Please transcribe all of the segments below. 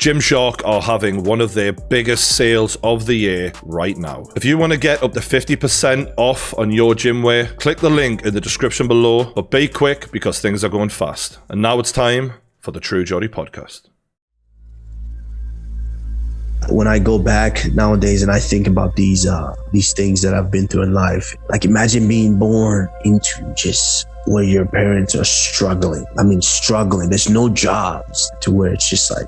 Gymshark are having one of their biggest sales of the year right now. If you want to get up to 50% off on your gym wear, click the link in the description below, but be quick because things are going fast. And now it's time for the True Geordie podcast. When I go back nowadays and I think about these things that I've been through in life, like imagine being born into just where your parents are struggling. I mean, struggling. There's no jobs, to where it's just like,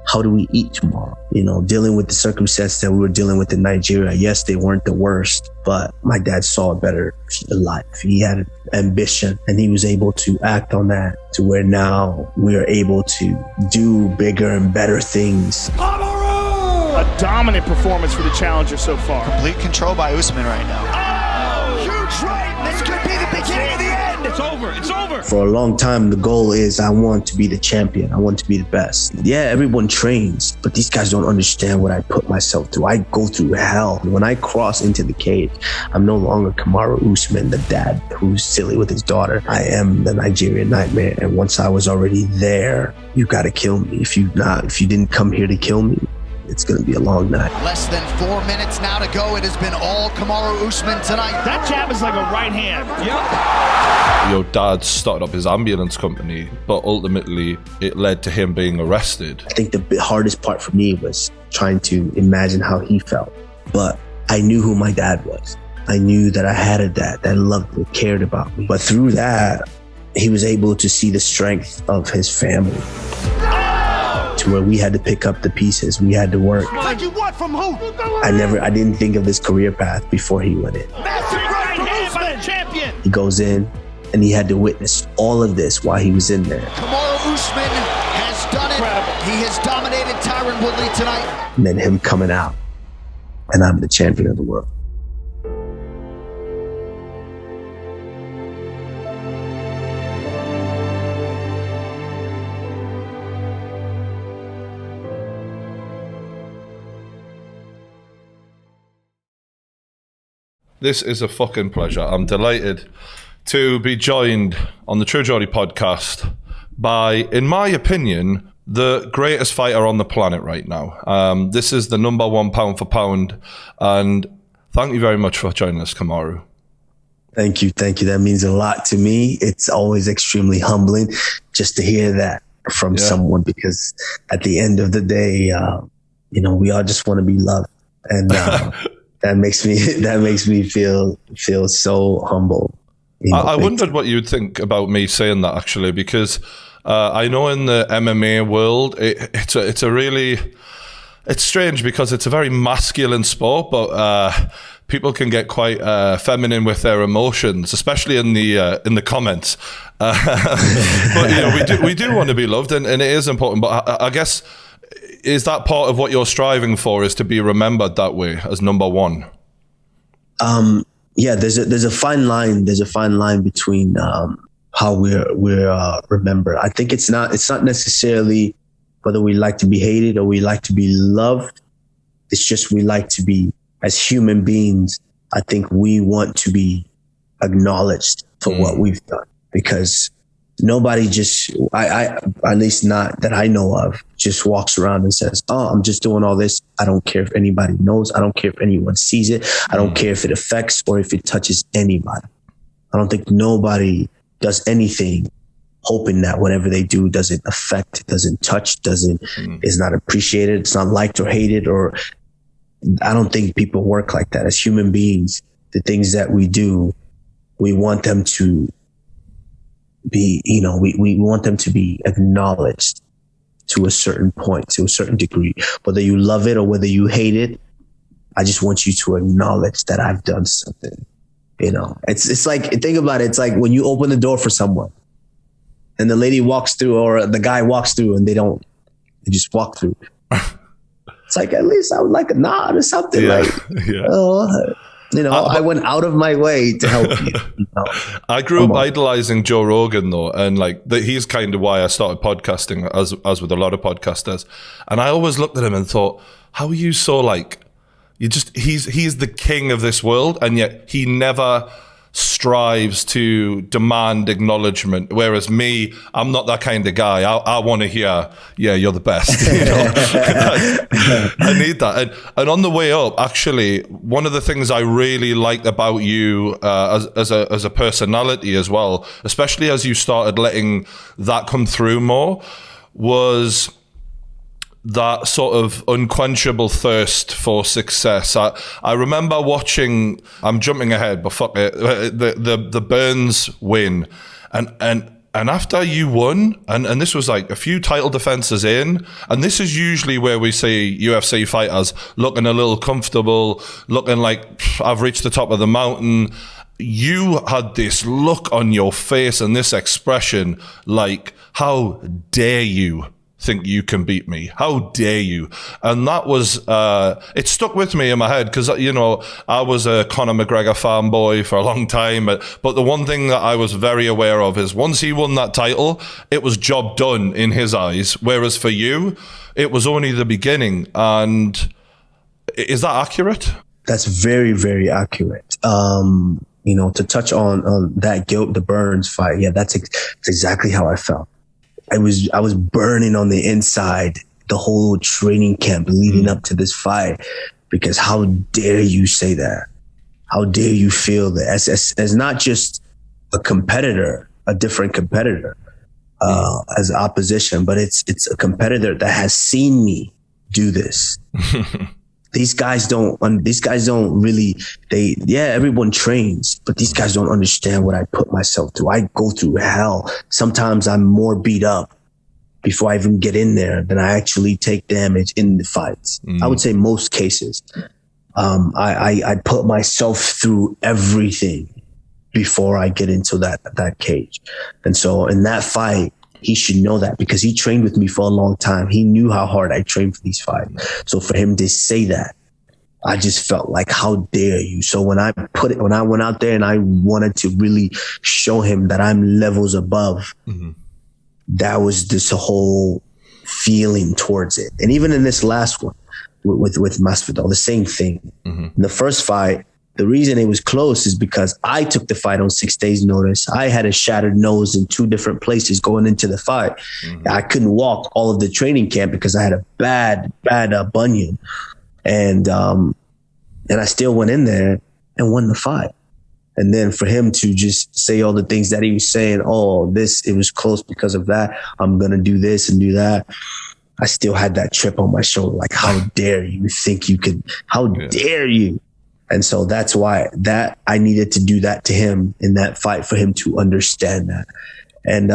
how do we eat tomorrow? You know, dealing with the circumstances that we were dealing with in Nigeria. Yes, they weren't the worst, but my dad saw a better life. He had ambition and he was able to act on that to where now we are able to do bigger and better things. A dominant performance for the challenger so far. Complete control by Usman right now. Oh, huge right. This could be the beginning of the end. It's over. It's over. For a long time, the goal is I want to be the champion. I want to be the best. Yeah, everyone trains, but these guys don't understand what I put myself through. I go through hell. When I cross into the cage, I'm no longer Kamaru Usman, the dad who's silly with his daughter. I am the Nigerian nightmare. And once I was already there, you got to kill me. If you didn't come here to kill me, it's going to be a long night. Less than 4 minutes now to go. It has been all Kamaru Usman tonight. That jab is like a right hand. Yep. Your dad started up his ambulance company, but ultimately it led to him being arrested. I think the hardest part for me was trying to imagine how he felt. But I knew who my dad was. I knew that I had a dad that loved me, cared about me. But through that, he was able to see the strength of his family. Where we had to pick up the pieces, we had to work. Like you what from who? I didn't think of this career path before he went in. Massive right hand by the champion. He goes in and he had to witness all of this while he was in there. Kamaru Usman has done it. Incredible. He has dominated Tyron Woodley tonight. And then him coming out and I'm the champion of the world. This is a fucking pleasure. I'm delighted to be joined on the True Geordie podcast by, in my opinion, the greatest fighter on the planet right now. This is the number one pound for pound. And thank you very much for joining us, Kamaru. Thank you. That means a lot to me. It's always extremely humbling just to hear that from someone, because at the end of the day, we all just want to be loved. And that makes me feel so humble. I wondered what you'd think about me saying that, actually, because I know in the MMA world it's strange because it's a very masculine sport, but people can get quite feminine with their emotions, especially in the comments. But we do want to be loved, and it is important. But I guess, is that part of what you're striving for, is to be remembered that way as number one? Yeah, there's a fine line. There's a fine line between how we're remembered. I think it's not necessarily whether we like to be hated or we like to be loved. It's just we like to be, as human beings, I think we want to be acknowledged for what we've done, because nobody at least not that I know of, just walks around and says, oh, I'm just doing all this. I don't care if anybody knows. I don't care if anyone sees it. I don't care if it affects or if it touches anybody. I don't think nobody does anything hoping that whatever they do doesn't affect, doesn't touch, is not appreciated. It's not liked or hated. Or I don't think people work like that. As human beings, the things that we do, we want them to be, we want them to be acknowledged to a certain point, to a certain degree, whether you love it or whether you hate it. I just want you to acknowledge that I've done something. It's like, think about it. It's like when you open the door for someone and the lady walks through or the guy walks through and they just walk through. It's like, at least I would like a nod or something. Yeah. I went out of my way to help you. I grew up idolizing Joe Rogan, though, and he's kind of why I started podcasting, as with a lot of podcasters. And I always looked at him and thought, how are you so he's the king of this world, and yet he never strives to demand acknowledgement, whereas me, I'm not that kind of guy. I want to hear, yeah, you're the best. You know? I need that. And on the way up, actually, one of the things I really liked about you as a personality as well, especially as you started letting that come through more, was that sort of unquenchable thirst for success. I remember watching, I'm jumping ahead, but fuck it, the Burns win. And after you won, and this was like a few title defenses in, and this is usually where we see UFC fighters looking a little comfortable, looking like, I've reached the top of the mountain. You had this look on your face and this expression like, how dare you think you can beat me? How dare you? And that was, it stuck with me in my head because, you know, I was a Conor McGregor fanboy for a long time. But the one thing that I was very aware of is once he won that title, it was job done in his eyes. Whereas for you, it was only the beginning. And is that accurate? That's very, very accurate. You know, to touch on that the Burns fight, yeah, that's exactly how I felt. I was burning on the inside the whole training camp leading up to this fight, because how dare you say that? How dare you feel that as not just a competitor, a different competitor, as opposition, but it's a competitor that has seen me do this. These guys don't really, everyone trains, but these guys don't understand what I put myself through. I go through hell. Sometimes I'm more beat up before I even get in there than I actually take damage in the fights. I would say most cases. I put myself through everything before I get into that cage. And so in that fight, he should know that because he trained with me for a long time. He knew how hard I trained for these fights. So for him to say that, I just felt like, how dare you? So when I went out there and I wanted to really show him that I'm levels above, that was this whole feeling towards it. And even in this last one with Masvidal, the same thing. In the first fight, the reason it was close is because I took the fight on 6 days' notice. I had a shattered nose in 2 different places going into the fight. I couldn't walk all of the training camp because I had a bad bunion. And I still went in there and won the fight. And then for him to just say all the things that he was saying, it was close because of that. I'm going to do this and do that. I still had that chip on my shoulder. Like, how dare you think you could, how dare you? And so that's why I needed to do that to him in that fight for him to understand that. And,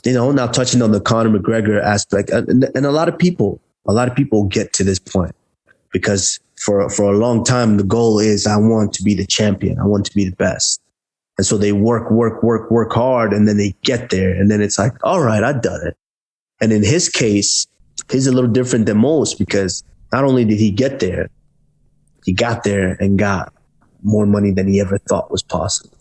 you know, now touching on the Conor McGregor aspect, and a lot of people get to this point because for a long time, the goal is I want to be the champion. I want to be the best. And so they work hard, and then they get there. And then it's like, all right, I've done it. And in his case, he's a little different than most because not only did he get there, he got there and got more money than he ever thought was possible.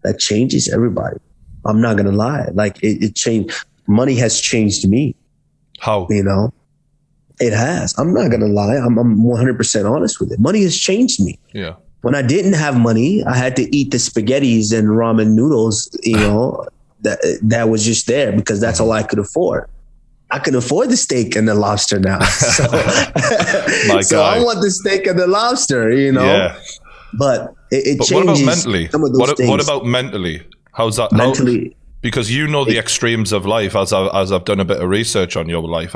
That changes everybody. I'm not going to lie. Like it changed. Money has changed me. How? You know, it has. I'm not going to lie. I'm 100% honest with it. Money has changed me. Yeah. When I didn't have money, I had to eat the spaghettis and ramen noodles, you know, that was just there because that's all I could afford. I can afford the steak and the lobster now. So, I want the steak and the lobster, you know. Yeah. But it changes. What about mentally? Some of those things. What about mentally? How's that? Mentally, because you know the extremes of life, as I've done a bit of research on your life,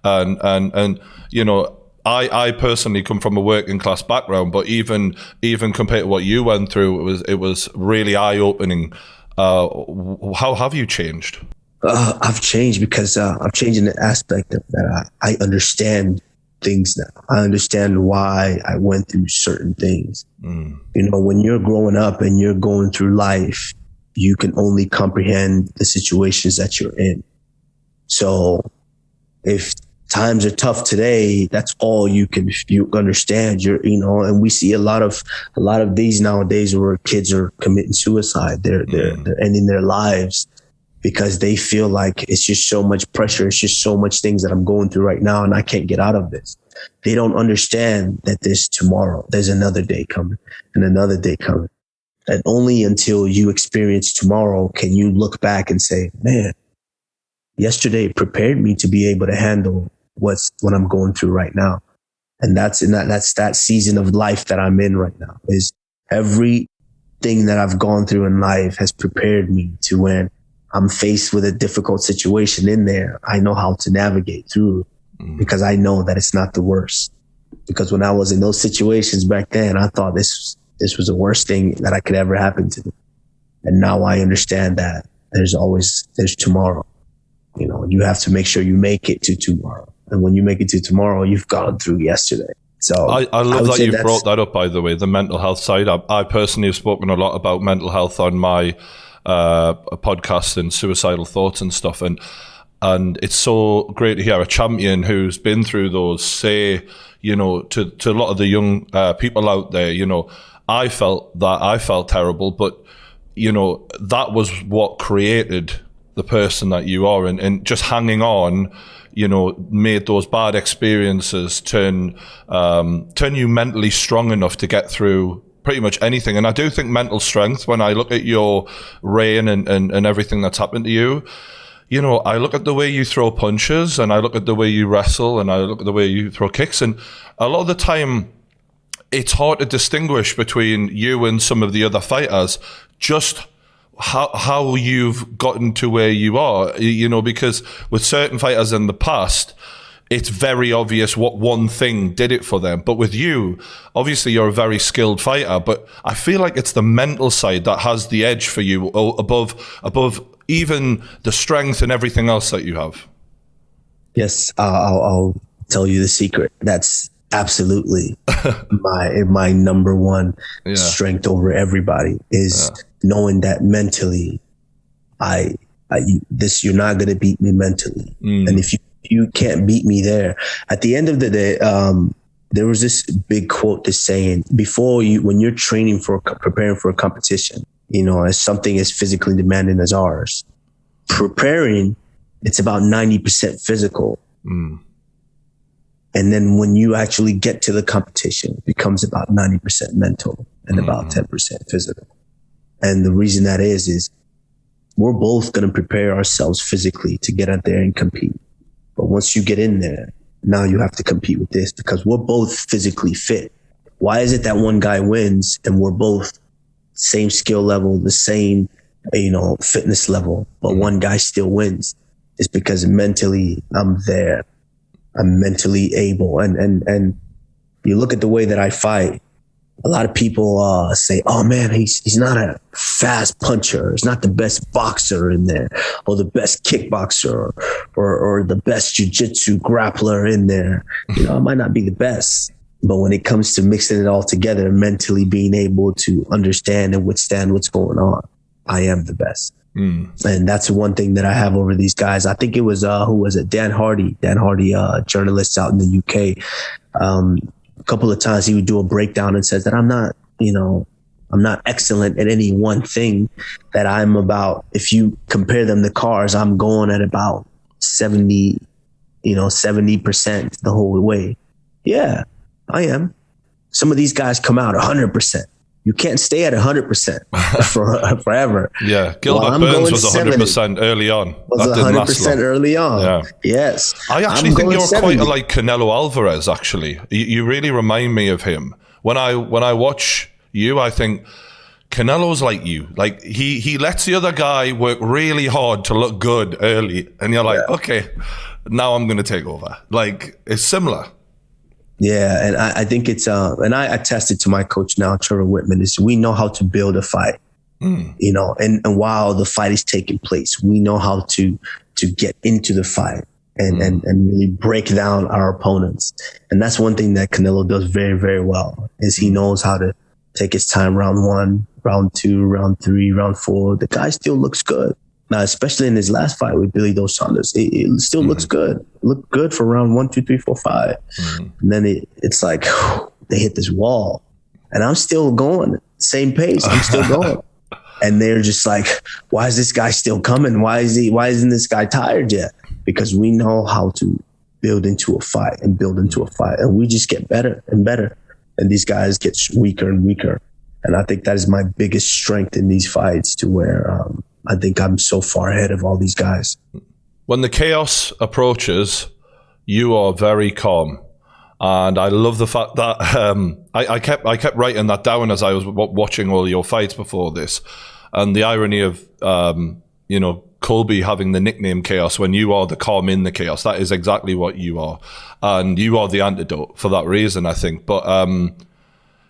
and you know, I personally come from a working class background, but even compared to what you went through, it was really eye opening. How have you changed? I've changed because I'm changing the aspect that I understand things now. I understand why I went through certain things. You know, when you're growing up and you're going through life, you can only comprehend the situations that you're in. So if times are tough today, that's all you understand. You know, and we see a lot of these nowadays where kids are committing suicide. They're ending their lives because they feel like it's just so much pressure. It's just so much things that I'm going through right now and I can't get out of this. They don't understand that there's tomorrow. There's another day coming and another day coming. And only until you experience tomorrow can you look back and say, man, yesterday prepared me to be able to handle what I'm going through right now. And that's that season of life that I'm in right now. Is everything that I've gone through in life has prepared me to when I'm faced with a difficult situation in there, I know how to navigate through because I know that it's not the worst. Because when I was in those situations back then, I thought this was the worst thing that I could ever happen to me. And now I understand that there's tomorrow. You know, you have to make sure you make it to tomorrow. And when you make it to tomorrow, you've gone through yesterday. So I love that you brought that up, by the way, the mental health side. I personally have spoken a lot about mental health on my podcast and suicidal thoughts and stuff. And it's so great to hear a champion who's been through those say, you know, to a lot of the young people out there, you know, I felt terrible, but, you know, that was what created the person that you are. And just hanging on, you know, made those bad experiences turn you mentally strong enough to get through pretty much anything. And I do think mental strength, when I look at your reign and everything that's happened to you, you know, I look at the way you throw punches and I look at the way you wrestle and I look at the way you throw kicks. And a lot of the time, it's hard to distinguish between you and some of the other fighters, just how you've gotten to where you are, you know, because with certain fighters in the past, it's very obvious what one thing did it for them. But with you, obviously you're a very skilled fighter, but I feel like it's the mental side that has the edge for you above even the strength and everything else that you have. Yes, I'll tell you the secret. That's absolutely my number one strength over everybody is knowing that mentally, you're not going to beat me mentally. And if you can't beat me there, at the end of the day, there was this big quote that's saying, when you're training preparing for a competition, you know, as something as physically demanding as ours, preparing, it's about 90% physical. And then when you actually get to the competition, it becomes about 90% mental and about 10% physical. And the reason that is we're both going to prepare ourselves physically to get out there and compete. But once you get in there, now you have to compete with this because we're both physically fit. Why is it that one guy wins and we're both same skill level, the same, you know, fitness level, but one guy still wins? It's because mentally I'm there. I'm mentally able. And you look at the way that I fight, a lot of people say, oh man, he's not a fast puncher. He's not the best boxer in there or the best kickboxer or the best jiu-jitsu grappler in there. You know, I might not be the best, but when it comes to mixing it all together, mentally being able to understand and withstand what's going on, I am the best. And that's one thing that I have over these guys. I think it was, who was it? Dan Hardy, journalist out in the UK. A couple of times he would do a breakdown and says that I'm not excellent at any one thing, that I'm about, if you compare them to cars, I'm going at about 70% the whole way. Yeah, I am. Some of these guys come out 100%. You can't stay at 100% forever. Yeah, Gilbert Burns was 100% early on. Was 100% early on. Yeah. Yes. I actually think you're 70. Quite like Canelo Alvarez, actually. You really remind me of him. When I watch you, I think Canelo's like you. Like he lets the other guy work really hard to look good early. And you're like, okay, now I'm going to take over. Like, it's similar. Yeah, and I think it's and I attested to my coach now, Trevor Whitman, is we know how to build a fight, you know, and while the fight is taking place, we know how to get into the fight and really break down our opponents. And that's one thing that Canelo does very, very well, is he knows how to take his time. Round 1, round 2, round 3, round 4. The guy still looks good. Now, especially in his last fight with Billy Dos Santos, it still looks good. Looked good for round 1, 2, 3, 4, 5. And then it's like they hit this wall, and I'm still going same pace. I'm still going, and they're just like, "Why is this guy still coming? Why isn't this guy tired yet?" Because we know how to build into a fight, and we just get better and better, and these guys get weaker and weaker. And I think that is my biggest strength in these fights, to where I think I'm so far ahead of all these guys. When the chaos approaches, you are very calm. And I love the fact that I kept writing that down as I was watching all your fights before this. And the irony of, Colby having the nickname Chaos when you are the calm in the chaos. That is exactly what you are. And you are the antidote for that reason, I think. But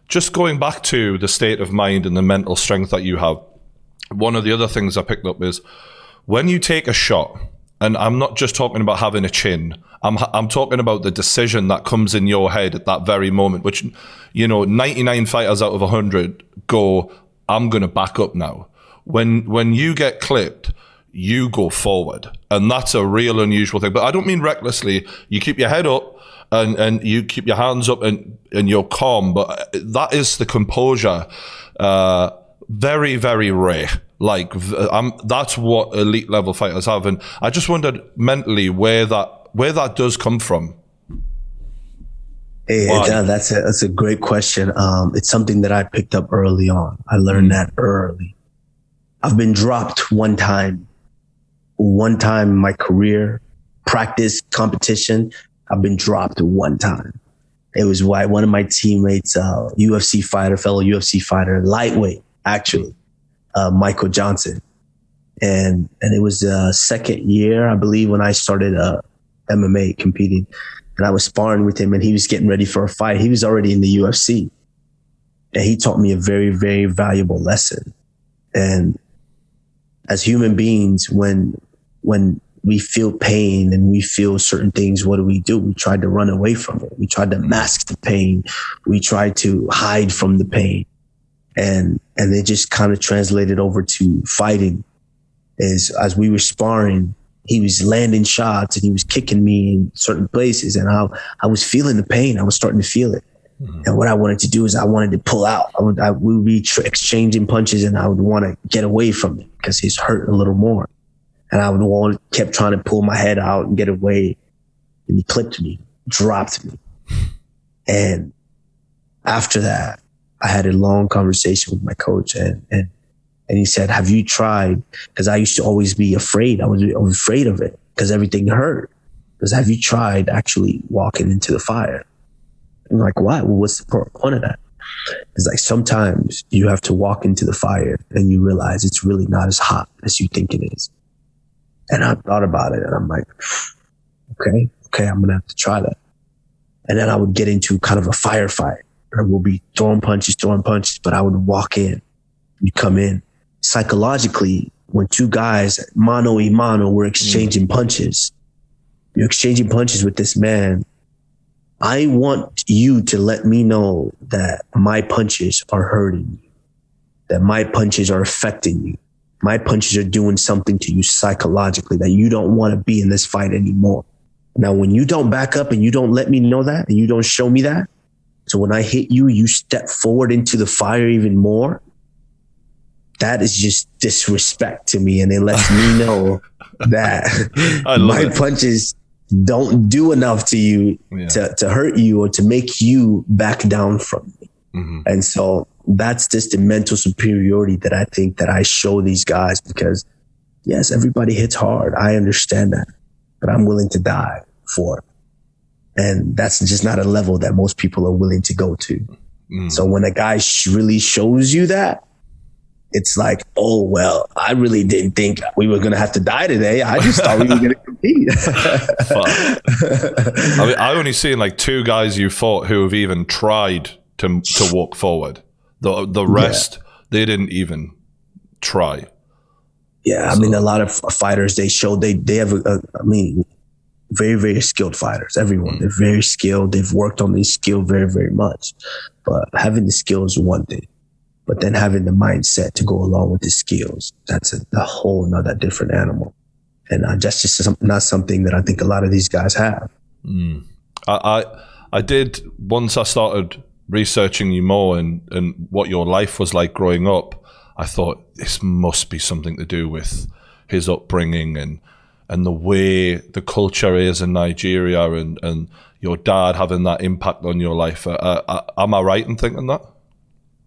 just going back to the state of mind and the mental strength that you have, one of the other things I picked up is when you take a shot, and I'm not just talking about having a chin, I'm talking about the decision that comes in your head at that very moment, which, 99 fighters out of 100 go, I'm going to back up now. When you get clipped, you go forward. And that's a real unusual thing. But I don't mean recklessly. You keep your head up and you keep your hands up and you're calm. But that is the composure. Very, very rare. That's what elite level fighters have. And I just wondered mentally where that does come from. Hey, that's a great question. It's something that I picked up early on. I learned that early. I've been dropped one time in my career, practice, competition. I've been dropped one time. It was why one of my teammates, fellow UFC fighter, lightweight, actually, Michael Johnson. And it was the second year, I believe, when I started MMA competing. And I was sparring with him and he was getting ready for a fight. He was already in the UFC. And he taught me a very, very valuable lesson. And as human beings, when we feel pain and we feel certain things, what do? We try to run away from it. We try to mask the pain. We try to hide from the pain. And it just kind of translated over to fighting. As we were sparring, he was landing shots and he was kicking me in certain places. And I was feeling the pain. I was starting to feel it. And what I wanted to do is I wanted to pull out. We would be exchanging punches and I would want to get away from it because he's hurt a little more. And I kept trying to pull my head out and get away. And he clipped me, dropped me. And after that, I had a long conversation with my coach and he said, have you tried? Because I used to always be afraid. I was afraid of it because everything hurt. Because have you tried actually walking into the fire? I'm like, why? Well, what's the point of that? It's like sometimes you have to walk into the fire and you realize it's really not as hot as you think it is. And I thought about it and I'm like, okay, I'm going to have to try that. And then I would get into kind of a firefight. I will be throwing punches, but I would walk in. You come in. Psychologically, when two guys, mano y mano, were exchanging punches, you're exchanging punches with this man. I want you to let me know that my punches are hurting you, that my punches are affecting you. My punches are doing something to you psychologically, that you don't want to be in this fight anymore. Now, when you don't back up and you don't let me know that and you don't show me that, so when I hit you, you step forward into the fire even more, that is just disrespect to me. And it lets me know that my punches don't do enough to you to hurt you or to make you back down from me. Mm-hmm. And so that's just the mental superiority that I think that I show these guys because, yes, everybody hits hard. I understand that, but I'm willing to die for it. And that's just not a level that most people are willing to go to. Mm. So when a guy really shows you that, it's like, oh, well, I really didn't think we were going to have to die today. I just thought we were going to compete. I mean, I only seen like two guys you fought who have even tried to walk forward. The rest, they didn't even try. Yeah, so. I mean, a lot of fighters, they have, very, very skilled fighters. Everyone, they're very skilled. They've worked on these skills very, very much. But having the skills is one thing. But then having the mindset to go along with the skills, that's a whole nother different animal. And that's just not something that I think a lot of these guys have. Mm. I did, once I started researching you more and what your life was like growing up, I thought this must be something to do with his upbringing and the way the culture is in Nigeria and your dad having that impact on your life. Am I right in thinking that?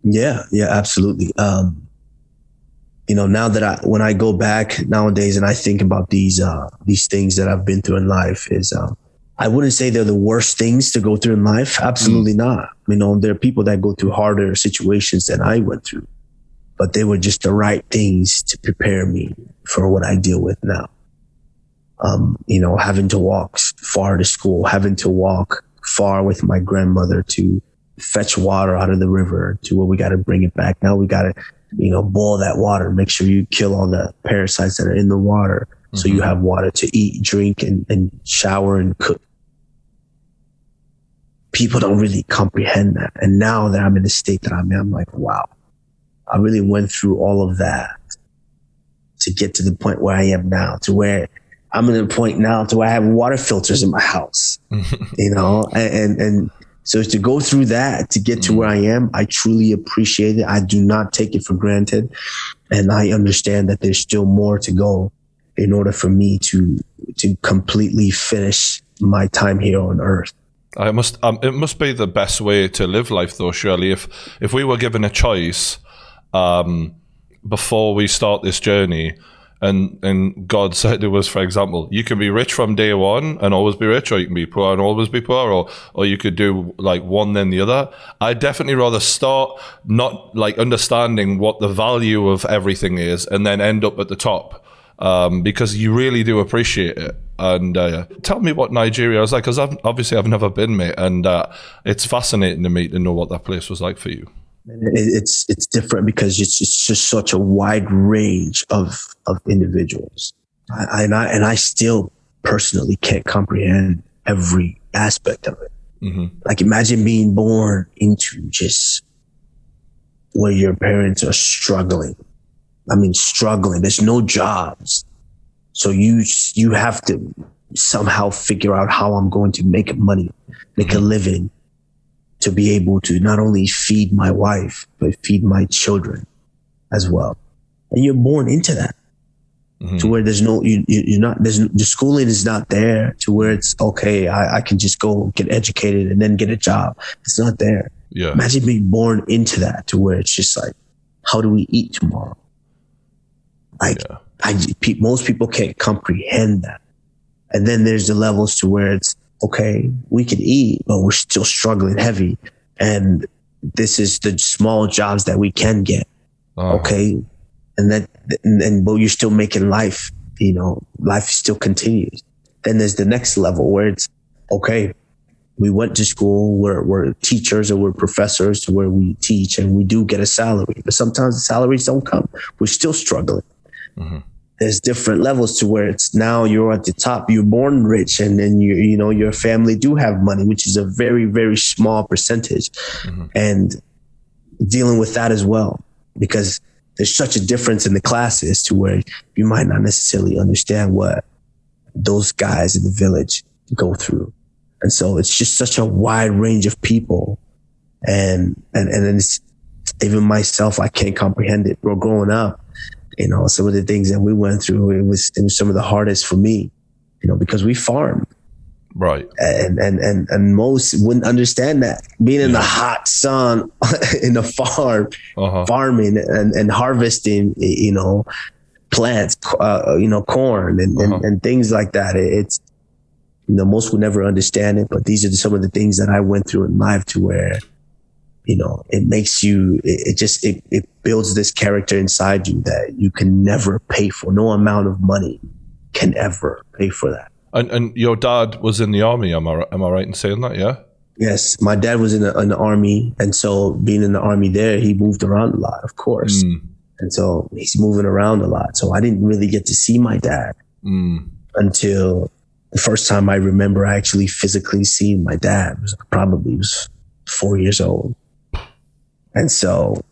Yeah, absolutely. Now that when I go back nowadays and I think about these things that I've been through in life, I wouldn't say they're the worst things to go through in life. Absolutely not. There are people that go through harder situations than I went through, but they were just the right things to prepare me for what I deal with now. Having to walk far to school, having to walk far with my grandmother to fetch water out of the river to where we got to bring it back. Now we got to, boil that water, make sure you kill all the parasites that are in the water. Mm-hmm. So you have water to eat, drink, and shower and cook. People don't really comprehend that. And now that I'm in the state that I'm in, I'm like, wow, I really went through all of that to get to the point where I am now, to where I'm at a point now to where I have water filters in my house, and so to go through that to get to where I am, I truly appreciate it. I do not take it for granted. And I understand that there's still more to go in order for me to completely finish my time here on earth. It must be the best way to live life, though, surely. If we were given a choice before we start this journey, and God said to us, for example, you can be rich from day one and always be rich, or you can be poor and always be poor, or you could do like one then the other. I'd definitely rather start not like understanding what the value of everything is and then end up at the top, because you really do appreciate it. And tell me what Nigeria was like, because I've never been, mate, and it's fascinating to me to know what that place was like for you. It's different because it's just such a wide range of individuals. I still personally can't comprehend every aspect of it. Mm-hmm. Like, imagine being born into just where your parents are struggling. Struggling. There's no jobs. So you have to somehow figure out how I'm going to make money, make a living, to be able to not only feed my wife, but feed my children as well. And you're born into that, to where there's no, the schooling is not there to where it's okay, I can just go get educated and then get a job. It's not there. Yeah. Imagine being born into that, to where it's just like, how do we eat tomorrow? Most people can't comprehend that. And then there's the levels to where it's, okay, we can eat, but we're still struggling heavy. And this is the small jobs that we can get. Okay. But you're still making life, life still continues. Then there's the next level where it's, okay, we went to school, we're teachers or we're professors to where we teach and we do get a salary, but sometimes the salaries don't come. We're still struggling. Mm-hmm. There's different levels to where it's now you're at the top, you're born rich, and then your family do have money, which is a very, very small percentage. Mm-hmm. And dealing with that as well, because there's such a difference in the classes to where you might not necessarily understand what those guys in the village go through. And so it's just such a wide range of people. And it's, even myself, I can't comprehend it. Bro, growing up, some of the things that we went through, it was some of the hardest for me, because we farmed. Right. And most wouldn't understand that. Being in the hot sun in the farm, farming and harvesting, plants, corn and things like that. It's, most would never understand it, but these are some of the things that I went through in life to where, it makes you, it builds this character inside you that you can never pay for. No amount of money can ever pay for that. And your dad was in the army, am I right in saying that, yeah? Yes, my dad was in the army. And so being in the army there, he moved around a lot, of course. And so he's moving around a lot. So I didn't really get to see my dad until the first time I remember I actually physically seeing my dad was probably 4 years old. And so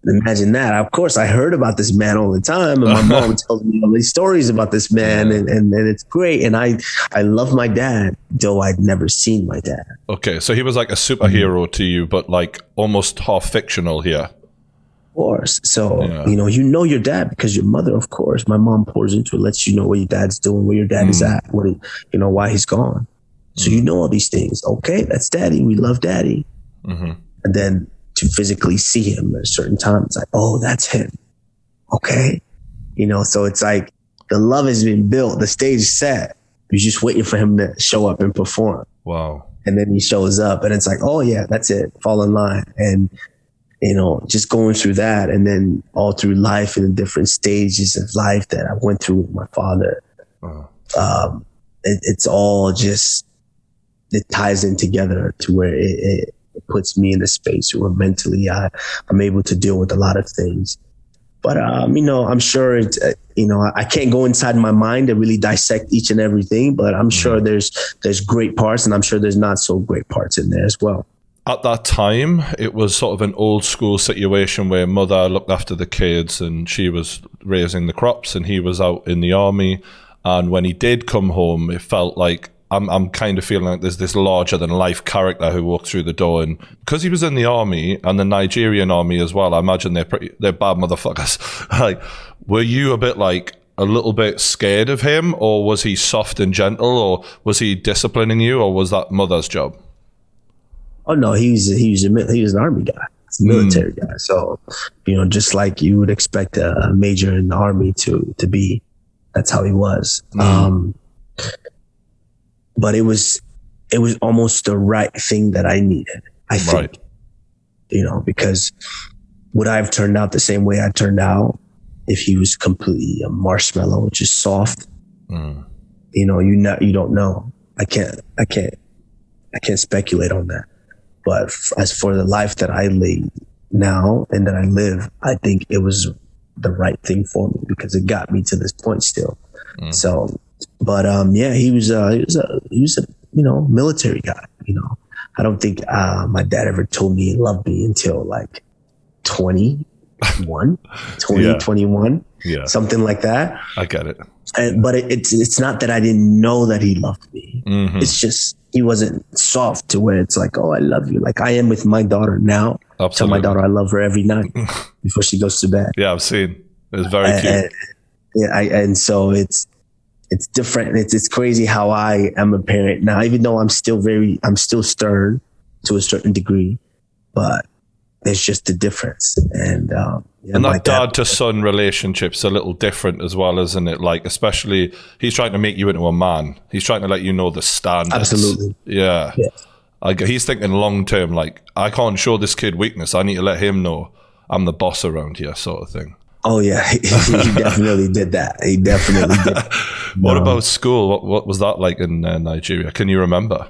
imagine that. Of course, I heard about this man all the time, and my mom tells me all these stories about this man, and it's great. And I love my dad, though I'd never seen my dad. Okay, so he was like a superhero to you, but like almost half fictional here. Of course. So, your dad because your mother, of course, my mom pours into it, lets you know what your dad's doing, where your dad is at, why he's gone. So all these things. Okay, that's daddy. We love daddy. Mm-hmm. And then to physically see him at a certain time. It's like, oh, that's him. Okay. So it's like the love has been built. The stage is set. You're just waiting for him to show up and perform. Wow. And then he shows up and it's like, oh yeah, that's it. Fall in line. And, just going through that and then all through life and the different stages of life that I went through with my father. It's all just, it ties in together to where it puts me in a space where mentally I'm able to deal with a lot of things. But, I'm sure it's, I can't go inside my mind to really dissect each and everything, but I'm sure there's great parts and I'm sure there's not so great parts in there as well. At that time, it was sort of an old school situation where mother looked after the kids and she was raising the crops and he was out in the army. And when he did come home, it felt like I'm kind of feeling like there's this larger than life character who walked through the door. And because he was in the army and the Nigerian army as well, I imagine they're bad motherfuckers. Like, were you a little bit scared of him, or was he soft and gentle, or was he disciplining you, or was that mother's job? Oh no, he was an army guy. He's a military guy. So, just like you would expect a major in the army to be, that's how he was. But it was almost the right thing that I needed, I think, because would I have turned out the same way I turned out if he was completely a marshmallow, just soft? You don't know. I can't speculate on that. But as for the life that I lead now and that I live, I think it was the right thing for me because it got me to this point still. So, but he was a military guy. I don't think my dad ever told me he loved me until like 21, something like that. I get it. But it's not that I didn't know that he loved me. It's just he wasn't soft to where it's like, oh, I love you. Like I am with my daughter now. Absolutely. Tell my daughter I love her every night before she goes to bed. Yeah, I've seen. It's very cute. And so it's different. It's crazy how I am a parent now, even though I'm still stern to a certain degree, but there's just a difference. And that dad to son relationship's a little different as well, isn't it? Like, especially he's trying to make you into a man. He's trying to let you know the standards. Absolutely. Yeah. He's thinking long term, like, I can't show this kid weakness. I need to let him know I'm the boss around here, sort of thing. Oh yeah, he definitely did that. He definitely did. What about school? What was that like in Nigeria? Can you remember?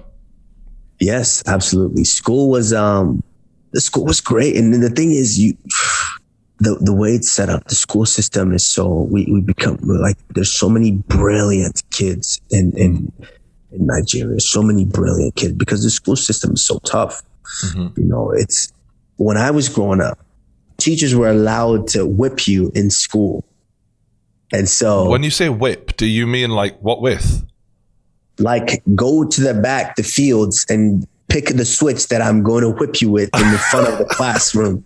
Yes, absolutely. School was great, and then the thing is, the way it's set up, the school system is so we become like there's so many brilliant kids in Nigeria, so many brilliant kids because the school system is so tough. It's when I was growing up, teachers were allowed to whip you in school. And so when you say whip, do you mean like what with? Like go to the back, the fields, and pick the switch that I'm going to whip you with in the front of the classroom.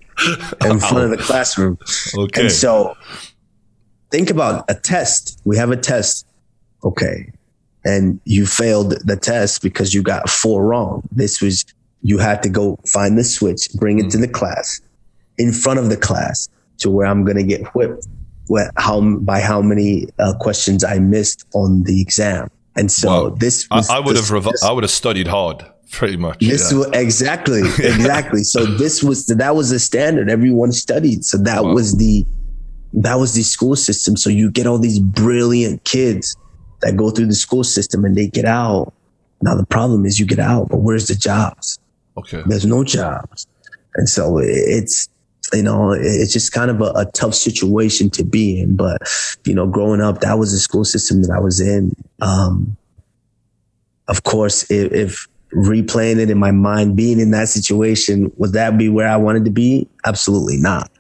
Okay. And so think about a test. We have a test. Okay. And you failed the test because you got 4 wrong. You had to go find the switch, bring it to the class, in front of the class, to where I'm going to get whipped by how many questions I missed on the exam. And so I would have studied hard, pretty much. Exactly. So that was the standard. Everyone studied. So that was the school system. So you get all these brilliant kids that go through the school system and they get out. Now the problem is you get out, but where's the jobs? Okay. There's no jobs. And so it's just kind of a tough situation to be in. But, growing up, that was the school system that I was in. Of course, if replaying it in my mind, being in that situation, would that be where I wanted to be? Absolutely not.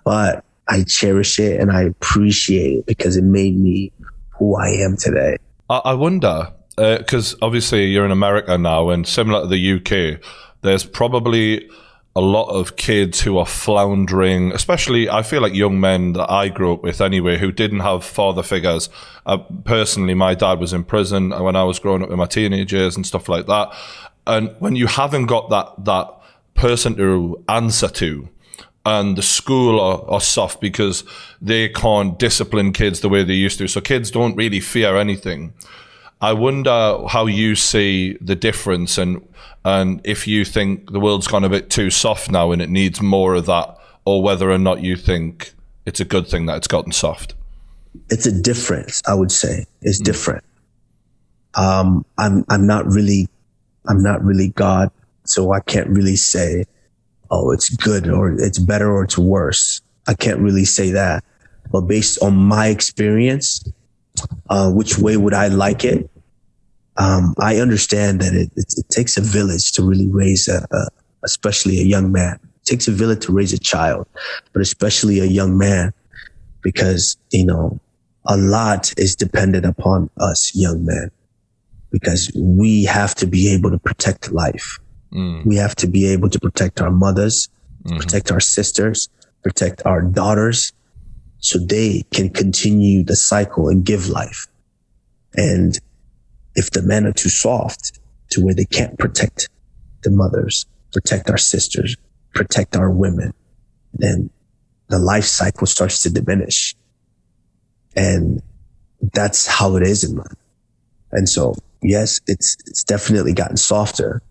But I cherish it and I appreciate it because it made me who I am today. I wonder, because obviously you're in America now, and similar to the UK, there's probably a lot of kids who are floundering, especially I feel like young men that I grew up with anyway, who didn't have father figures. Personally, my dad was in prison when I was growing up in my teenage years and stuff like that. And when you haven't got that person to answer to. And the school are soft because they can't discipline kids the way they used to. So kids don't really fear anything. I wonder how you see the difference and if you think the world's gone a bit too soft now and it needs more of that, or whether or not you think it's a good thing that it's gotten soft. It's a difference, I would say. It's different. I'm not really God, so I can't really say, oh, it's good or it's better or it's worse. I can't really say that. But based on my experience, which way would I like it? I understand that it takes a village to really raise especially a young man. It takes a village to raise a child, but especially a young man, because, a lot is dependent upon us young men, because we have to be able to protect life. We have to be able to protect our mothers, protect our sisters, protect our daughters, so they can continue the cycle and give life. And if the men are too soft to where they can't protect the mothers, protect our sisters, protect our women, then the life cycle starts to diminish. And that's how it is in life. And so, yes, it's definitely gotten softer.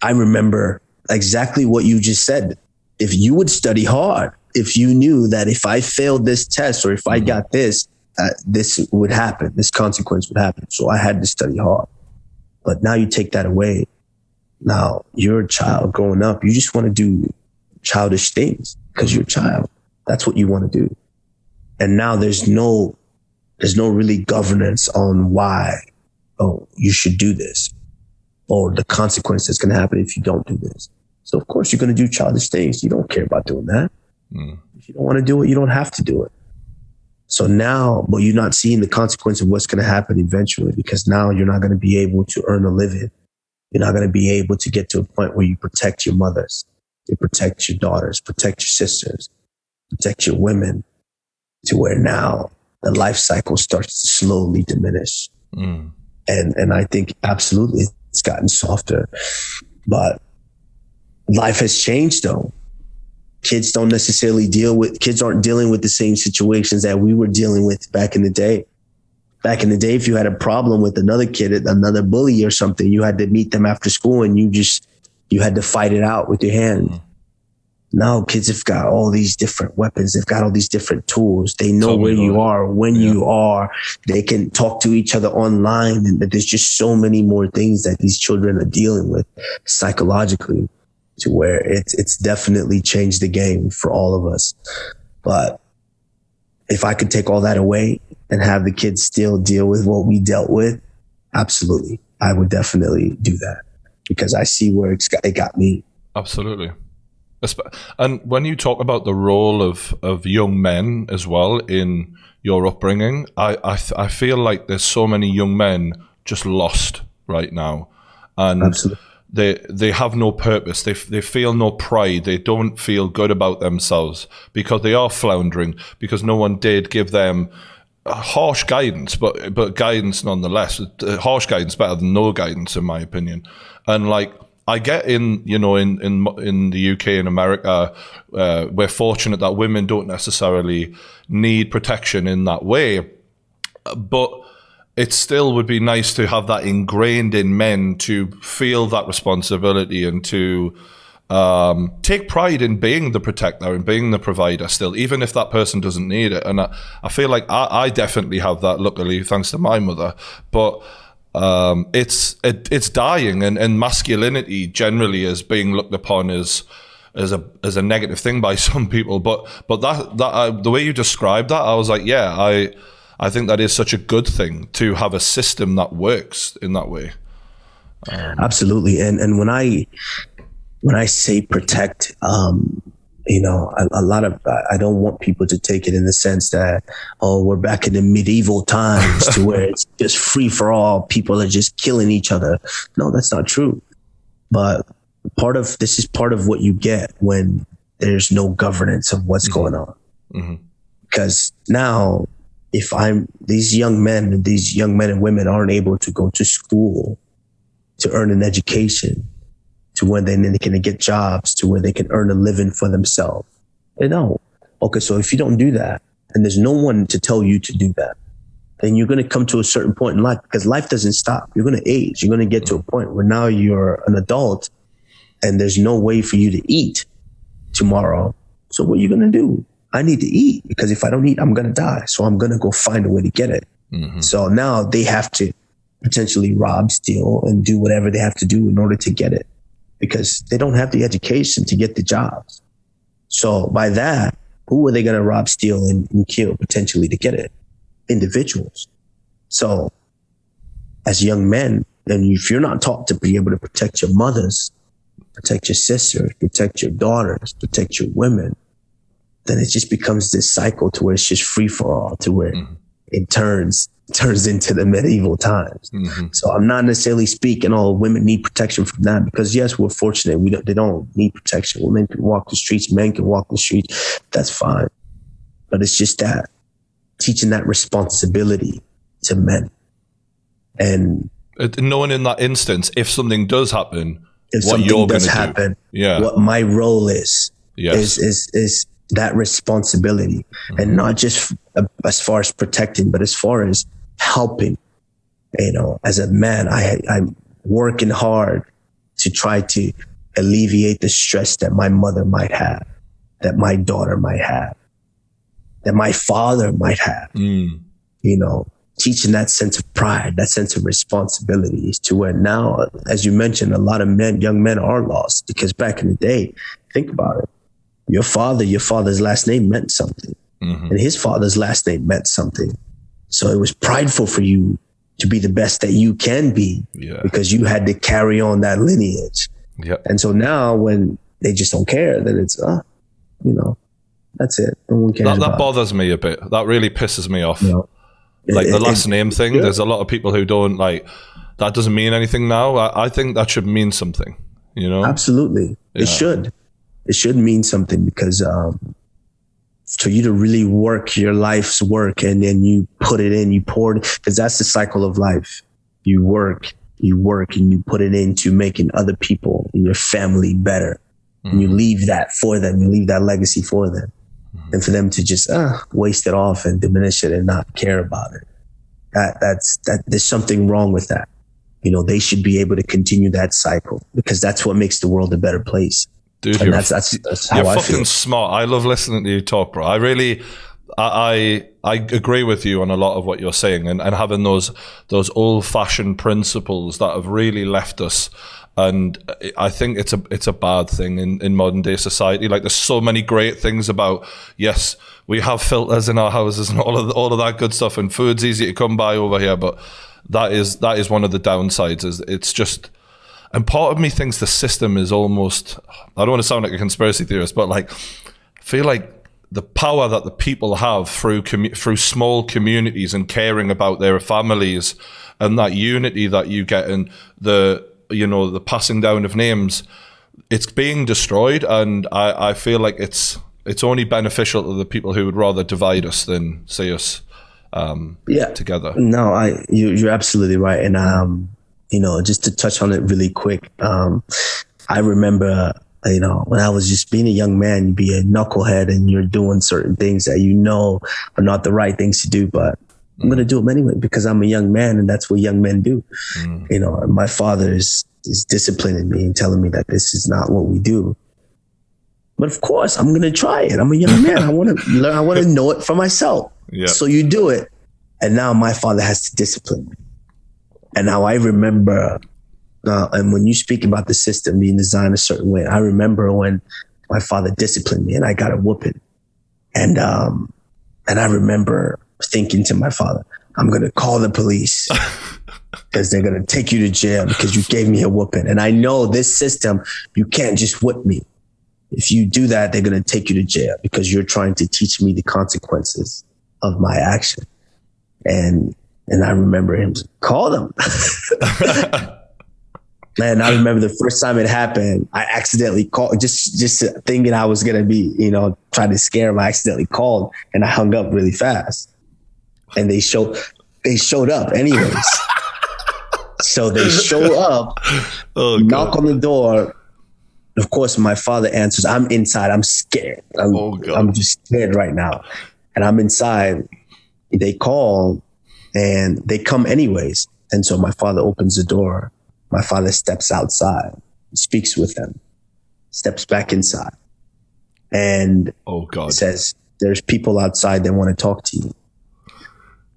I remember exactly what you just said. If you would study hard, if you knew that if I failed this test or if I got this, this would happen, this consequence would happen. So I had to study hard. But now you take that away. Now you're a child growing up. You just want to do childish things because you're a child. That's what you want to do. And now there's no really governance on why, oh, you should do this, or the consequence that's going to happen if you don't do this. So of course you're going to do childish things. You don't care about doing that. If you don't want to do it, you don't have to do it. So now, but you're not seeing the consequence of what's going to happen eventually, because now you're not going to be able to earn a living. You're not going to be able to get to a point where you protect your mothers, you protect your daughters, protect your sisters, protect your women, to where now the life cycle starts to slowly diminish. And I think absolutely it's gotten softer, but life has changed though. Kids aren't dealing with the same situations that we were dealing with back in the day. Back in the day, if you had a problem with another kid, another bully or something, you had to meet them after school and you had to fight it out with your hand. Now kids have got all these different weapons. They've got all these different tools. They know where you are, when you are. They can talk to each other online. And there's just so many more things that these children are dealing with psychologically, to where it's definitely changed the game for all of us. But if I could take all that away and have the kids still deal with what we dealt with, absolutely, I would definitely do that, because I see where it got me. Absolutely. And when you talk about the role of young men as well in your upbringing, I feel like there's so many young men just lost right now. And absolutely. They have no purpose. They feel no pride. They don't feel good about themselves because they are floundering, because no one did give them harsh guidance, but guidance nonetheless. Harsh guidance better than no guidance, in my opinion. And like, I get in the UK and America, we're fortunate that women don't necessarily need protection in that way, but it still would be nice to have that ingrained in men, to feel that responsibility and to take pride in being the protector and being the provider still, even if that person doesn't need it. And I feel like I definitely have that, luckily, thanks to my mother. But it's dying, and masculinity generally is being looked upon as a negative thing by some people. But that the way you described that, I was like, yeah, I think that is such a good thing, to have a system that works in that way. Absolutely. And when I say protect, a lot of, I don't want people to take it in the sense that, oh, we're back in the medieval times to where it's just free for all. People are just killing each other. No, that's not true. But this is part of what you get when there's no governance of what's going on. Because now, if these young men and women aren't able to go to school to earn an education, to where then they can get jobs, to where they can earn a living for themselves. They don't. Okay, so if you don't do that, and there's no one to tell you to do that, then you're going to come to a certain point in life, because life doesn't stop. You're going to age. You're going to get to a point where now you're an adult and there's no way for you to eat tomorrow. So what are you going to do? I need to eat, because if I don't eat, I'm going to die. So I'm going to go find a way to get it. Mm-hmm. So now they have to potentially rob, steal, and do whatever they have to do in order to get it, because they don't have the education to get the jobs. So by that, who are they going to rob, steal, and kill potentially to get it? Individuals. So as young men, and if you're not taught to be able to protect your mothers, protect your sisters, protect your daughters, protect your women, then it just becomes this cycle to where it's just free for all, to where it turns into the medieval times. Mm-hmm. So I'm not necessarily speaking, women need protection from that, because yes, we're fortunate. They don't need protection. Women can walk the streets, men can walk the streets. That's fine. But it's just that teaching that responsibility to men. And knowing in that instance, if something does happen, if something does happen, what my role is that responsibility. Mm-hmm. And not just as far as protecting, but as far as helping. As a man, I'm working hard to try to alleviate the stress that my mother might have, that my daughter might have, that my father might have. Teaching that sense of pride, that sense of responsibility, is to where now, as you mentioned, a lot of young men are lost, because back in the day, think about it. Your father's last name meant something, and his father's last name meant something. So it was prideful for you to be the best that you can be, because you had to carry on that lineage. Yep. And so now when they just don't care, then it's, that's it. No one cares that bothers me a bit. That really pisses me off. Like the last name thing, there's a lot of people who don't like, that doesn't mean anything now. I think that should mean something, Absolutely. Yeah. It should mean something, because for you to really work your life's work, and then you put it in, you pour it, because that's the cycle of life. You work, and you put it into making other people in your family better. And you leave that for them. You leave that legacy for them. And for them to just waste it off and diminish it and not care about it. That's there's something wrong with that. They should be able to continue that cycle, because that's what makes the world a better place. Dude, and that's how you're I fucking feel. Smart. I love listening to you talk, bro. I really, I agree with you on a lot of what you're saying, and having those old fashioned principles that have really left us. And I think it's a bad thing in modern day society. Like, there's so many great things about, yes, we have filters in our houses and all of that good stuff, and food's easy to come by over here, but that is one of the downsides. Is it's just, and part of me thinks the system is almost, I don't want to sound like a conspiracy theorist, but like, I feel like the power that the people have through small communities and caring about their families, and that unity that you get, and the passing down of names, it's being destroyed. And I feel like it's only beneficial to the people who would rather divide us than see us together. No, you're absolutely right. And just to touch on it really quick, I remember, when I was just being a young man, you'd be a knucklehead and you're doing certain things that are not the right things to do, but I'm going to do them anyway, because I'm a young man, and that's what young men do. And my father is disciplining me and telling me that this is not what we do. But of course, I'm going to try it. I'm a young man. I want to learn. I want to know it for myself. Yeah. So you do it. And now my father has to discipline me. And now I remember, and when you speak about the system being designed a certain way, I remember when my father disciplined me and I got a whooping. And I remember thinking to my father, I'm going to call the police because they're going to take you to jail because you gave me a whooping. And I know this system, you can't just whip me. If you do that, they're going to take you to jail because you're trying to teach me the consequences of my action. And I remember him, call them. Man, I remember the first time it happened, I accidentally called, just thinking I was going to be, trying to scare him. I accidentally called and I hung up really fast. And they showed up anyways. So they show up, knock on the door, of course, my father answers. I'm inside. I'm scared. I'm just scared right now. And I'm inside. They call and they come anyways. And so my father opens the door. My father steps outside, speaks with them, steps back inside, and says, there's people outside that want to talk to you.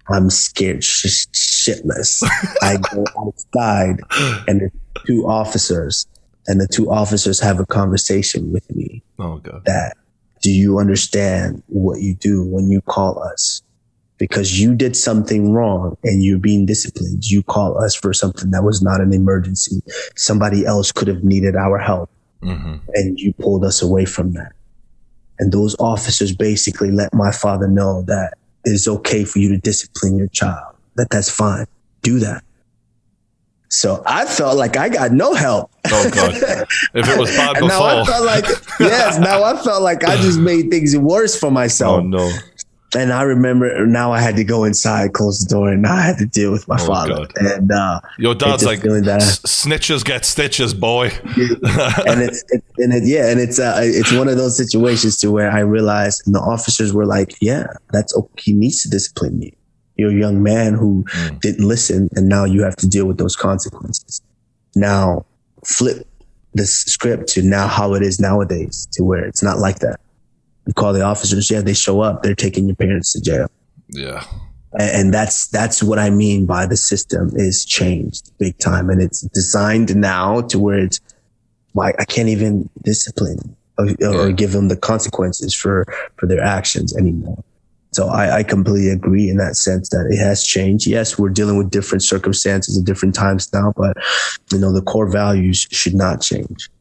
I'm scared shitless. I go outside and there's two officers, and the two officers have a conversation with me. Oh God. That, do you understand what you do when you call us? Because you did something wrong and you're being disciplined. You call us for something that was not an emergency. Somebody else could have needed our help. Mm-hmm. And you pulled us away from that. And those officers basically let my father know that it's okay for you to discipline your child, that's fine. Do that. So I felt like I got no help. Oh God. If it was bad before. Now I felt like I just made things worse for myself. Oh no. And I remember now I had to go inside, close the door, and now I had to deal with my father. God. And your dad's like, snitches get stitches, boy. And it's one of those situations to where I realized, and the officers were like, yeah, that's okay. He needs to discipline you. You're a young man who didn't listen, and now you have to deal with those consequences. Now flip the script to now how it is nowadays, to where it's not like that. You call the officers, yeah, they show up, they're taking your parents to jail. Yeah. And that's what I mean by the system is changed big time. And it's designed now to where it's like, I can't even discipline or give them the consequences for their actions anymore. So I completely agree in that sense that it has changed. Yes, we're dealing with different circumstances at different times now, but the core values should not change.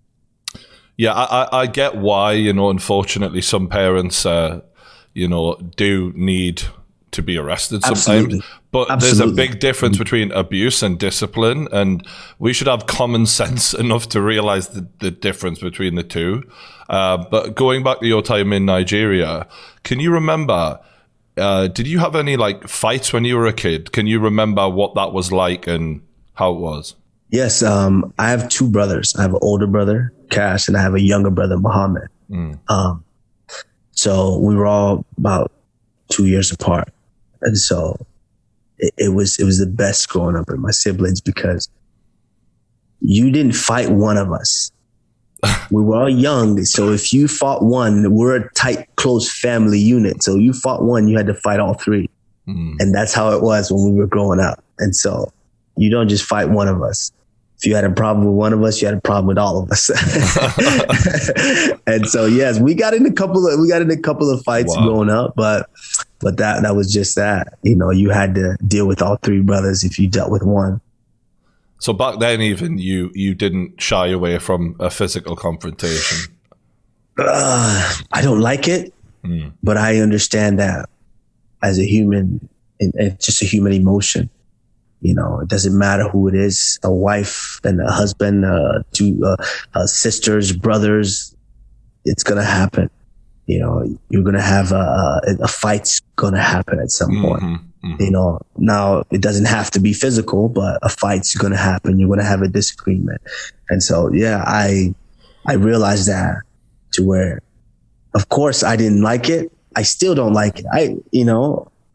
Yeah, I get why, unfortunately some parents, do need to be arrested sometimes. Absolutely. But There's a big difference between abuse and discipline, and we should have common sense enough to realize the difference between the two. But going back to your time in Nigeria, can you remember, did you have any fights when you were a kid? Can you remember what that was like and how it was? Yes, I have two brothers. I have an older brother, Cash, and I have a younger brother, Muhammad. So we were all about 2 years apart. And so it was the best growing up with my siblings because you didn't fight one of us. We were all young. So if you fought one, we're a tight, close family unit. So you fought one, you had to fight all three. And that's how it was when we were growing up. And so you don't just fight one of us. If you had a problem with one of us, you had a problem with all of us. And so, yes, we got in a couple of fights growing up, but that was just that. You had to deal with all three brothers if you dealt with one. So back then, even you didn't shy away from a physical confrontation. I don't like it, but I understand that as a human, it's just a human emotion. It doesn't matter who it is, a wife and a husband, two sisters, brothers, it's going to happen. You're going to have a fight's going to happen at some point. Now it doesn't have to be physical, but a fight's going to happen. You're going to have a disagreement. And so, yeah, I realized that to where, of course, I didn't like it. I still don't like it.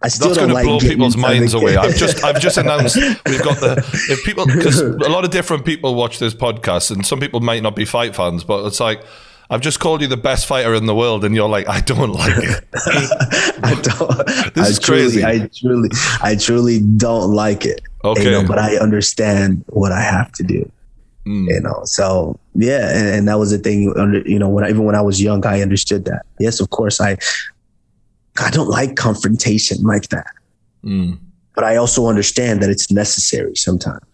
I still That's don't going to blow people's minds away. I've just announced we've got because a lot of different people watch this podcast, and some people might not be fight fans, but it's like, I've just called you the best fighter in the world, and you're like, I don't like it. This is crazy. I truly don't like it. Okay, but I understand what I have to do. So yeah, and that was the thing. When I was young, I understood that. Yes, of course, I don't like confrontation like that. But I also understand that it's necessary sometimes.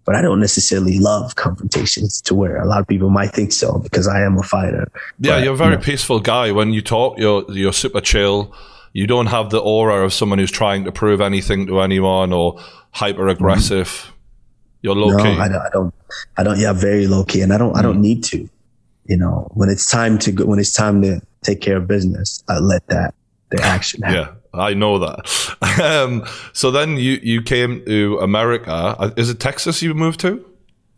But I don't necessarily love confrontations to where a lot of people might think so because I am a fighter. Yeah, you're a very peaceful guy. When you talk, you're super chill. You don't have the aura of someone who's trying to prove anything to anyone or hyper aggressive. You're low key. No, I don't. Yeah, very low key, and I don't need to. When it's time to take care of business, I let the action happen. Yeah, I know that. So then you came to America. Is it Texas you moved to?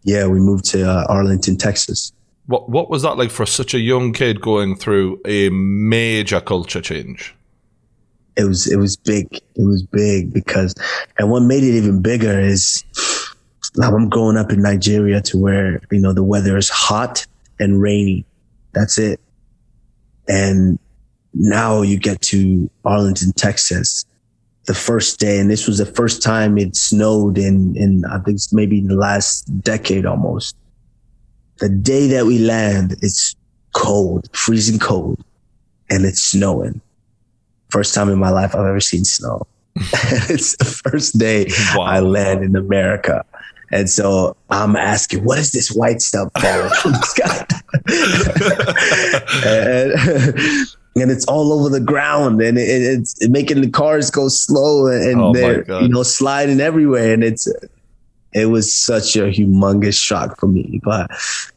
Yeah, we moved to Arlington, Texas. What was that like for such a young kid going through a major culture change? It was big. It was big because, and what made it even bigger is now I'm growing up in Nigeria to where, the weather is hot and rainy. That's it. And now you get to Arlington, Texas, the first day, and this was the first time it snowed in I think it's maybe the last decade almost. The day that we land, it's cold, freezing cold, and it's snowing. First time in my life I've ever seen snow. It's the first day I land in America. And so I'm asking, what is this white stuff falling from the sky? and it's all over the ground, and it's making the cars go slow, and they're sliding everywhere. And it was such a humongous shock for me. But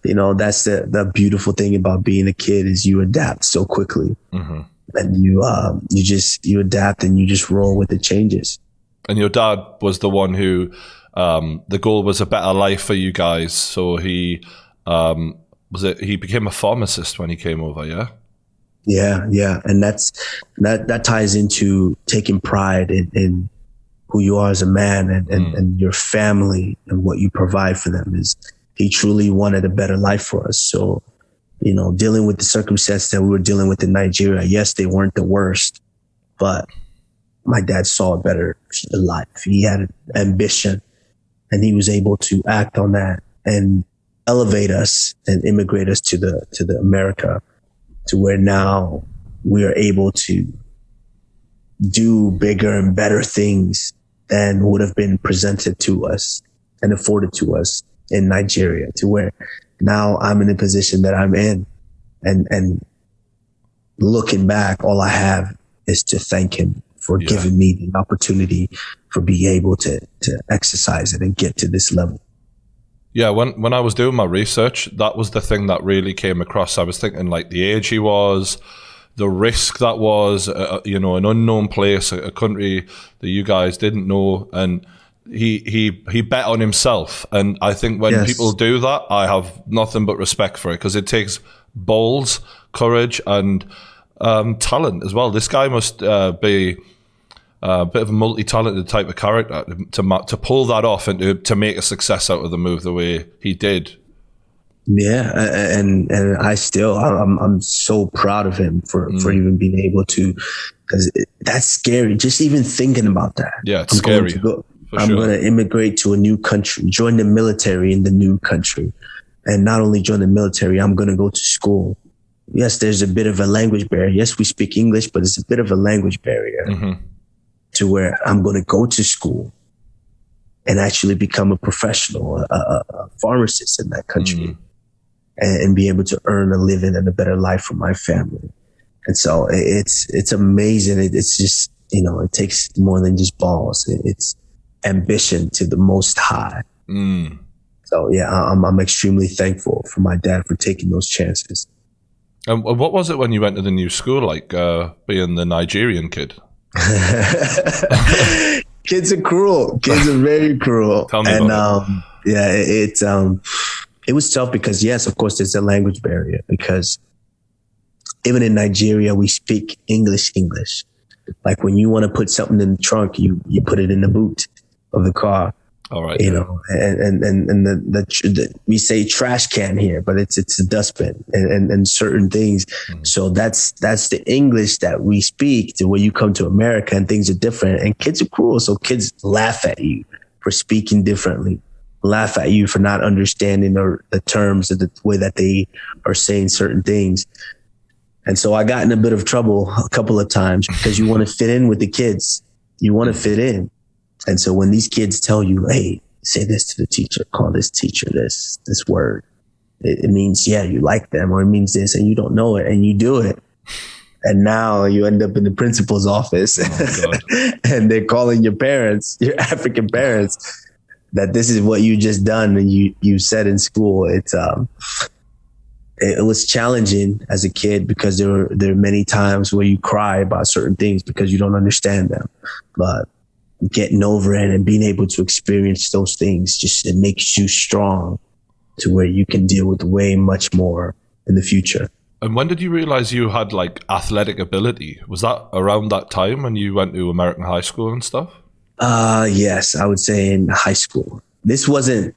that's the beautiful thing about being a kid is you adapt so quickly. Mm-hmm. And you adapt and you just roll with the changes. And your dad was the one who, the goal was a better life for you guys. So he became a pharmacist when he came over, yeah? Yeah. And that ties into taking pride in who you are as a man and your family and what you provide for them. Is he truly wanted a better life for us. So, dealing with the circumstances that we were dealing with in Nigeria, yes, they weren't the worst, but my dad saw a better life. He had an ambition, and he was able to act on that and elevate us and immigrate us to the America, to where now we are able to do bigger and better things than would have been presented to us and afforded to us in Nigeria, to where now I'm in the position that I'm in, and looking back, all I have is to thank him for giving me the opportunity for being able to exercise it and get to this level. Yeah, when I was doing my research, that was the thing that really came across. I was thinking like the age he was, the risk that was, an unknown place, a country that you guys didn't know, and he bet on himself. And I think when people do that, I have nothing but respect for it, because it takes balls, courage, and talent as well. This guy must be a bit of a multi-talented type of character to pull that off and to make a success out of the move the way he did. Yeah, and I'm so proud of him for even being able to, because that's scary. Just even thinking about that. Yeah, it's scary. I'm going to immigrate to a new country, join the military in the new country. And not only join the military, I'm going to go to school. Yes, there's a bit of a language barrier. Yes, we speak English, but it's a bit of a language barrier to where I'm going to go to school and actually become a professional, a pharmacist in that country, and be able to earn a living and a better life for my family. And so it's amazing. It's just, it takes more than just balls. It's ambition to the most high. So yeah, I'm extremely thankful for my dad for taking those chances. And what was it when you went to the new school, like being the Nigerian kid? Kids are cruel. Kids are very cruel. Tell me about it. It was tough because, yes, of course, there's a language barrier, because even in Nigeria, we speak English. Like when you want to put something in the trunk, you put it in the boot of the car. All right. And we say trash can here, but it's a dustbin and certain things. So that's the English that we speak to when you come to America, and things are different, and kids are cruel. So kids laugh at you for speaking differently, laugh at you for not understanding the terms of the way that they are saying certain things. And so I got in a bit of trouble a couple of times because you want to fit in with the kids. You want to fit in. And so when these kids tell you, hey, say this to the teacher, call this teacher this word, it means, you like them, or it means this, and you don't know it, and you do it. And now you end up in the principal's office and they're calling your parents, your African parents, that this is what you just done and you said in school. It was challenging as a kid because there are many times where you cry about certain things because you don't understand them. But getting over it and being able to experience those things, it makes you strong to where you can deal with way much more in the future. And when did you realize you had like athletic ability? Was that around that time when you went to American high school and stuff? Yes, I would say in high school. This wasn't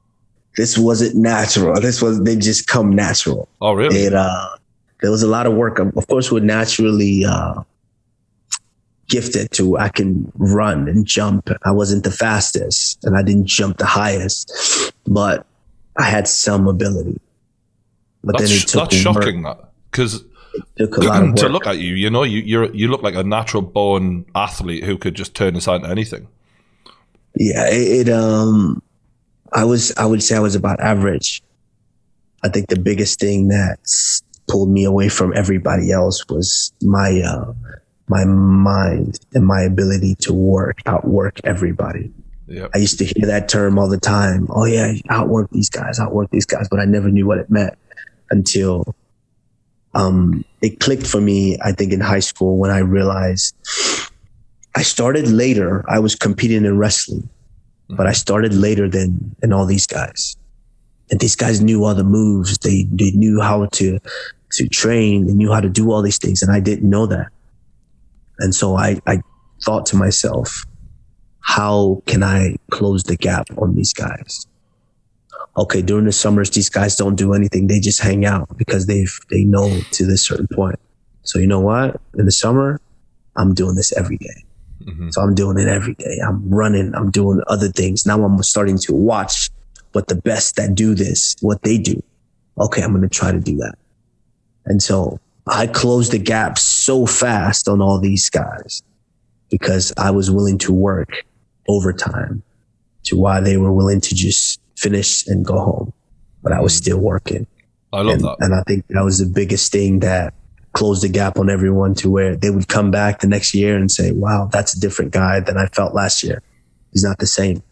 natural. They just come natural. Oh, really? There was a lot of work. Of course, we're naturally gifted to, I can run and jump. I wasn't the fastest and I didn't jump the highest, but I had some ability. But then it took that's shocking, that, because to look at you, you know, you look like a natural born athlete who could just turn aside to anything. Yeah, I would say I was about average. I think the biggest thing that pulled me away from everybody else was my mind and my ability to outwork everybody. Yep. I used to hear that term all the time. Oh yeah, outwork these guys, but I never knew what it meant until it clicked for me, I think in high school, when I realized I started later. I was competing in wrestling, but I started later than all these guys. And these guys knew all the moves. They knew how to train. They knew how to do all these things. And I didn't know that. And so I thought to myself, how can I close the gap on these guys? Okay, during the summers, these guys don't do anything. They just hang out because they know to this certain point. So you know what? In the summer, I'm doing this every day. Mm-hmm. So I'm doing it every day. I'm running. I'm doing other things. Now I'm starting to watch what the best that do this, what they do. Okay, I'm going to try to do that. And so I closed the gap so fast on all these guys because I was willing to work overtime to why they were willing to just finish and go home. But I was still working. I love that. And I think that was the biggest thing that closed the gap on everyone, to where they would come back the next year and say, wow, that's a different guy than I felt last year. He's not the same.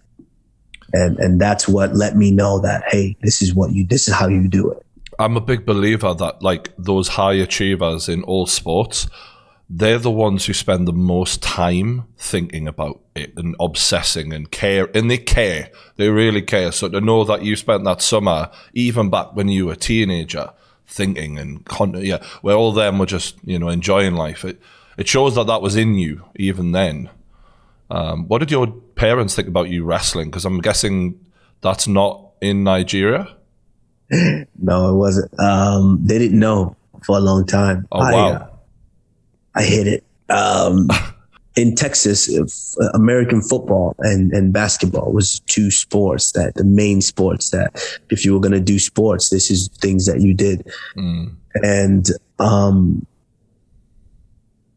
And that's what let me know that, hey, this is how you do it. I'm a big believer that like those high achievers in all sports, they're the ones who spend the most time thinking about it and obsessing and care. And they care. They really care. So to know that you spent that summer, even back when you were a teenager, thinking and where all them were just, you know, enjoying life. It shows that was in you even then. What did your parents think about you wrestling? Because I'm guessing that's not in Nigeria. No, it wasn't. They didn't know for a long time. Oh, wow. I hit it. In Texas, American football and basketball was two sports the main sports that if you were going to do sports, this is things that you did. Mm. And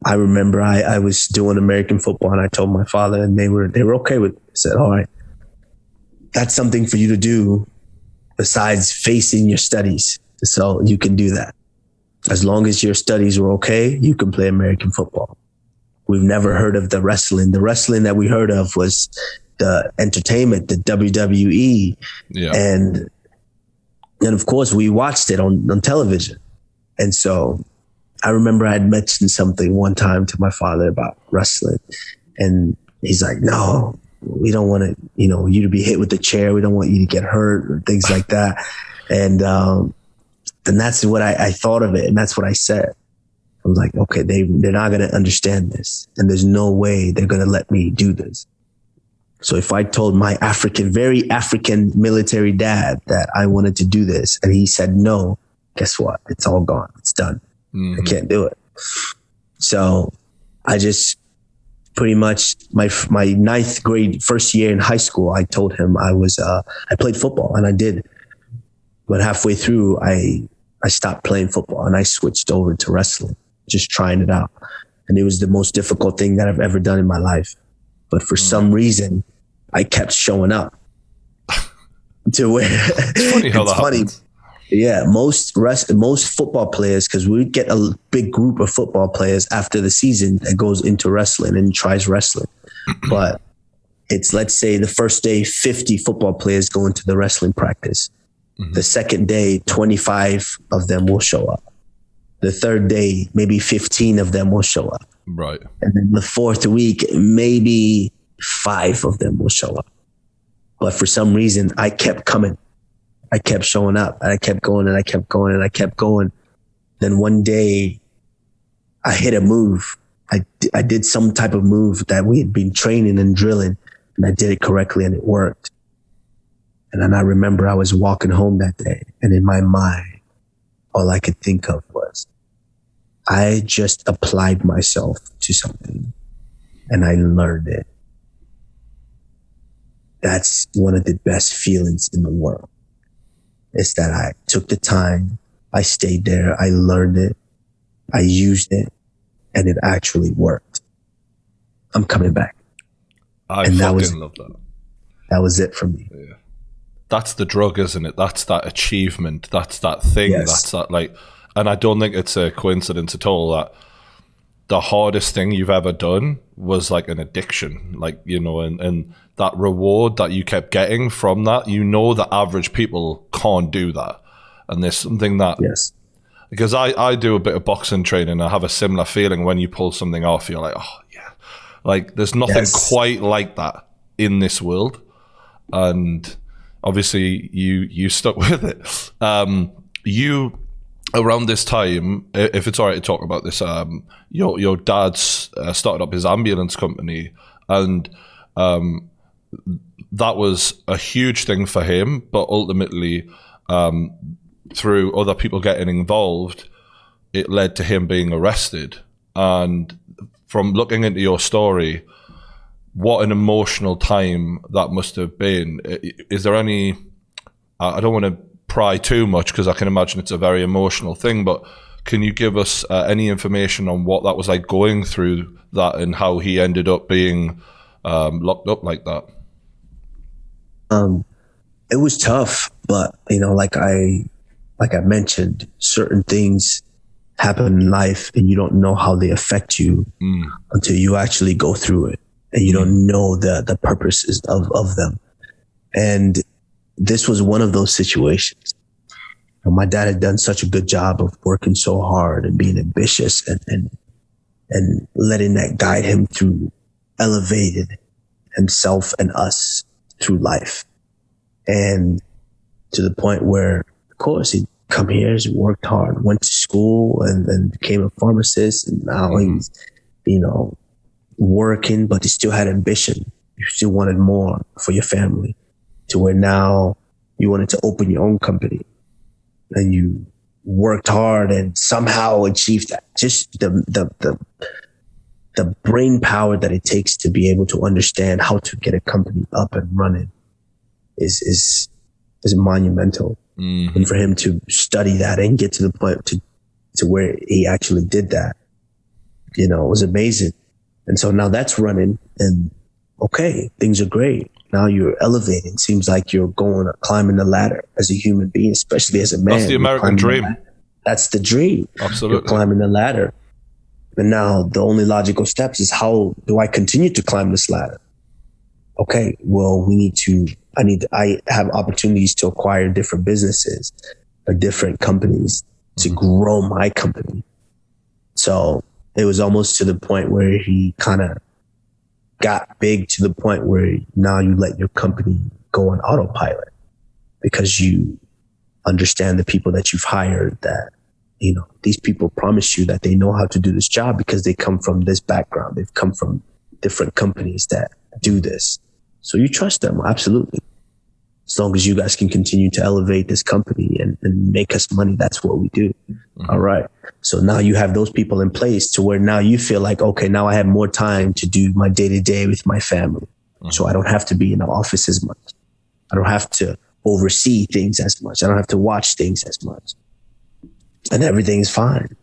I remember I was doing American football and I told my father, and they were okay with it. I said, all right, that's something for you to do besides facing your studies. So you can do that. As long as your studies were okay, you can play American football. We've never heard of the wrestling. The wrestling that we heard of was the entertainment, the WWE. Yeah. And of course we watched it on television. And so I remember I had mentioned something one time to my father about wrestling, and he's like, no, we don't want to, you to be hit with the chair. We don't want you to get hurt or things like that. And that's what I thought of it. And that's what I said. I was like, okay, they're not going to understand this. And there's no way they're going to let me do this. So if I told my very African military dad that I wanted to do this and he said no, guess what? It's all gone. It's done. Mm-hmm. I can't do it. So I just pretty much my ninth grade, first year in high school, I told him I played football, and I did. But halfway through, I stopped playing football and I switched over to wrestling, just trying it out. And it was the most difficult thing that I've ever done in my life. But for some reason, I kept showing up to where it's funny how that happens. Yeah, most football players, because we get a big group of football players after the season that goes into wrestling and tries wrestling. But it's, let's say the first day, 50 football players go into the wrestling practice. Mm-hmm. The second day, 25 of them will show up. The third day, maybe 15 of them will show up. Right. And then the fourth week, maybe 5 of them will show up. But for some reason, I kept coming. I kept showing up, and I kept going, and I kept going, and I kept going. Then one day I hit a move. I did some type of move that we had been training and drilling, and I did it correctly and it worked. And then I remember I was walking home that day, and in my mind, all I could think of was, I just applied myself to something and I learned it. That's one of the best feelings in the world. It's that I took the time, I stayed there, I learned it, I used it, and it actually worked. I'm coming back. I fucking love that. That was it for me. Yeah. That's the drug, isn't it? That's that achievement. That's that thing. Yes. That's that, like, and I don't think it's a coincidence at all that the hardest thing you've ever done was like an addiction, like, you know, and that reward that you kept getting from that, you know, the average people can't do that. And there's something that, yes, because I do a bit of boxing training. I have a similar feeling when you pull something off, you're like, oh yeah, like there's nothing quite like that in this world. And obviously you stuck with it. You, around this time, if it's all right to talk about this, your dad's started up his ambulance company, and that was a huge thing for him, but ultimately through other people getting involved, it led to him being arrested. And from looking into your story, what an emotional time that must have been. Is there any, I don't want to pry too much because I can imagine it's a very emotional thing, but can you give us any information on what that was like going through that and how he ended up being locked up like that? It was tough, but you know, like I mentioned, certain things happen in life and you don't know how they affect you until you actually go through it, and you don't know the purposes of them. And this was one of those situations. And my dad had done such a good job of working so hard and being ambitious and letting that guide him through, elevated himself and us through life. And to the point where, of course, he'd come here, he worked hard, went to school and became a pharmacist. And now he's, you know, working, but he still had ambition. You still wanted more for your family, to where now you wanted to open your own company, and you worked hard and somehow achieved that. Just the brain power that it takes to be able to understand how to get a company up and running is monumental. And for him to study that and get to the point to where he actually did that, you know, it was amazing. And so now that's running, and okay, things are great. Now you're elevating. Seems like you're climbing the ladder as a human being, especially as a man. That's the American dream. That's the dream. Absolutely. You're climbing the ladder. And now the only logical steps is, how do I continue to climb this ladder? Okay, well, I have opportunities to acquire different businesses or different companies to grow my company. So it was almost to the point where he kind of got big, to the point where now you let your company go on autopilot because you understand the people that you've hired, that, you know, these people promise you that they know how to do this job because they come from this background. They've come from different companies that do this. So you trust them, absolutely. As long as you guys can continue to elevate this company and make us money, that's what we do. All right. So now you have those people in place to where now you feel like, okay, now I have more time to do my day-to-day with my family. So I don't have to be in the office as much. I don't have to oversee things as much. I don't have to watch things as much. And everything's fine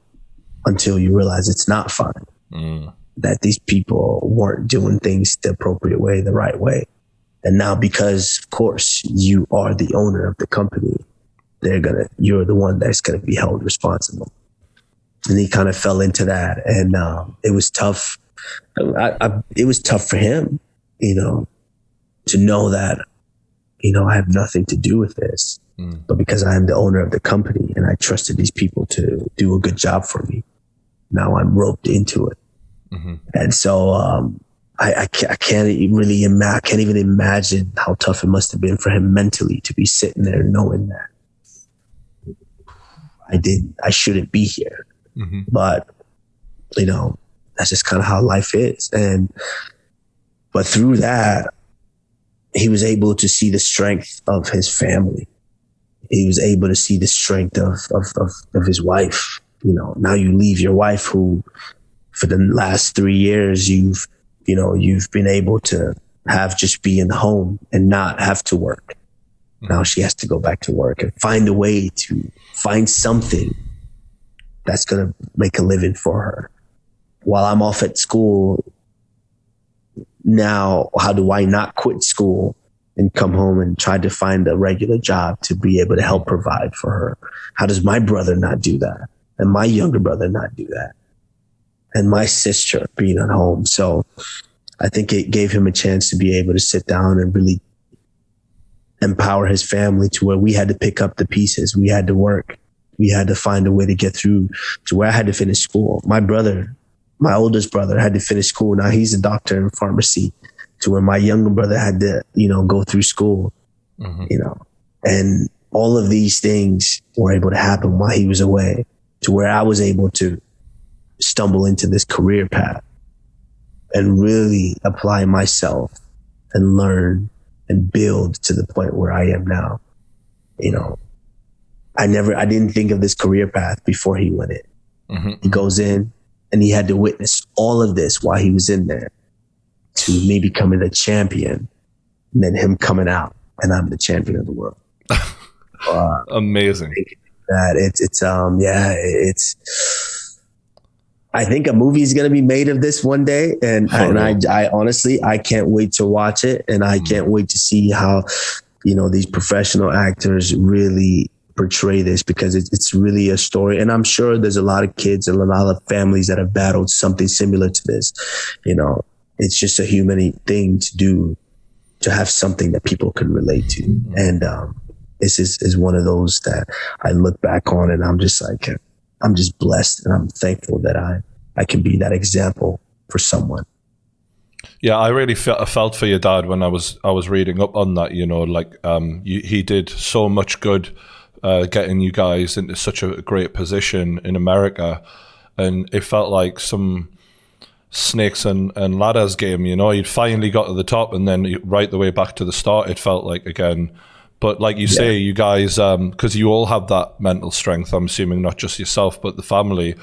until you realize it's not fine. That these people weren't doing things the appropriate way, the right way. And now, because of course you are the owner of the company, you're the one that's gonna be held responsible. And he kind of fell into that, and it was tough. It was tough for him, you know, to know that, you know, I have nothing to do with this, but because I am the owner of the company and I trusted these people to do a good job for me, now I'm roped into it. And so I can't even imagine how tough it must have been for him mentally to be sitting there knowing that I shouldn't be here. Mm-hmm. But, you know, that's just kind of how life is. But through that, he was able to see the strength of his family. He was able to see the strength of his wife. You know, now you leave your wife who, for the last 3 years, you've been able to just be in the home and not have to work. Now she has to go back to work and find a way to find something that's going to make a living for her. While I'm off at school, now how do I not quit school and come home and try to find a regular job to be able to help provide for her? How does my brother not do that? And my younger brother not do that? And my sister being at home. So I think it gave him a chance to be able to sit down and really empower his family to where we had to pick up the pieces. We had to work. We had to find a way to get through to where I had to finish school. My oldest brother had to finish school. Now he's a doctor in pharmacy, to where my younger brother had to, go through school, and all of these things were able to happen while he was away, to where I was able to stumble into this career path and really apply myself and learn and build to the point where I am now. I didn't think of this career path before he went in. Mm-hmm. He goes in and he had to witness all of this while he was in there, to me becoming a champion and then him coming out and I'm the champion of the world. Amazing. I think a movie is going to be made of this one day. And I honestly, I can't wait to watch it. And I can't wait to see how, these professional actors really portray this, because it's really a story. And I'm sure there's a lot of kids and a lot of families that have battled something similar to this. It's just a human thing to do, to have something that people can relate to. And this is one of those that I look back on and I'm just like, I'm just blessed and I'm thankful that I can be that example for someone. Yeah, I really felt for your dad when I was reading up on that. He did so much good, getting you guys into such a great position in America, and it felt like some snakes and ladders game. You'd finally got to the top, and then right the way back to the start, it felt like again. But like you say, you guys, because you all have that mental strength, I'm assuming, not just yourself, but the family,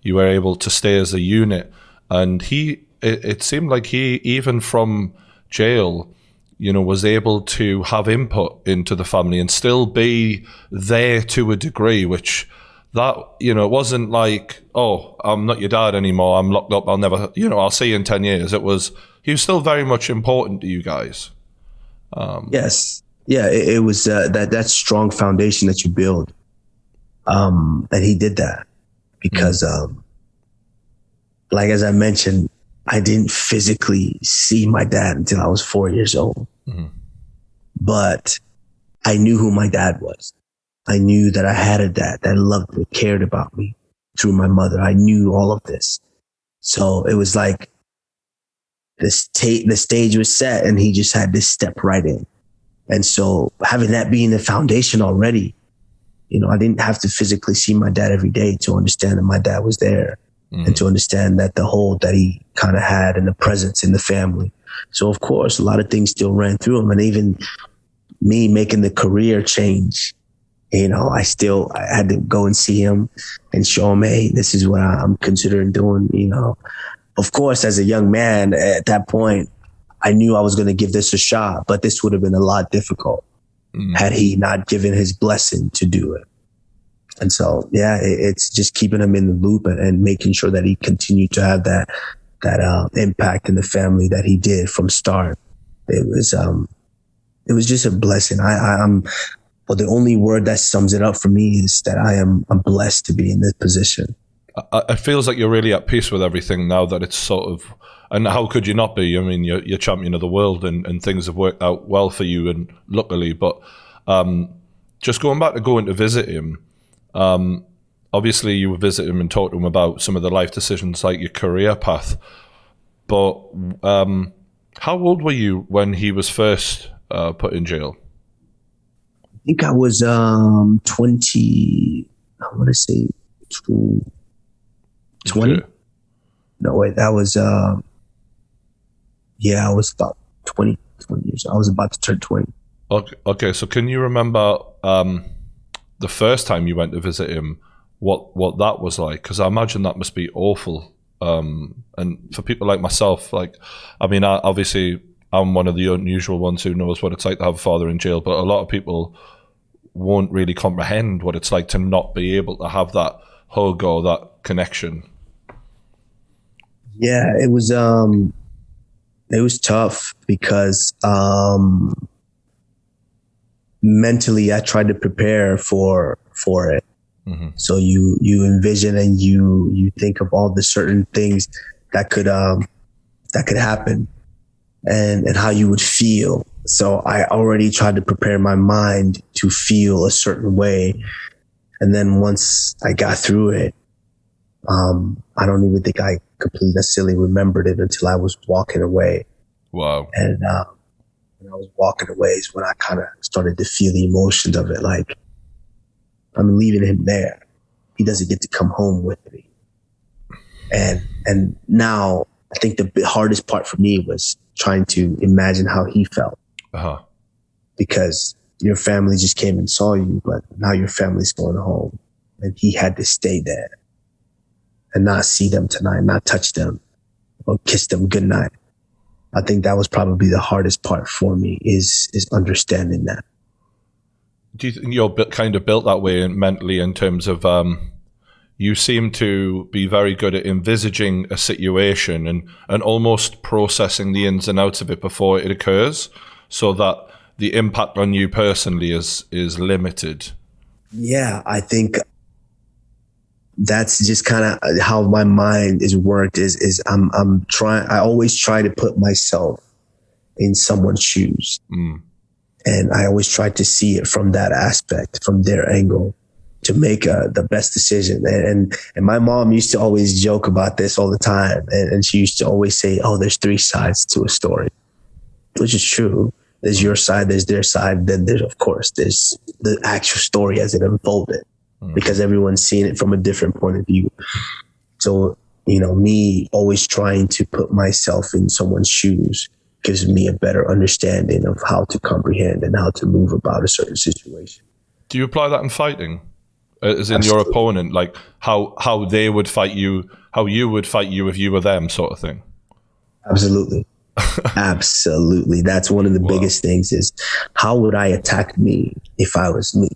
you were able to stay as a unit. And it seemed like he, even from jail, was able to have input into the family and still be there to a degree, which that, it wasn't like, oh, I'm not your dad anymore, I'm locked up, I'll never, I'll see you in 10 years. He was still very much important to you guys. Yes. Yeah, it was that strong foundation that you build. And he did that because, like, as I mentioned, I didn't physically see my dad until I was 4 years old. Mm-hmm. But I knew who my dad was. I knew that I had a dad that loved me, cared about me through my mother. I knew all of this. So it was like the stage was set and he just had to step right in. And so having that being the foundation already, I didn't have to physically see my dad every day to understand that my dad was there and to understand that the hold that he kind of had and the presence in the family. So of course, a lot of things still ran through him. And even me making the career change, I had to go and see him and show him, hey, this is what I'm considering doing. Of course, as a young man at that point, I knew I was going to give this a shot, but this would have been a lot difficult had he not given his blessing to do it. And so, it's just keeping him in the loop and making sure that he continued to have that impact in the family that he did from start. It was just a blessing. The only word that sums it up for me is that I'm blessed to be in this position. It feels like you're really at peace with everything now that it's sort of, and how could you not be? I mean, you're champion of the world and things have worked out well for you and luckily, but just going back to going to visit him, obviously you would visit him and talk to him about some of the life decisions like your career path, But how old were you when he was first put in jail? I think I was 20. I want to say 20. Okay. No, wait, that was I was about 20 years. I was about to turn 20. Okay, so can you remember the first time you went to visit him, what that was like? Because I imagine that must be awful. And for people like myself, obviously I'm one of the unusual ones who knows what it's like to have a father in jail, but a lot of people won't really comprehend what it's like to not be able to have that hug or that connection. Yeah, it was tough because mentally I tried to prepare for it. Mm-hmm. So you envision and you think of all the certain things that could happen and how you would feel. So I already tried to prepare my mind to feel a certain way. And then once I got through it, I don't even think I completely necessarily remembered it until I was walking away. Wow. And when I was walking away is when I kind of started to feel the emotions of it. Like, I'm leaving him there. He doesn't get to come home with me. And now I think the hardest part for me was trying to imagine how he felt. Uh-huh. Because your family just came and saw you, but now your family's going home. And he had to stay there and not see them tonight, not touch them or kiss them goodnight. I think that was probably the hardest part for me is understanding that. Do you think you're kind of built that way mentally in terms of you seem to be very good at envisaging a situation and almost processing the ins and outs of it before it occurs so that the impact on you personally is limited? Yeah, I think that's just kind of how my mind is worked is I'm trying, I always try to put myself in someone's shoes. And I always try to see it from that aspect, from their angle, to make the best decision. And my mom used to always joke about this all the time. And she used to always say, oh, there's 3 sides to a story, which is true. There's your side, there's their side. Then there's the actual story as it unfolded, because everyone's seeing it from a different point of view. So, me always trying to put myself in someone's shoes gives me a better understanding of how to comprehend and how to move about a certain situation. Do you apply that in fighting? As in Absolutely. Your opponent, like how they would fight you, how you would fight you if you were them, sort of thing? Absolutely. Absolutely. That's one of the biggest things is how would I attack me if I was me?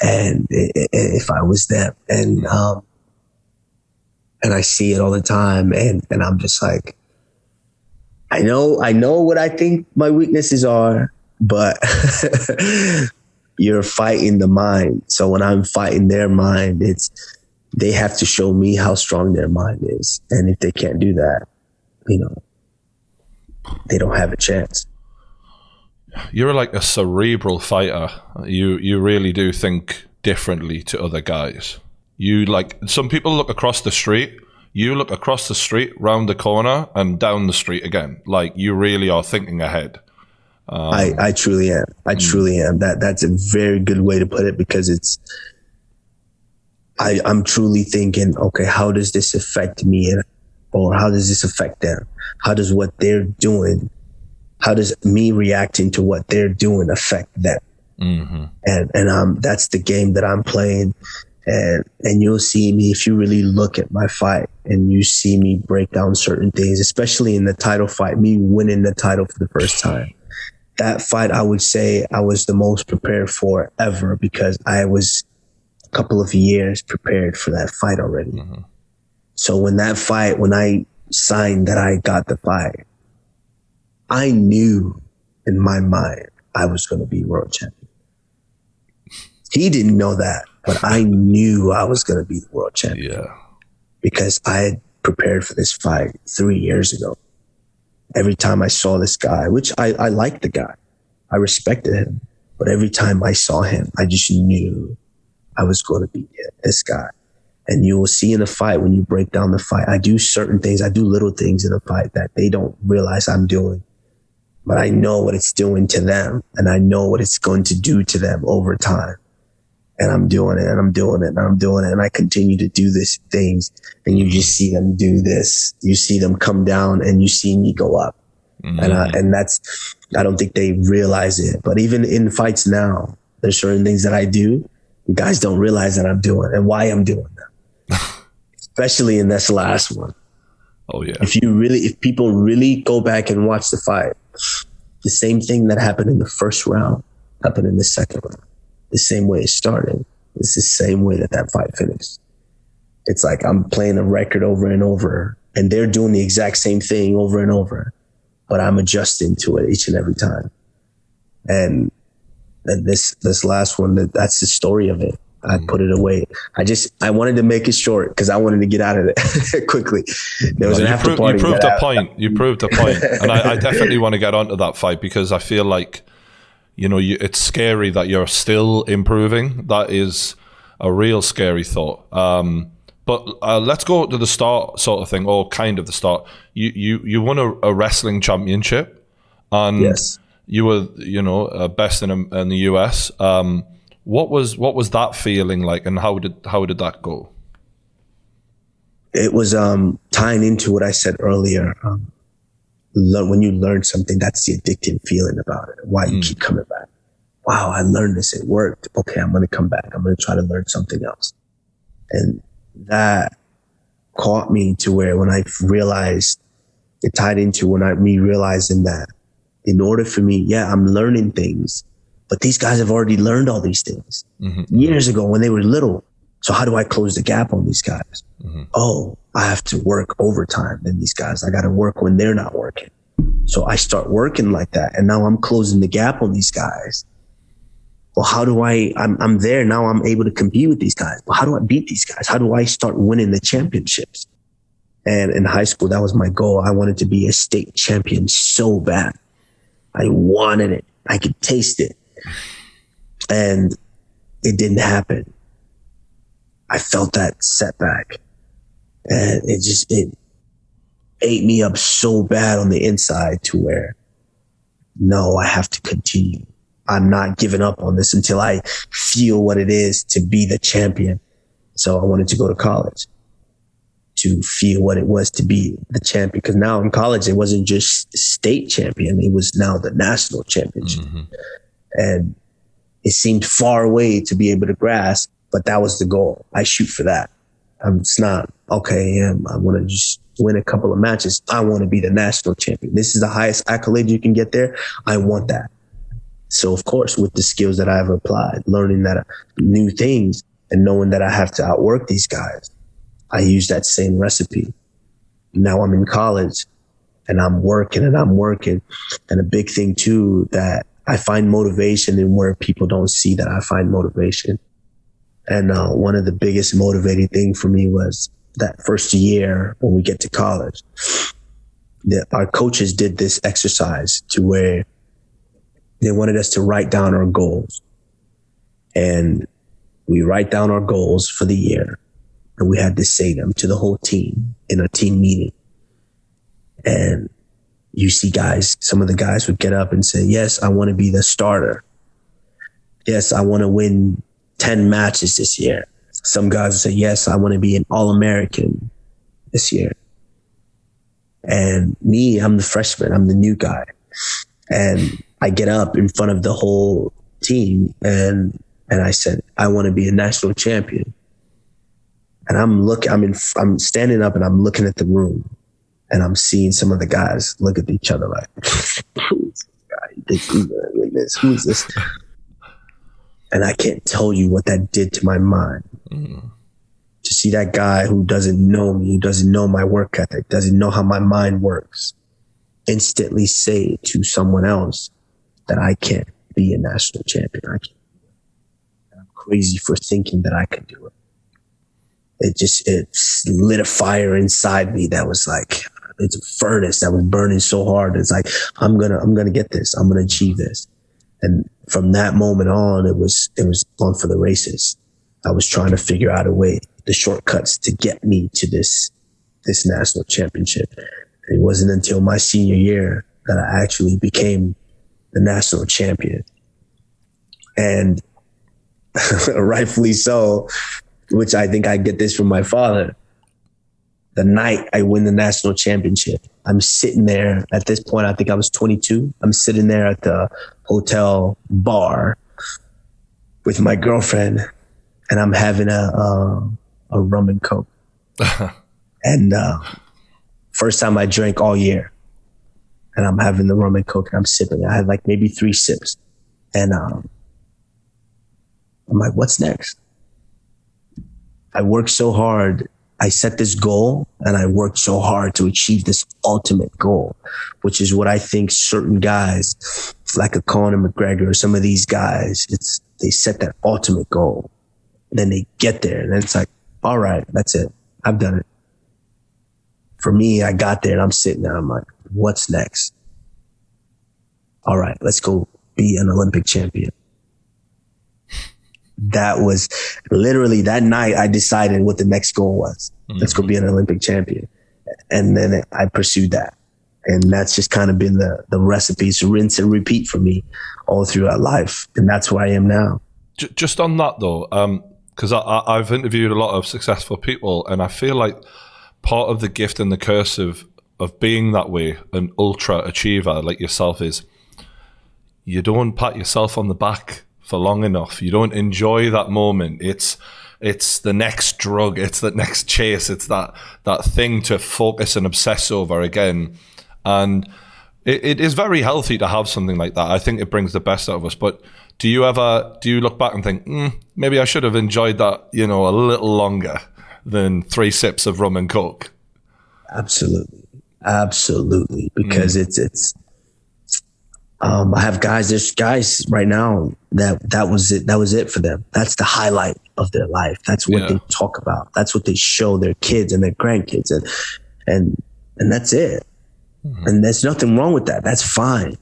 And if I was them? And I see it all the time and I'm just like, I know what I think my weaknesses are, but you're fighting the mind. So when I'm fighting their mind, they have to show me how strong their mind is. And if they can't do that, they don't have a chance. You're like a cerebral fighter. You really do think differently to other guys. Some people look across the street. You look across the street, round the corner, and down the street again. Like, you really are thinking ahead. I truly am. I truly am. That's a very good way to put it, because I'm truly thinking, okay, how does this affect me? Or how does this affect them? How does what they're doing, how does me reacting to what they're doing affect them? Mm-hmm. And that's the game that I'm playing. And you'll see me, if you really look at my fight and you see me break down certain things, especially in the title fight, me winning the title for the first time. That fight, I would say I was the most prepared for ever, because I was a couple of years prepared for that fight already. Mm-hmm. So when I signed that I got the fight, I knew in my mind I was going to be world champion. He didn't know that, but I knew I was going to be the world champion. Yeah. Because I had prepared for this fight 3 years ago. Every time I saw this guy, which I liked the guy, I respected him, but every time I saw him, I just knew I was going to beat this guy. And you will see in the fight, when you break down the fight, I do certain things. I do little things in the fight that they don't realize I'm doing. But I know what it's doing to them, and I know what it's going to do to them over time. And I'm doing it, and I'm doing it, and I'm doing it. And I continue to do these things, and you just see them do this. You see them come down, and you see me go up. And that's, I don't think they realize it. But even in fights now, there's certain things that I do, you guys don't realize that I'm doing and why I'm doing them. Especially in this last one. Oh yeah. If people really go back and watch the fight, the same thing that happened in the first round happened in the second round. The same way it started. It's the same way that fight finished. It's like I'm playing a record over and over, and they're doing the exact same thing over and over, but I'm adjusting to it each and every time. And this last one, that's the story of it. I put it away. I wanted to make it short because I wanted to get out of it quickly. There was an after party. You proved a point. You proved a point. And I definitely want to get onto that fight because I feel like, it's scary that you're still improving. That is a real scary thought. But let's go to the start sort of thing, or kind of the start. You won a wrestling championship, and yes. You were, best in the US. What was that feeling like, and how did that go? It was tying into what I said earlier. When you learn something, that's the addictive feeling about it. Why you keep coming back. Wow, I learned this. It worked. Okay, I'm going to come back. I'm going to try to learn something else. And that caught me to where when I realized, it tied into me realizing that in order for me, I'm learning things, but these guys have already learned all these things years ago when they were little. So how do I close the gap on these guys? Oh, I have to work overtime than these guys. I got to work when they're not working. So I start working like that. And now I'm closing the gap on these guys. Well, how do I'm there now. I'm able to compete with these guys. But how do I beat these guys? How do I start winning the championships? And in high school, that was my goal. I wanted to be a state champion so bad. I wanted it. I could taste it. And it didn't happen. I felt that setback. And it ate me up so bad on the inside to where, no, I have to continue. I'm not giving up on this until I feel what it is to be the champion. So I wanted to go to college to feel what it was to be the champion. Because now in college, it wasn't just state champion. It was now the national championship. And it seemed far away to be able to grasp, but that was the goal. I shoot for that. It's not, okay, I want to just win a couple of matches. I want to be the national champion. This is the highest accolade you can get there. I want that. So, of course, with the skills that I've applied, learning that new things and knowing that I have to outwork these guys, I use that same recipe. Now I'm in college and I'm working. And a big thing, too, that I find motivation in where people don't see that I find motivation. And one of the biggest motivating things for me was that first year when we get to college, our coaches did this exercise to where they wanted us to write down our goals. And we write down our goals for the year. And we had to say them to the whole team in a team meeting. And you see guys, some of the guys would get up and say, yes, I want to be the starter. Yes, I want to win 10 matches this year. Some guys would say, yes, I want to be an All-American this year. And me, I'm the freshman. I'm the new guy. And I get up in front of the whole team and I said, I want to be a national champion. And I'm standing up and I'm looking at the room and I'm seeing some of the guys look at each other like, who's this guy? Who's this? And I can't tell you what that did to my mind. To see that guy who doesn't know me, who doesn't know my work ethic, doesn't know how my mind works, instantly say to someone else that I can't be a national champion. I'm crazy for thinking that I can do it. It lit a fire inside me that was like, it's a furnace that was burning so hard. It's like, I'm gonna get this. I'm gonna achieve this. And from that moment on, it was on for the races. I was trying to figure out a way the shortcuts to get me to this national championship. It wasn't until my senior year that I actually became the national champion. And rightfully so, which I think I get this from my father. The night I win the national championship, I'm sitting there. At this point, I think I was 22. I'm sitting there at the hotel bar with my girlfriend, and I'm having a rum and coke. And first time I drank all year, and I'm having the rum and coke, and I'm sipping. I had like maybe 3 sips, and I'm like, what's next? I worked so hard. I set this goal, and I worked so hard to achieve this ultimate goal, which is what I think certain guys like a Conor McGregor or some of these guys, they set that ultimate goal, and then they get there, and then it's like, all right, that's it. I've done it. For me, I got there, and I'm sitting there. I'm like, what's next? All right, let's go be an Olympic champion. That was literally that night I decided what the next goal was. Mm-hmm. Let's go be an Olympic champion. And then I pursued that. And that's just kind of been the recipes, rinse and repeat for me all throughout life. And that's where I am now. Just on that though, because I've interviewed a lot of successful people, and I feel like part of the gift and the curse of being that way, an ultra achiever like yourself, is you don't pat yourself on the back for long enough. You don't enjoy that moment. It's the next drug. It's the next chase. It's that thing to focus and obsess over again. And it is very healthy to have something like that. I think it brings the best out of us. But do you look back and think, maybe I should have enjoyed that, a little longer than 3 sips of rum and coke? Absolutely. Because it's I have guys, there's guys right now that was it. That was it for them. That's the highlight of their life. That's what they talk about. That's what they show their kids and their grandkids. And that's it. Mm-hmm. And there's nothing wrong with that. That's fine.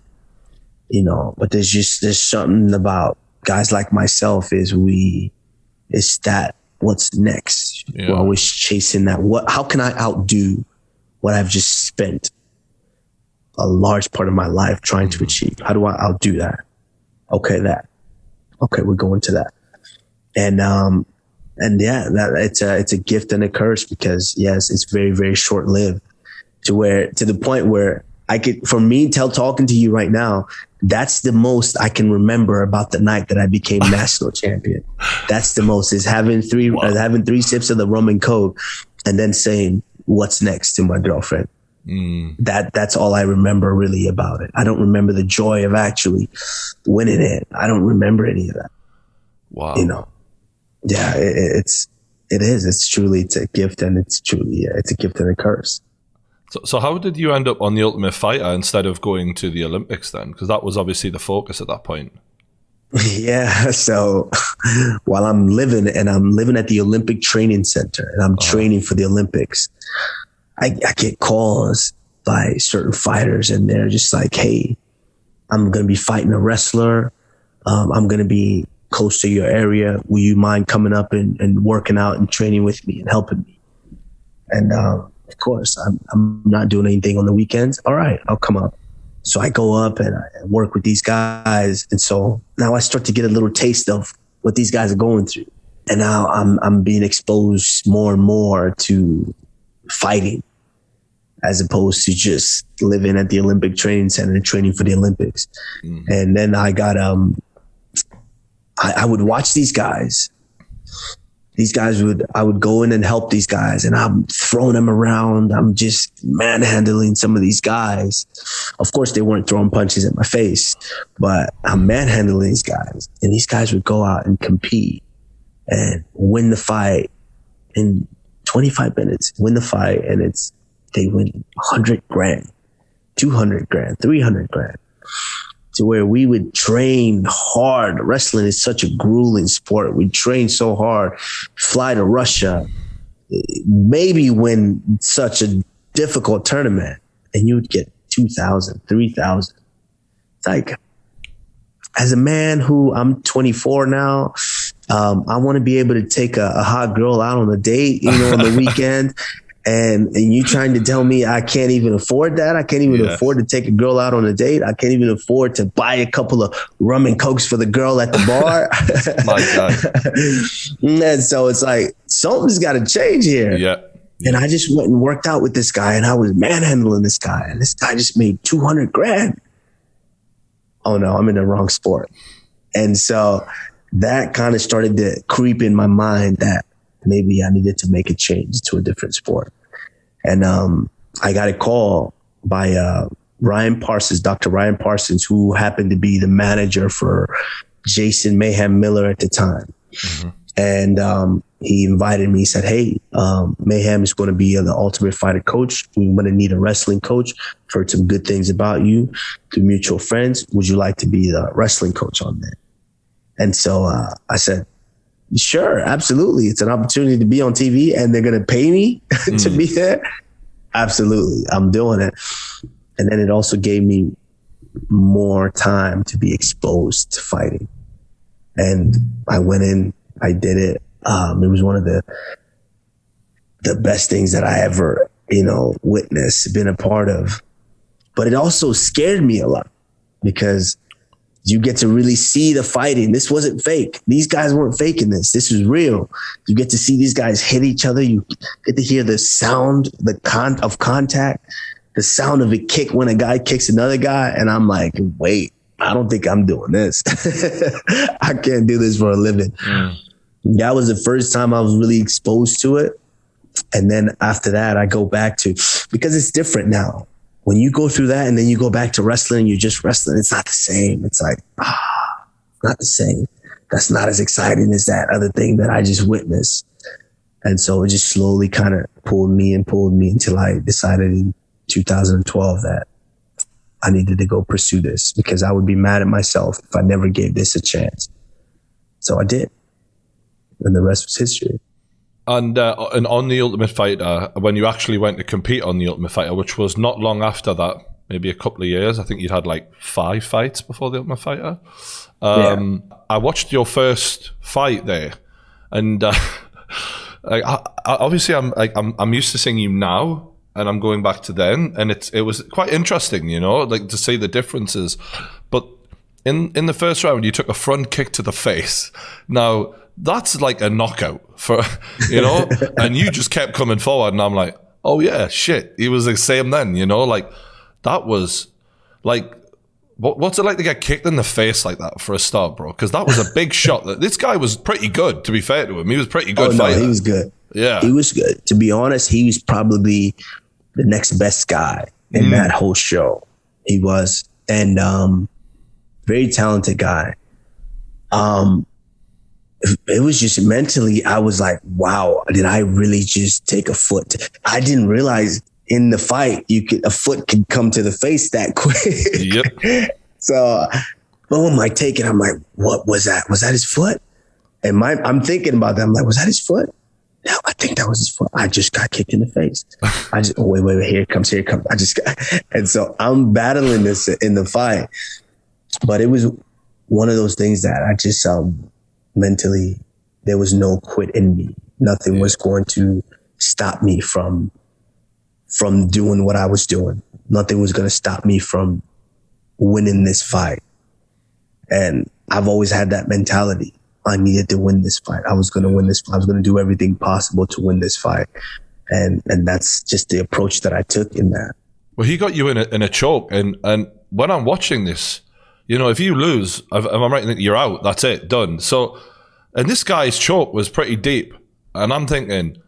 But there's something about guys like myself it's that what's next. Yeah. We're always chasing that. How can I outdo what I've just spent a large part of my life trying to achieve? How do I outdo that? Okay, we're going to that. And yeah, it's a gift and a curse, because yes, it's very, very short lived to the point where talking to you right now, that's the most I can remember about the night that I became national champion. That's the most, is having 3 sips of the rum and coke and then saying, what's next, to my girlfriend. That's all I remember really about it. I don't remember the joy of actually winning it. I don't remember any of that. Wow. Yeah, it's a gift, and it's a gift and a curse. So how did you end up on The Ultimate Fighter instead of going to the Olympics then? Because that was obviously the focus at that point. Yeah. So while I'm living at the Olympic Training Center, and I'm training for the Olympics, I get calls by certain fighters, and they're just like, hey, I'm going to be fighting a wrestler. I'm going to be close to your area. Will you mind coming up and working out and training with me and helping me? And of course, I'm not doing anything on the weekends. All right, I'll come up. So I go up and I work with these guys. And so now I start to get a little taste of what these guys are going through. And now I'm being exposed more and more to fighting, as opposed to just living at the Olympic Training Center and training for the Olympics. Mm-hmm. And then I got, I would watch these guys. I would go in and help these guys, and I'm throwing them around. I'm just manhandling some of these guys. Of course, they weren't throwing punches at my face, but I'm manhandling these guys. And these guys would go out and compete and win the fight in 25 minutes, and they win 100 grand, 200 grand, 300 grand. To where we would train hard. Wrestling is such a grueling sport. We train so hard, fly to Russia, maybe win such a difficult tournament, and you would get 2,000, 3,000. It's like, as a man who I'm 24 now, I want to be able to take a hot girl out on a date, on the weekend. And you trying to tell me I can't even afford that? I can't even afford to take a girl out on a date. I can't even afford to buy a couple of rum and cokes for the girl at the bar. My God. And so it's like, something's got to change here. Yeah. And I just went and worked out with this guy, and I was manhandling this guy, and this guy just made $200,000. Oh no, I'm in the wrong sport. And so that kind of started to creep in my mind that maybe I needed to make a change to a different sport. And I got a call by Ryan Parsons, Dr. Ryan Parsons, who happened to be the manager for Jason Mayhem Miller at the time. Mm-hmm. And he invited me. He said, hey, Mayhem is going to be the Ultimate Fighter coach. We're going to need a wrestling coach. Heard some good things about you through mutual friends. Would you like to be the wrestling coach on that? And so I said, sure, absolutely. It's an opportunity to be on TV and they're going to pay me to be there. Absolutely. I'm doing it. And then it also gave me more time to be exposed to fighting. And I went in, I did it. It was one of the best things that I ever, witnessed, been a part of. But it also scared me a lot because you get to really see the fighting. This wasn't fake. These guys weren't faking this. This was real. You get to see these guys hit each other. You get to hear the sound, of contact, the sound of a kick when a guy kicks another guy. And I'm like, wait, I don't think I'm doing this. I can't do this for a living. Mm. That was the first time I was really exposed to it. And then after that, I go back to, because it's different now. When you go through that and then you go back to wrestling, you're just wrestling. It's not the same. It's like, not the same. That's not as exciting as that other thing that I just witnessed. And so it just slowly kind of pulled me until I decided in 2012 that I needed to go pursue this because I would be mad at myself if I never gave this a chance. So I did. And the rest was history. And on The Ultimate Fighter, when you actually went to compete on The Ultimate Fighter, which was not long after that, maybe a couple of years, I think you'd had like 5 fights before The Ultimate Fighter. I watched your first fight there, and obviously I'm used to seeing you now, and I'm going back to then, and it was quite interesting, like to see the differences. But in the first round, you took a front kick to the face. Now, that's like a knockout for, and you just kept coming forward, and I'm like, oh yeah, shit, he was the same then, like that was like, what's it like to get kicked in the face like that for a start, bro? Because that was a big shot. This guy was pretty good, to be fair to him. He was pretty good fighter. He was good. Yeah. He was good. To be honest, he was probably the next best guy in that whole show. He was. And very talented guy. It was just mentally, I was like, wow, did I really just take a foot? I didn't realize in the fight, a foot could come to the face that quick. Yep. So, boom, I take it. I'm like, what was that? Was that his foot? And I'm thinking about that. I'm like, was that his foot? No, I think that was his foot. I just got kicked in the face. Wait, here it comes. And so I'm battling this in the fight. But it was one of those things that I just, mentally, there was no quit in me. Nothing was going to stop me from doing what I was doing. Nothing was going to stop me from winning this fight. And I've always had that mentality. I needed to win this fight. I was going to win this fight. I was going to do everything possible to win this fight. And that's just the approach that I took in that. Well, he got you in a choke. And when I'm watching this, if you lose, am I right in thinking you're out? That's it, done. So, and this guy's choke was pretty deep. And I'm thinking,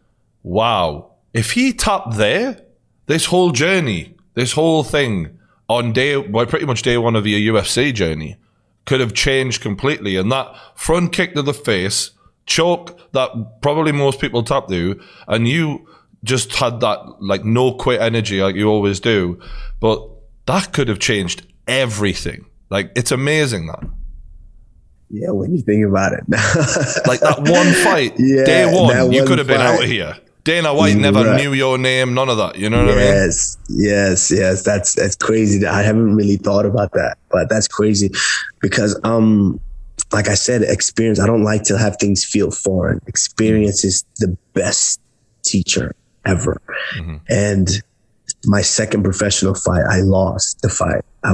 wow, if he tapped there, this whole journey, this whole thing on pretty much day one of your UFC journey could have changed completely. And that front kick to the face, choke that probably most people tap to, and you just had that like no quit energy like you always do. But that could have changed everything. Like, it's amazing that. Yeah, when you think about it. Like that one fight, day one, you could have been out of here. Dana White never knew your name, none of that. You know what I mean? Yes. That's crazy. I haven't really thought about that, but that's crazy because like I said, experience. I don't like to have things feel foreign. Experience is the best teacher ever. Mm-hmm. And my second professional fight, I lost the fight. I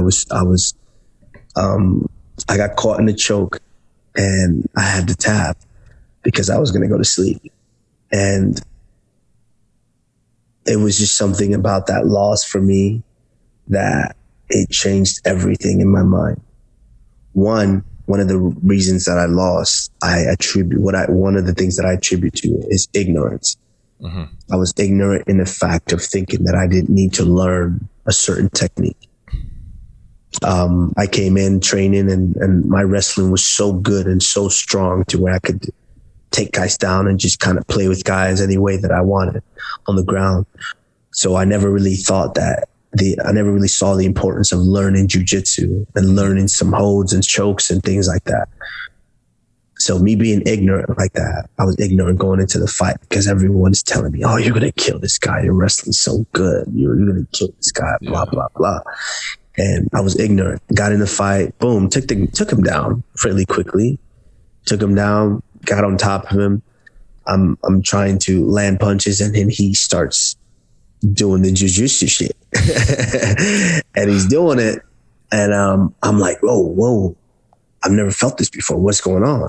got caught in a choke and I had to tap because I was going to go to sleep. And it was just something about that loss for me that it changed everything in my mind. One of the reasons that I lost, one of the things that I attribute to it is ignorance. Mm-hmm. I was ignorant in the fact of thinking that I didn't need to learn a certain technique. I came in training and my wrestling was so good and so strong to where I could take guys down and just kind of play with guys any way that I wanted on the ground. So I never really thought that I never really saw the importance of learning jiu-jitsu and learning some holds and chokes and things like that. So me being ignorant like that, I was ignorant going into the fight because everyone's telling me, oh, you're going to kill this guy. Your wrestling's so good. You're going to kill this guy, blah, blah, blah. And I was ignorant, got in the fight, boom, took him down fairly quickly, took him down, got on top of him. I'm trying to land punches and then he starts doing the jiu-jitsu shit. And he's doing it. And I'm like, whoa, I've never felt this before. What's going on?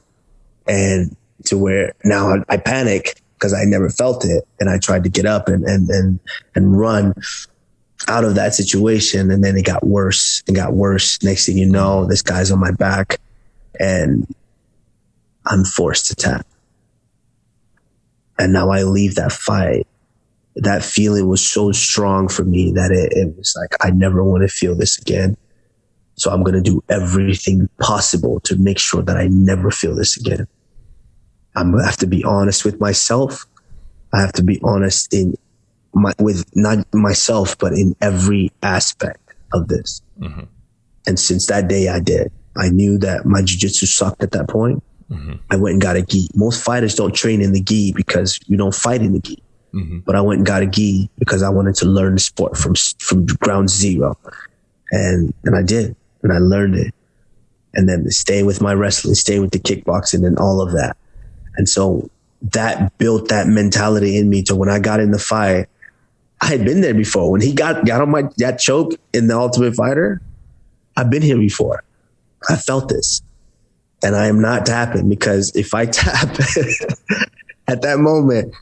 And to where now I panic because I never felt it. And I tried to get up and run out of that situation. And then it got worse and got worse. Next thing you know, this guy's on my back and I'm forced to tap. And now I leave that fight. That feeling was so strong for me that it was like, I never want to feel this again. So I'm going to do everything possible to make sure that I never feel this again. I'm going to have to be honest with myself. I have to be honest with not myself, but in every aspect of this. Mm-hmm. And since that day I did. I knew that my jiu-jitsu sucked at that point. Mm-hmm. I went and got a gi. Most fighters don't train in the gi because you don't fight in the gi. Mm-hmm. But I went and got a gi because I wanted to learn the sport from ground zero. And I did. And I learned it. And then staying with my wrestling, staying with the kickboxing and all of that. And so that built that mentality in me to when I got in the fight, I had been there before. When he got on that choke in the Ultimate Fighter, I've been here before. I felt this. And I am not tapping because if I tap at that moment,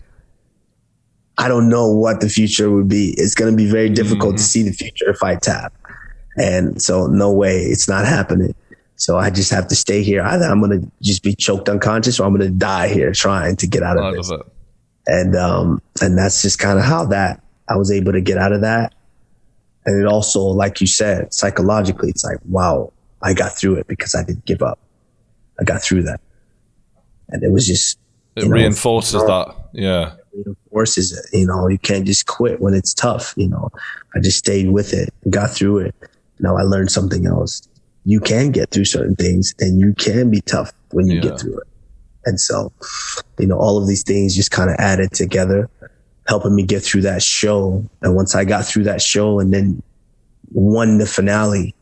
I don't know what the future would be. It's going to be very difficult to see the future if I tap. And so no way, it's not happening. So I just have to stay here. Either I'm going to just be choked unconscious or I'm going to die here trying to get out of this. And that's just kind of how that I was able to get out of that. And it also, like you said, psychologically, it's like, wow, I got through it because I didn't give up. I got through that. And it was just... It reinforces that. Yeah. It reinforces it. You can't just quit when it's tough. I just stayed with it, got through it. Now I learned something else. You can get through certain things and you can be tough when you get through it. And so, all of these things just kind of added together, helping me get through that show. And once I got through that show and then won the finale,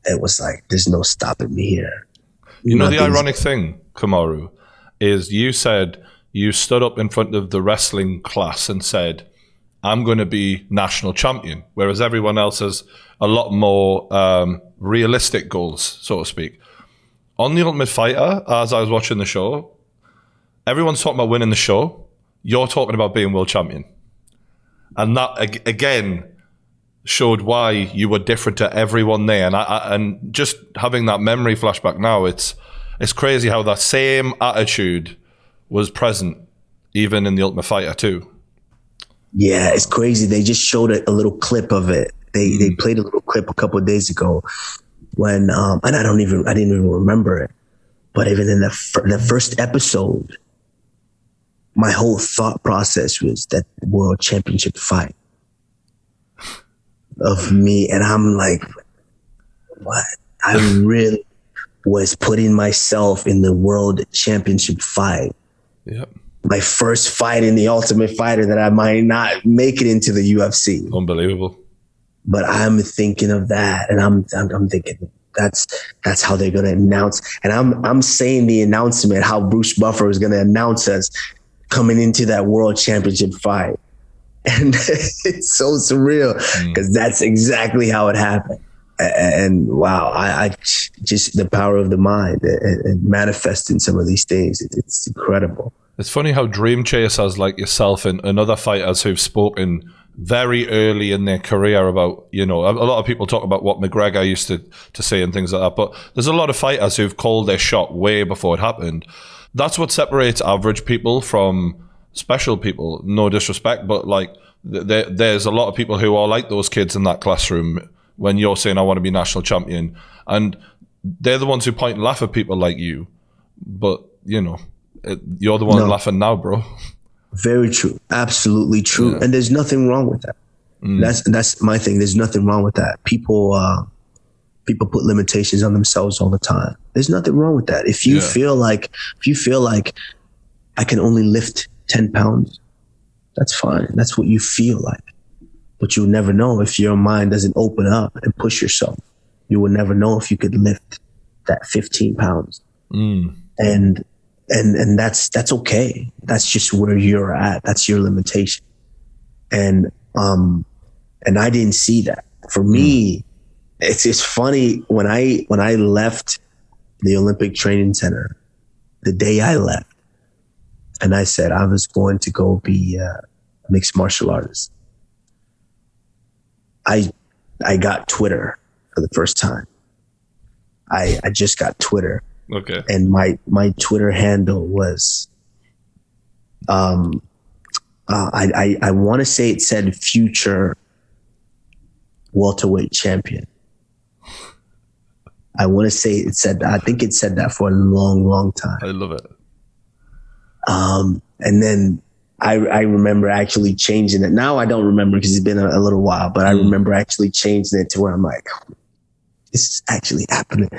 it was like, there's no stopping me here. The ironic thing, Kamaru, is you said you stood up in front of the wrestling class and said, I'm going to be national champion, whereas everyone else has a lot more realistic goals, so to speak. On The Ultimate Fighter, as I was watching the show, everyone's talking about winning the show. You're talking about being world champion. And that, again, showed why you were different to everyone there. And just having that memory flashback now, it's crazy how that same attitude was present even in The Ultimate Fighter too. Yeah, it's crazy. They just showed a little clip of it. They played a little clip a couple of days ago when and I didn't even remember it. But even in the first episode, my whole thought process was that world championship fight of me, and I'm like, what? I really was putting myself in the world championship fight. Yep. My first fight in the Ultimate Fighter that I might not make it into the UFC. Unbelievable. But I'm thinking of that, and I'm thinking, That's how they're gonna announce. And I'm saying the announcement, how Bruce Buffer is gonna announce us coming into that world championship fight. And it's so surreal because that's exactly how it happened. And wow, I just the power of the mind and manifesting some of these things. It's incredible. It's funny how dream chasers like yourself and other fighters who've spoken very early in their career about, a lot of people talk about what McGregor used to say and things like that, but there's a lot of fighters who've called their shot way before it happened. That's what separates average people from special people. No disrespect, but like there's a lot of people who are like those kids in that classroom when you're saying, I want to be national champion. And they're the ones who point and laugh at people like you. But, you're the one laughing now, bro. Very true. Absolutely true. Yeah. And there's nothing wrong with that. That's my thing. There's nothing wrong with that. People put limitations on themselves all the time. There's nothing wrong with that. If you feel like I can only lift 10 pounds, that's fine. That's what you feel like. But you'll never know if your mind doesn't open up and push yourself. You will never know if you could lift that 15 pounds. And that's okay. That's just where you're at. That's your limitation. And I didn't see that. For me, it's funny when I left the Olympic Training Center, the day I left, and I said I was going to go be a mixed martial artist. I got Twitter for the first time. I just got Twitter. Okay. And my Twitter handle was, I want to say it said future welterweight champion. I want to say I think it said that for a long, long time. I love it. And then I remember actually changing it. Now I don't remember because it's been a little while, but I remember actually changing it to where I'm like, this is actually happening.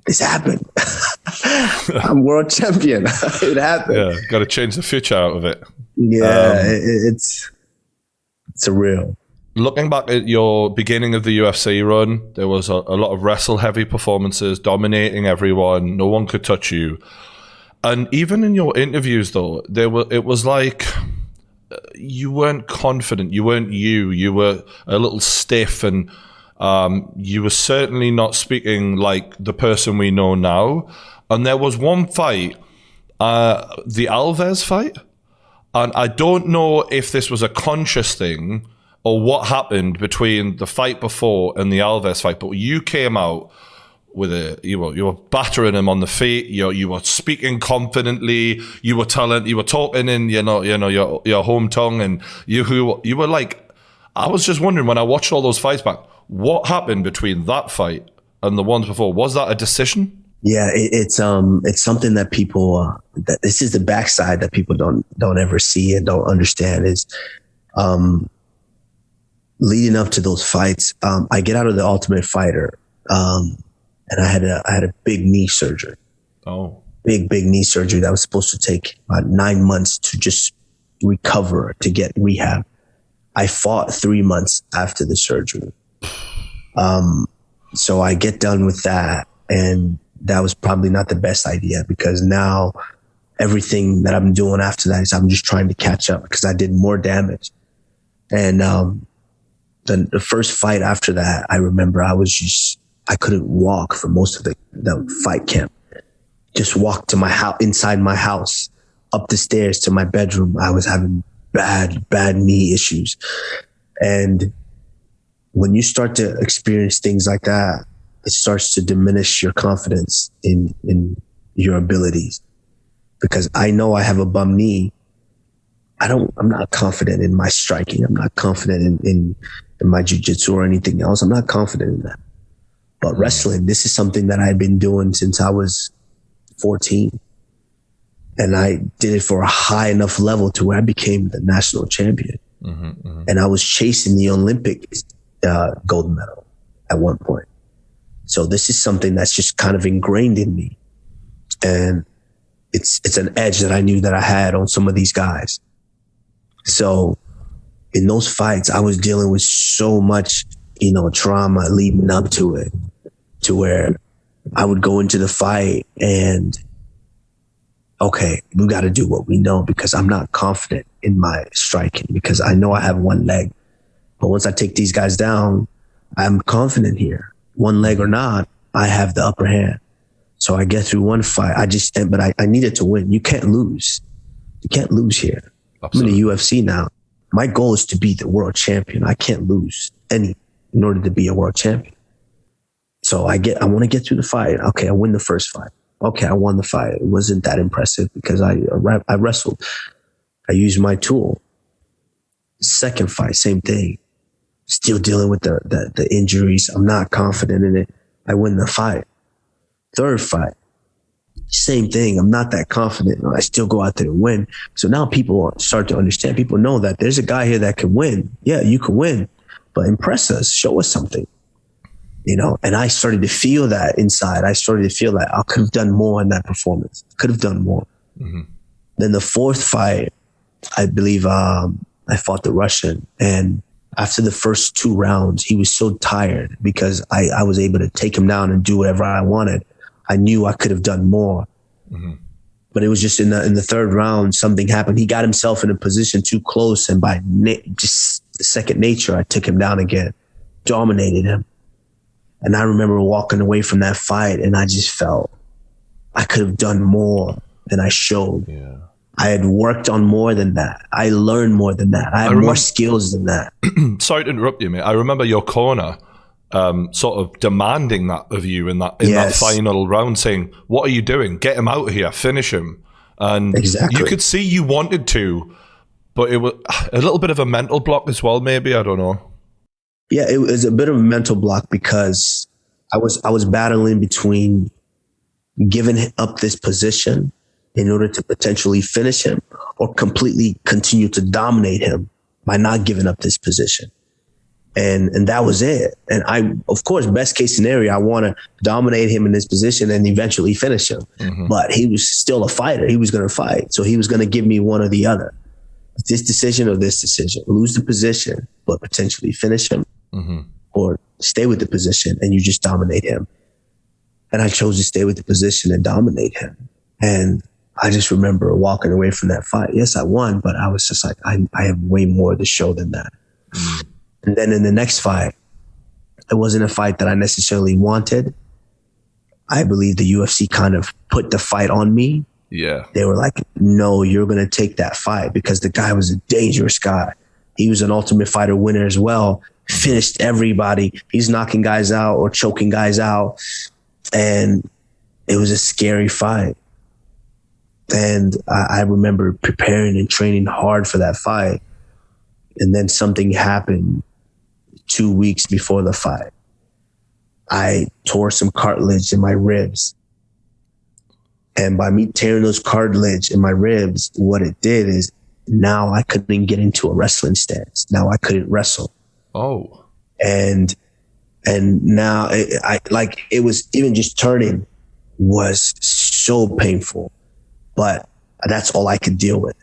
This happened. I'm world champion. It happened. Yeah, got to change the future out of it. Yeah, it's surreal. Looking back at your beginning of the UFC run, there was a lot of wrestle-heavy performances, dominating everyone. No one could touch you. And even in your interviews, though, it was like you weren't confident. You weren't you. You were a little stiff, and you were certainly not speaking like the person we know now. And there was one fight, the Alves fight, and I don't know if this was a conscious thing or what happened between the fight before and the Alves fight, but you came out with you were battering him on the feet. You were speaking confidently. You were talking in your home tongue, and you were like, I was just wondering when I watched all those fights back, what happened between that fight and the ones before? Was that a decision? Yeah, it's something that people that this is the backside that people don't ever see and don't understand is leading up to those fights. I get out of the Ultimate Fighter. And I had a big knee surgery. Oh, big knee surgery that was supposed to take about 9 months to just recover, to get rehab. I fought 3 months after the surgery. So I get done with that, and that was probably not the best idea because now everything that I'm doing after that is I'm just trying to catch up because I did more damage. And the first fight after that, I remember I couldn't walk for most of the fight camp. Just walk to my house, inside my house, up the stairs to my bedroom. I was having bad knee issues. And when you start to experience things like that, it starts to diminish your confidence in your abilities. Because I know I have a bum knee. I'm not confident in my striking. I'm not confident in my jiu-jitsu or anything else. I'm not confident in that. But wrestling, this is something that I've been doing since I was 14. And I did it for a high enough level to where I became the national champion. And I was chasing the Olympic gold medal at one point. So this is something that's just kind of ingrained in me. And it's an edge that I knew that I had on some of these guys. So in those fights, I was dealing with so much trauma leading up to it, to where I would go into the fight and, okay, we got to do what we know because I'm not confident in my striking because I know I have one leg. But once I take these guys down, I'm confident here. One leg or not, I have the upper hand. So I get through one fight. But I needed to win. You can't lose. You can't lose here. Absolutely. I'm in the UFC now. My goal is to be the world champion. I can't lose any in order to be a world champion. So I want to get through the fight. Okay, I win the first fight. Okay, I won the fight. It wasn't that impressive because I wrestled. I used my tool. Second fight, same thing. Still dealing with the injuries. I'm not confident in it. I win the fight. Third fight, same thing. I'm not that confident. I still go out there and win. So now people start to understand. People know that there's a guy here that can win. Yeah, you can win, but impress us. Show us something. And I started to feel that inside. I started to feel like I could have done more in that performance. Could have done more. Mm-hmm. Then the fourth fight, I believe I fought the Russian. And after the first 2 rounds, he was so tired because I was able to take him down and do whatever I wanted. I knew I could have done more. Mm-hmm. But it was just in the third round, something happened. He got himself in a position too close. And by just the second nature, I took him down again, dominated him. And I remember walking away from that fight and I just felt I could have done more than I showed. Yeah. I had worked on more than that. I learned more than that. I had more skills than that. Sorry to interrupt you, mate. I remember your corner sort of demanding that of you in that final round, saying, "What are you doing? Get him out of here. Finish him." And you could see you wanted to, but it was a little bit of a mental block as well, maybe. I don't know. Yeah, it was a bit of a mental block because I was battling between giving up this position in order to potentially finish him or completely continue to dominate him by not giving up this position. And that was it. And I, of course, best case scenario, I want to dominate him in this position and eventually finish him. Mm-hmm. But he was still a fighter. He was going to fight. So he was going to give me one or the other. This decision or this decision. Lose the position, but potentially finish him. Mm-hmm. Or stay with the position and you just dominate him. And I chose to stay with the position and dominate him. And I just remember walking away from that fight. Yes, I won, but I was just like, I have way more to show than that. Mm-hmm. And then in the next fight, it wasn't a fight that I necessarily wanted. I believe the UFC kind of put the fight on me. Yeah. They were like, no, you're going to take that fight because the guy was a dangerous guy. He was an Ultimate Fighter winner as well. Finished everybody. He's knocking guys out or choking guys out. And it was a scary fight. And I remember preparing and training hard for that fight. And then something happened 2 weeks before the fight. I tore some cartilage in my ribs. And by me tearing those cartilage in my ribs, what it did is now I couldn't get into a wrestling stance. Now I couldn't wrestle. Oh. And now it was even just turning was so painful, but that's all I could deal with.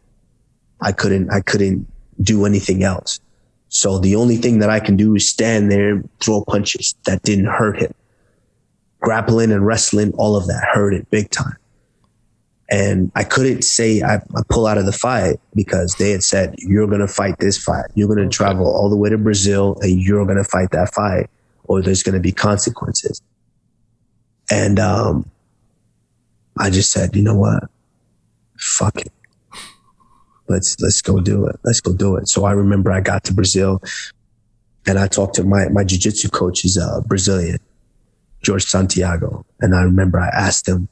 I couldn't do anything else. So the only thing that I can do is stand there and throw punches. That didn't hurt him. Grappling and wrestling, all of that hurt it big time. And I couldn't say I pull out of the fight because they had said, you're going to fight this fight. You're going to travel all the way to Brazil and you're going to fight that fight or there's going to be consequences. And I just said, you know what? Fuck it. Let's go do it. Let's go do it. So I remember I got to Brazil and I talked to my jiu-jitsu coach is Brazilian, George Santiago. And I remember I asked him,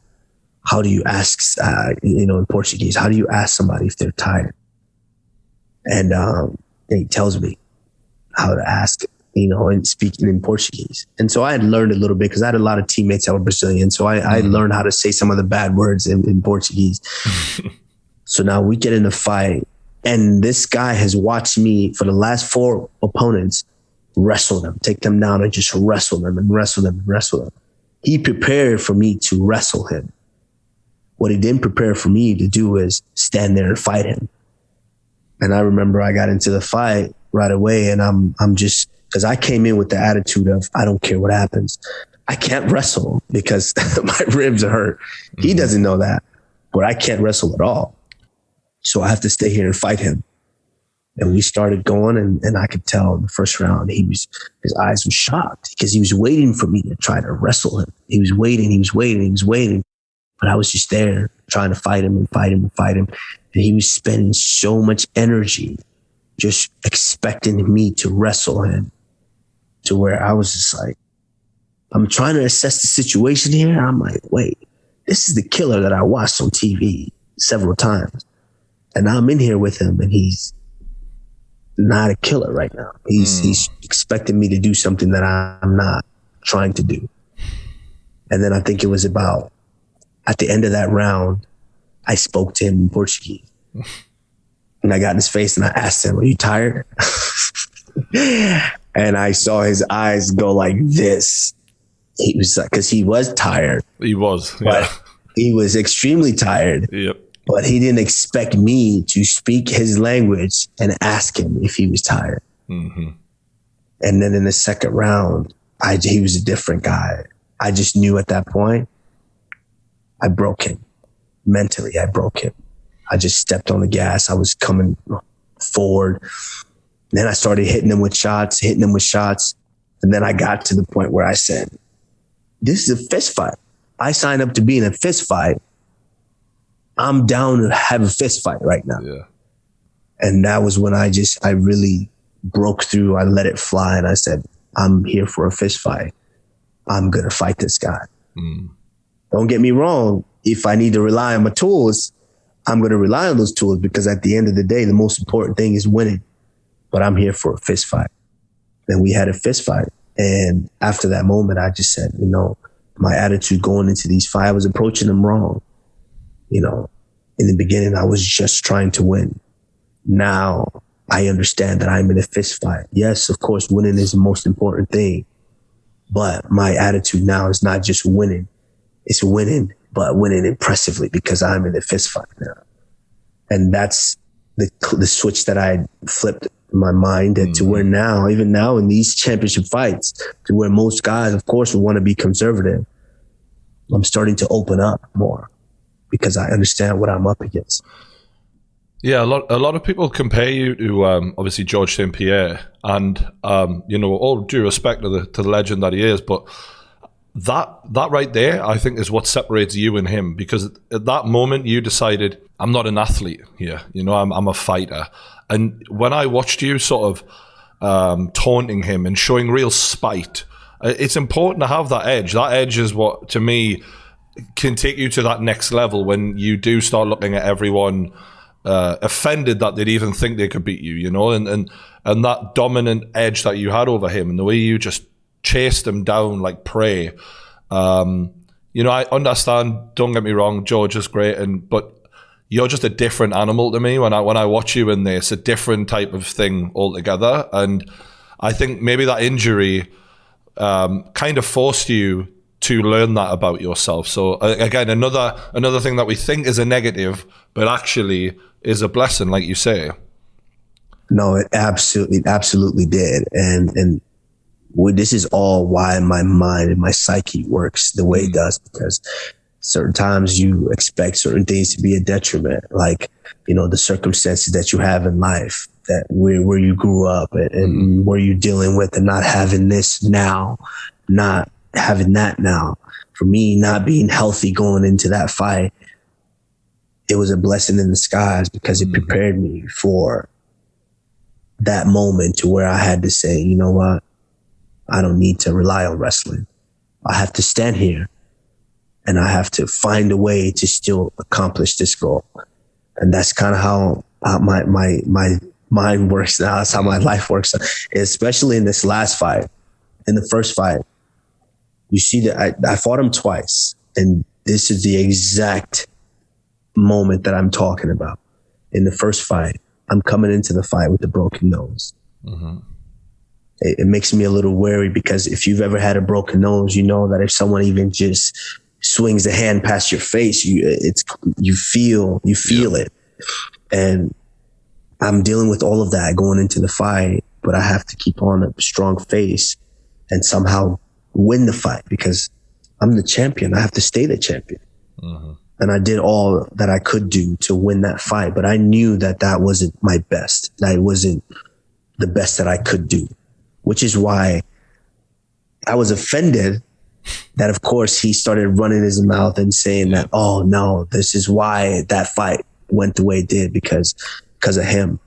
how do you ask, in Portuguese, how do you ask somebody if they're tired? And he tells me how to ask, and speaking in Portuguese. And so I had learned a little bit because I had a lot of teammates that were Brazilian. So I learned how to say some of the bad words in Portuguese. So now we get in a fight and this guy has watched me for the last 4 opponents wrestle them, take them down and just wrestle them and wrestle them and wrestle them. He prepared for me to wrestle him. What he didn't prepare for me to do is stand there and fight him. And I remember I got into the fight right away and I'm just, because I came in with the attitude of, I don't care what happens. I can't wrestle because my ribs are hurt. He doesn't know that, but I can't wrestle at all. So I have to stay here and fight him. And we started going, and I could tell in the first round, his eyes were shocked because he was waiting for me to try to wrestle him. He was waiting. But I was just there trying to fight him. And he was spending so much energy just expecting me to wrestle him, to where I was just like, I'm trying to assess the situation here. I'm like, wait, this is the killer that I watched on TV several times. And I'm in here with him, and he's not a killer right now. He's expecting me to do something that I'm not trying to do. And then I think it was about, at the end of that round, I spoke to him in Portuguese. And I got in his face and I asked him, are you tired? And I saw his eyes go like this. He was like, because he was tired. He was, yeah. He was extremely tired. Yep. But he didn't expect me to speak his language and ask him if he was tired. Mm-hmm. And then in the second round, he was a different guy. I just knew at that point, I broke him. Mentally, I broke him. I just stepped on the gas. I was coming forward. And then I started hitting him with shots. And then I got to the point where I said, this is a fist fight. I signed up to be in a fist fight. I'm down to have a fist fight right now. Yeah. And that was when I really broke through. I let it fly. And I said, I'm here for a fist fight. I'm going to fight this guy. Don't get me wrong. If I need to rely on my tools, I'm going to rely on those tools, because at the end of the day, the most important thing is winning. But I'm here for a fist fight. Then we had a fist fight. And after that moment, I just said, my attitude going into these fights, I was approaching them wrong. In the beginning, I was just trying to win. Now I understand that I'm in a fist fight. Yes, of course, winning is the most important thing. But my attitude now is not just winning. It's winning, but winning impressively, because I'm in a fist fight now. And that's the switch that I flipped in my mind to where now, even now in these championship fights, to where most guys, of course, will want to be conservative. I'm starting to open up more, because I understand what I'm up against. Yeah, a lot of people compare you to obviously George St. Pierre, and all due respect to the legend that he is, but that right there, I think, is what separates you and him, because at that moment you decided, I'm not an athlete here, I'm a fighter. And when I watched you sort of taunting him and showing real spite, it's important to have that edge. That edge is what, to me, can take you to that next level when you do start looking at everyone offended that they'd even think they could beat you, and that dominant edge that you had over him, and the way you just chased him down like prey. I understand, don't get me wrong, George is great, but you're just a different animal to me when I watch you in this, a different type of thing altogether. And I think maybe that injury kind of forced you to learn that about yourself. So again, another thing that we think is a negative, but actually is a blessing, like you say. No, it absolutely did. And this is all why my mind and my psyche works the way it does, because certain times you expect certain things to be a detriment, like, the circumstances that you have in life, that where you grew up and where you're dealing with, and not having this now, not having that now. For me, not being healthy going into that fight, it was a blessing in disguise, because it prepared me for that moment to where I had to say, you know what? I don't need to rely on wrestling. I have to stand here and I have to find a way to still accomplish this goal. And that's kind of how my mind works now. That's how my life works, especially in this last fight. In the first fight, you see that I fought him twice, and this is the exact moment that I'm talking about. In the first fight, I'm coming into the fight with a broken nose. Mm-hmm. It makes me a little wary, because if you've ever had a broken nose, you know that if someone even just swings a hand past your face, you feel it. And I'm dealing with all of that going into the fight, but I have to keep on a strong face and somehow win the fight because I'm the champion. I have to stay the champion. Mm-hmm. And I did all that I could do to win that fight. But I knew that that wasn't my best. That wasn't the best that I could do, which is why I was offended that, of course, he started running his mouth and saying that, oh, no, this is why that fight went the way it did because of him.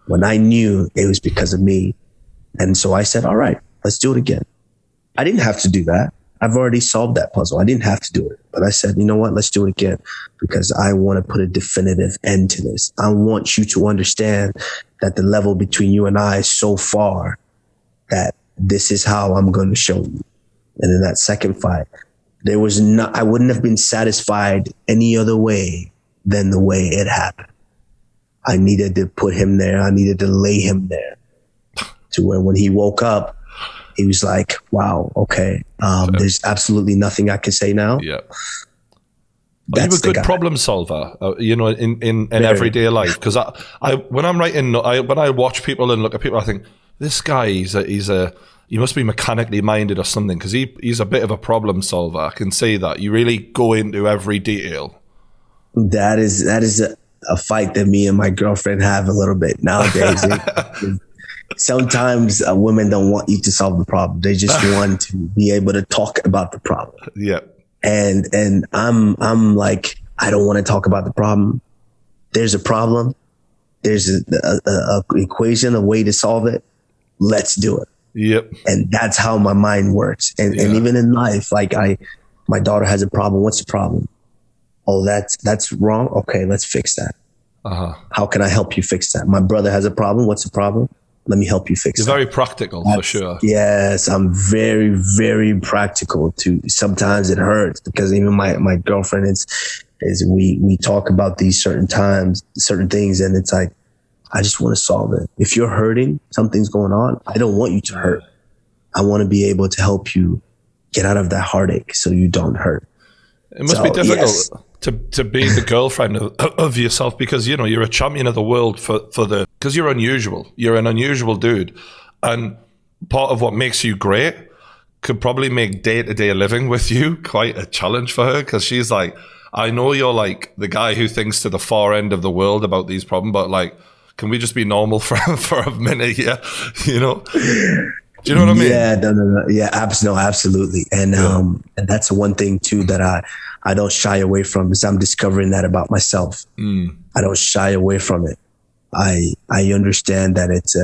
When I knew it was because of me. And so I said, all right, let's do it again. I didn't have to do that. I've already solved that puzzle. I didn't have to do it. But I said, you know what? Let's do it again because I want to put a definitive end to this. I want you to understand that the level between you and I is so far that this is how I'm going to show you. And in that second fight, I wouldn't have been satisfied any other way than the way it happened. I needed to put him there. I needed to lay him there to where when he woke up, he was like, wow, okay, there's absolutely nothing I can say now. Yeah. Are you a good problem solver, in everyday life? Because when I watch people and look at people, I think this guy, he must be mechanically minded or something because he's a bit of a problem solver. I can see that. You really go into every detail. That is a fight that me and my girlfriend have a little bit nowadays. Sometimes women don't want you to solve the problem. They just want to be able to talk about the problem. Yeah. And I'm like, I don't want to talk about the problem. There's a problem. There's a equation, a way to solve it. Let's do it. Yep. And that's how my mind works. And even in life, like my daughter has a problem. What's the problem? Oh, that's wrong. Okay, let's fix that. Uh-huh. How can I help you fix that? My brother has a problem. What's the problem? Let me help you fix You're that. very practical, for sure. Yes, I'm very, very practical too. Sometimes it hurts because even my girlfriend is we talk about these certain things, and it's like, I just want to solve it. If you're hurting, something's going on, I don't want you to hurt. I want to be able to help you get out of that heartache so you don't hurt. It must be difficult to be the girlfriend of yourself because, you're a champion of the world because you're unusual. You're an unusual dude. And part of what makes you great could probably make day-to-day living with you quite a challenge for her because she's like, I know you're like the guy who thinks to the far end of the world about these problems, but like, can we just be normal for a minute here? Do you know what I mean? Yeah, no. Yeah, absolutely. And that's the one thing too that I don't shy away from is I'm discovering that about myself. I don't shy away from it. I understand that it's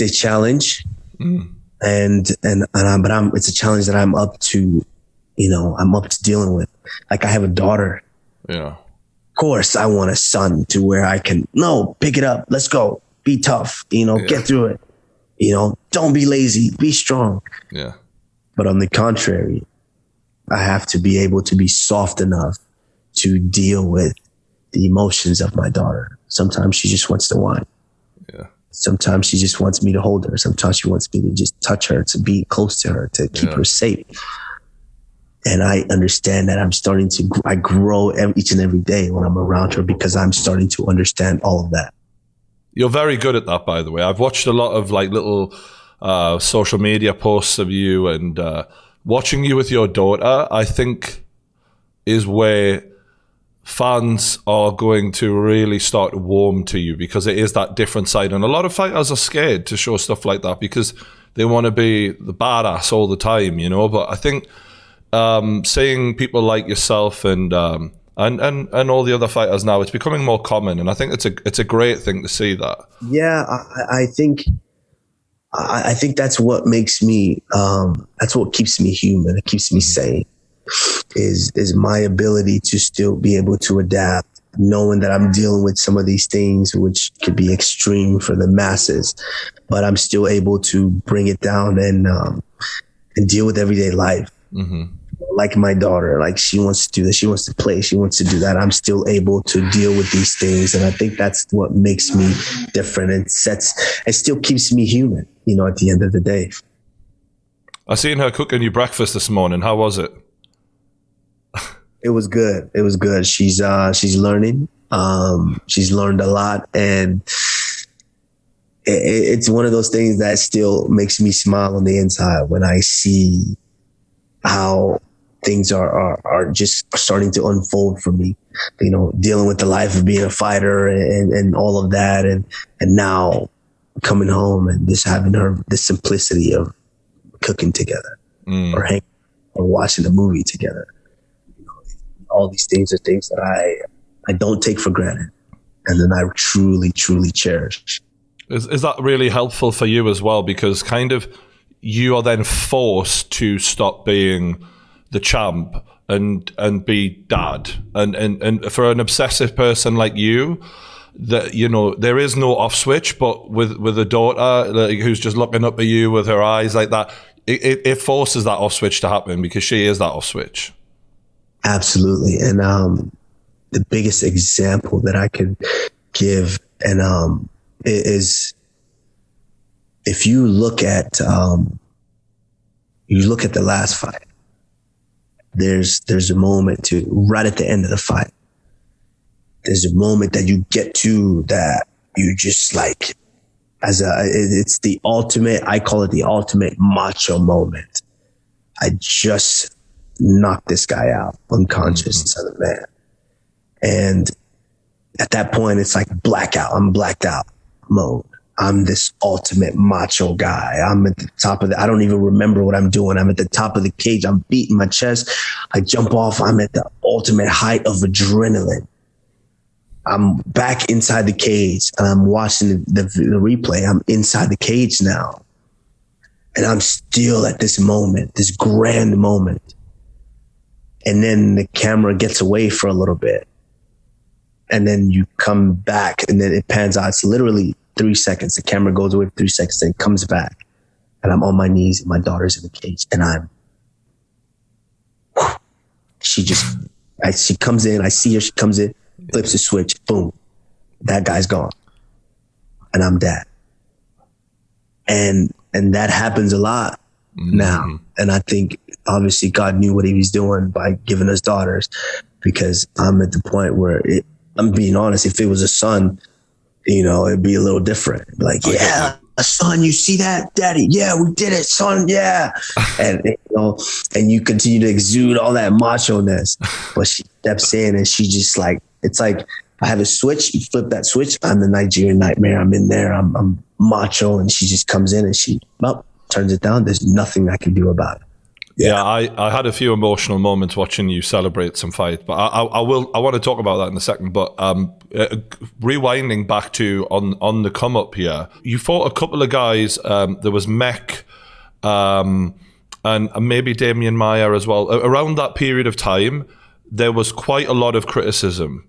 a challenge, but it's a challenge that I'm up to. I'm up to dealing with. Like I have a daughter. Yeah. Of course, I want a son to where I can pick it up. Let's go. Be tough. Get through it. Don't be lazy, be strong. Yeah. But on the contrary, I have to be able to be soft enough to deal with the emotions of my daughter. Sometimes she just wants to whine. Yeah. Sometimes she just wants me to hold her. Sometimes she wants me to just touch her, to be close to her, to keep her safe. And I understand that I grow each and every day when I'm around her because I'm starting to understand all of that. You're very good at that, by the way. I've watched a lot of like little social media posts of you, and watching you with your daughter, I think, is where fans are going to really start to warm to you because it is that different side. And a lot of fighters are scared to show stuff like that because they want to be the badass all the time, But I think seeing people like yourself and all the other fighters now, it's becoming more common, and I think it's a great thing to see that. Yeah, I think that's what makes me. That's what keeps me human. It keeps me sane. Is my ability to still be able to adapt, knowing that I'm dealing with some of these things which could be extreme for the masses, but I'm still able to bring it down and deal with everyday life. Mm-hmm. Like my daughter, like she wants to do this, she wants to play, she wants to do that. I'm still able to deal with these things. And I think that's what makes me different and it still keeps me human, at the end of the day. I seen her cooking you breakfast this morning. How was it? It was good. It was good. She's learning. She's learned a lot. And it's one of those things that still makes me smile on the inside when I see how things are just starting to unfold for me, dealing with the life of being a fighter and all of that. And now coming home and just having the simplicity of cooking together or hanging or watching a movie together. All these things are things that I don't take for granted. And then I truly, truly cherish. Is that really helpful for you as well? Because kind of you are then forced to stop being the champ and be dad. And for an obsessive person like you, that there is no off switch, but with a daughter who's just looking up at you with her eyes like that, it forces that off switch to happen because she is that off switch. Absolutely. And the biggest example that I could give is if you look at the last fight, there's a moment right at the end of the fight. There's a moment that you get to that you just like, it's the ultimate, I call it the ultimate macho moment. I just knocked this guy out unconscious as a man. And at that point, it's like blackout. I'm blacked out mode. I'm this ultimate macho guy. I'm at the top of I don't even remember what I'm doing. I'm at the top of the cage. I'm beating my chest. I jump off. I'm at the ultimate height of adrenaline. I'm back inside the cage and I'm watching the replay. I'm inside the cage now. And I'm still at this moment, this grand moment. And then the camera gets away for a little bit. And then you come back and then it pans out. It's literally 3 seconds. The camera goes away for 3 seconds and comes back. And I'm on my knees and my daughter's in the cage. And she comes in, I see her, she comes in, flips the switch, boom. That guy's gone. And I'm dad. And that happens a lot now. And I think obviously God knew what he was doing by giving us daughters, because I'm at the point where I'm being honest, if it was a son, it'd be a little different. Like, yeah, a son, you see that, daddy? Yeah, we did it, son. Yeah. And, and you continue to exude all that macho-ness, but she steps in and she just like, it's like, I have a switch, you flip that switch. I'm the Nigerian nightmare. I'm in there. I'm macho. And she just comes in and she turns it down. There's nothing I can do about it. Yeah, I had a few emotional moments watching you celebrate some fight, but I want to talk about that in a second. But rewinding back to on the come up here, you fought a couple of guys. There was Mech, and maybe Damian Maia as well. Around that period of time, there was quite a lot of criticism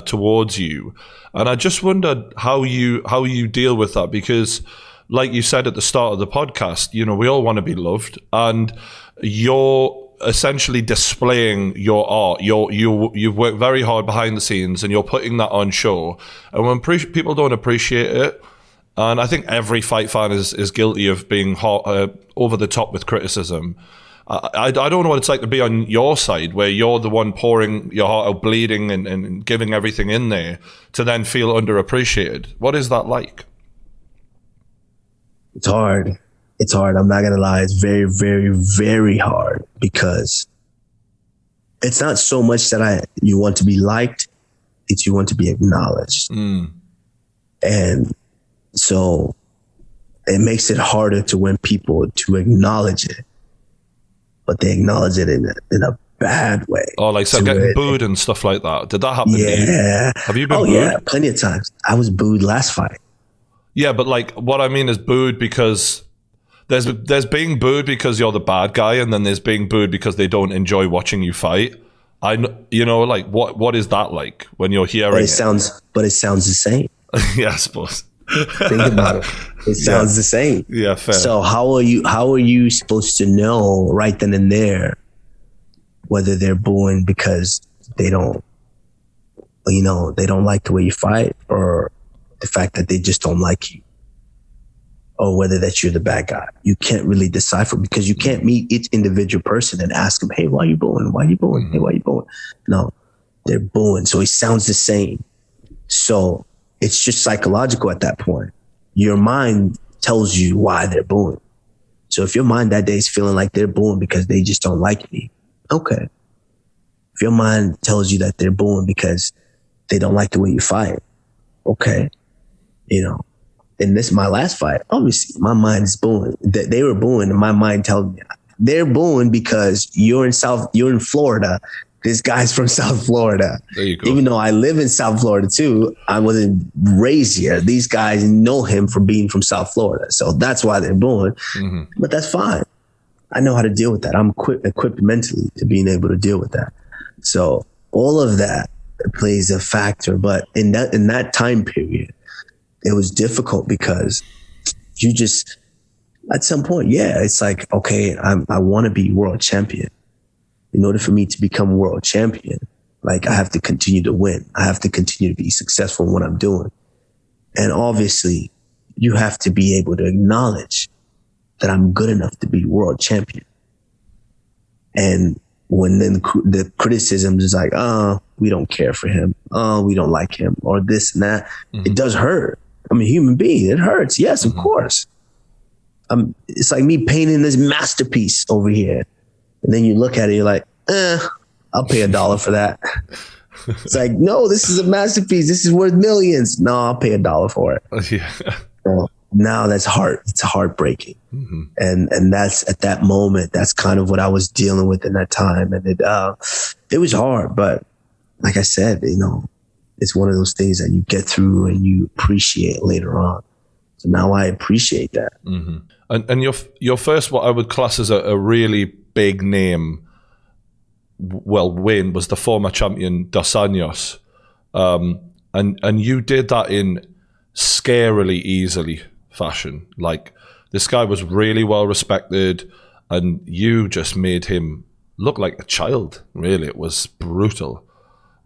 towards you, and I just wondered how you deal with that, because, like you said at the start of the podcast, we all want to be loved, and you're essentially displaying your art. You've worked very hard behind the scenes, and you're putting that on show. And when people don't appreciate it, and I think every fight fan is guilty of being over the top with criticism. I don't know what it's like to be on your side, where you're the one pouring your heart out, bleeding and giving everything in there, to then feel underappreciated. What is that like? It's hard. It's hard. I'm not going to lie. It's very, very, very hard, because it's not so much that you want to be liked. It's you want to be acknowledged. And so it makes it harder to win people to acknowledge it, but they acknowledge it in a bad way. Oh, like so getting booed and stuff like that. Did that happen to you? Have you been booed? Yeah, plenty of times. I was booed last fight. Yeah, but like what I mean is booed because there's being booed because you're the bad guy, and then there's being booed because they don't enjoy watching you fight. Like what is that like when you're hearing but it sounds the same. Yeah, I suppose. Think about it. It sounds the same. Yeah, fair. So how are you supposed to know right then and there whether they're booing because they don't like the way you fight, or the fact that they just don't like you, or whether that you're the bad guy? You can't really decipher, because you can't meet each individual person and ask them, hey, why are you booing? Why are you booing? Hey, why are you booing? No, they're booing. So it sounds the same. So it's just psychological at that point. your mind tells you why they're booing. So if your mind that day is feeling like they're booing because they just don't like me, okay. If your mind tells you that they're booing because they don't like the way you fight, okay. You know, in my last fight, obviously my mind is booing. They were booing, and my mind tells me they're booing because you're in Florida. This guy's from South Florida. There you go. Even though I live in South Florida too, I wasn't raised here. These guys know him for being from South Florida. So that's why they're booing. Mm-hmm. But that's fine. I know how to deal with that. I'm equipped mentally to being able to deal with that. So all of that plays a factor. But in that time period, it was difficult because you just, at some point, it's like, okay, I want to be world champion. In order for me to become world champion, like I have to continue to win. I have to continue to be successful in what I'm doing. And obviously, you have to be able to acknowledge that I'm good enough to be world champion. And when then the criticism is like, oh, we don't care for him. Oh, we don't like him, or this and that. Mm-hmm. It does hurt. I'm a human being. It hurts. Yes, of course. It's like me painting this masterpiece over here. And then you look at it, you're like, I'll pay $1 for that. It's like, no, this is a masterpiece. This is worth millions. No, I'll pay $1 for it. Yeah. So now that's it's heartbreaking. Mm-hmm. And that's at that moment, that's kind of what I was dealing with in that time. And it was hard, but like I said, you know, it's one of those things that you get through and you appreciate later on. So now I appreciate that. Mm-hmm. And your first, what I would class as a really big name, win was the former champion Dos Anjos. And you did that in scarily easily fashion. Like, this guy was really well respected, and you just made him look like a child. Really, it was brutal.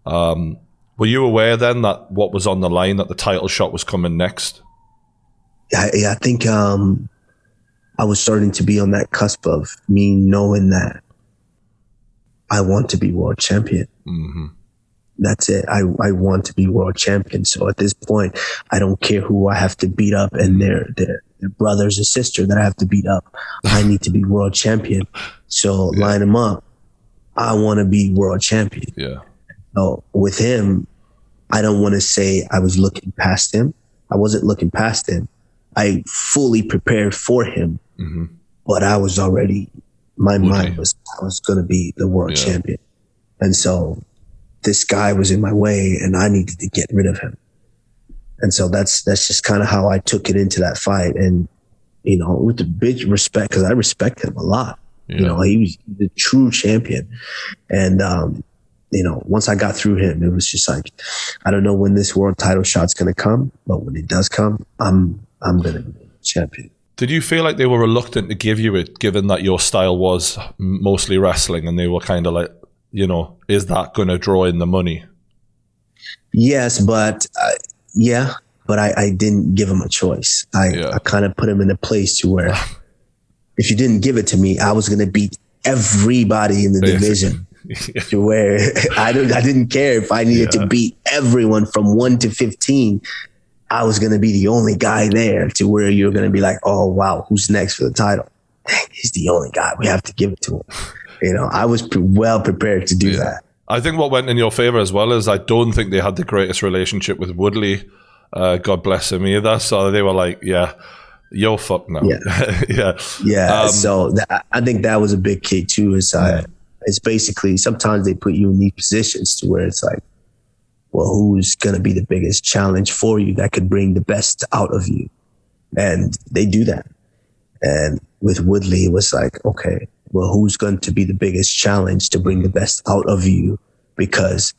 Were you aware then that what was on the line, that the title shot was coming next? I think I was starting to be on that cusp of me knowing that I want to be world champion. Mm-hmm. That's it. I want to be world champion. So at this point, I don't care who I have to beat up and their brothers and sister that I have to beat up. I need to be world champion. So line them up. I want to be world champion. Yeah. So with him, I don't want to say I was looking past him. I wasn't looking past him. I fully prepared for him, but I was already, my mind was, I was going to be the world champion. And so this guy was in my way and I needed to get rid of him. And so that's just kind of how I took it into that fight. And, you know, with the big respect, because I respect him a lot. Yeah. You know, he was the true champion. And, you know, once I got through him, it was just like, I don't know when this world title shot's going to come, but when it does come, I'm going to be champion. Did you feel like they were reluctant to give you it, given that your style was mostly wrestling, and they were kind of like, you know, is that going to draw in the money? Yes, but I didn't give him a choice. I kind of put him in a place to where if you didn't give it to me, I was going to beat everybody in the division. To where I didn't care if I needed to beat everyone from 1 to 15. I was going to be the only guy there, to where you're going to be like, oh, wow, who's next for the title? Dang, he's the only guy. We have to give it to him. You know, I was well prepared to do that. I think what went in your favor as well is I don't think they had the greatest relationship with Woodley. God bless him either. So they were like, yeah, you're fucked now. Yeah. So I think that was a big key too. It's basically, sometimes they put you in these positions to where it's like, well, who's going to be the biggest challenge for you that could bring the best out of you? And they do that. And with Woodley, it was like, okay, well, who's going to be the biggest challenge to bring the best out of you? Because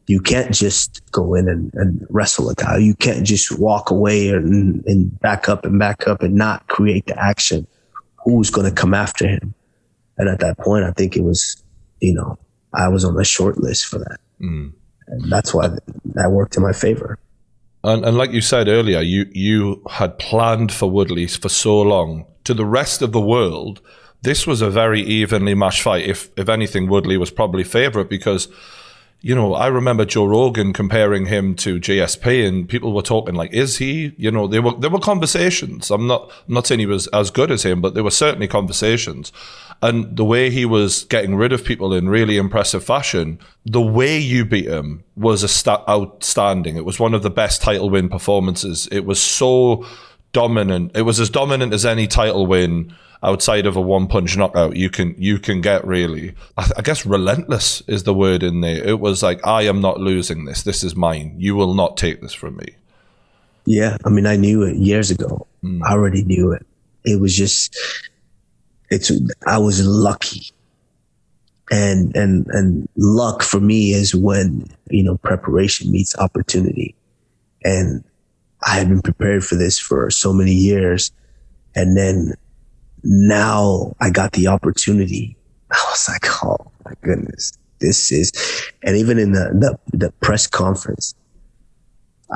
you can't just go in and wrestle a guy. You can't just walk away and back up and not create the action. Who's going to come after him? And at that point, I think it was, you know, I was on the short list for that. Mm. And that's why that worked in my favor. And like you said earlier, you had planned for Woodley for so long. To the rest of the world, this was a very evenly matched fight. If anything, Woodley was probably favourite because I remember Joe Rogan comparing him to GSP, and people were talking like, is he? There were conversations. I'm not saying he was as good as him, but there were certainly conversations. And the way he was getting rid of people in really impressive fashion, the way you beat him was outstanding. It was one of the best title win performances. It was so dominant. It was as dominant as any title win outside of a one-punch knockout you can get, really. I guess relentless is the word in there. It was like, I am not losing this. This is mine. You will not take this from me. Yeah, I mean, I knew it years ago. I already knew it. It was just, I was lucky. And luck for me is when, preparation meets opportunity. And I had been prepared for this for so many years. And then now I got the opportunity. I was like, oh my goodness, and even in the press conference,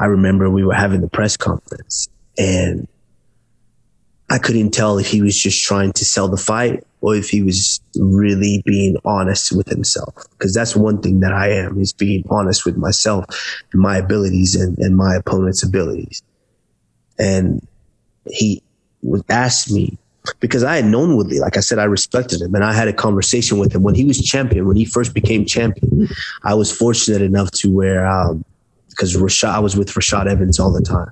I remember we were having the press conference and I couldn't tell if he was just trying to sell the fight or if he was really being honest with himself. Because that's one thing that I am, is being honest with myself and my abilities and my opponent's abilities. And he would ask me, because I had known Woodley, like I said, I respected him, and I had a conversation with him when he was champion. When he first became champion, I was fortunate enough to where, because I was with Rashad Evans all the time,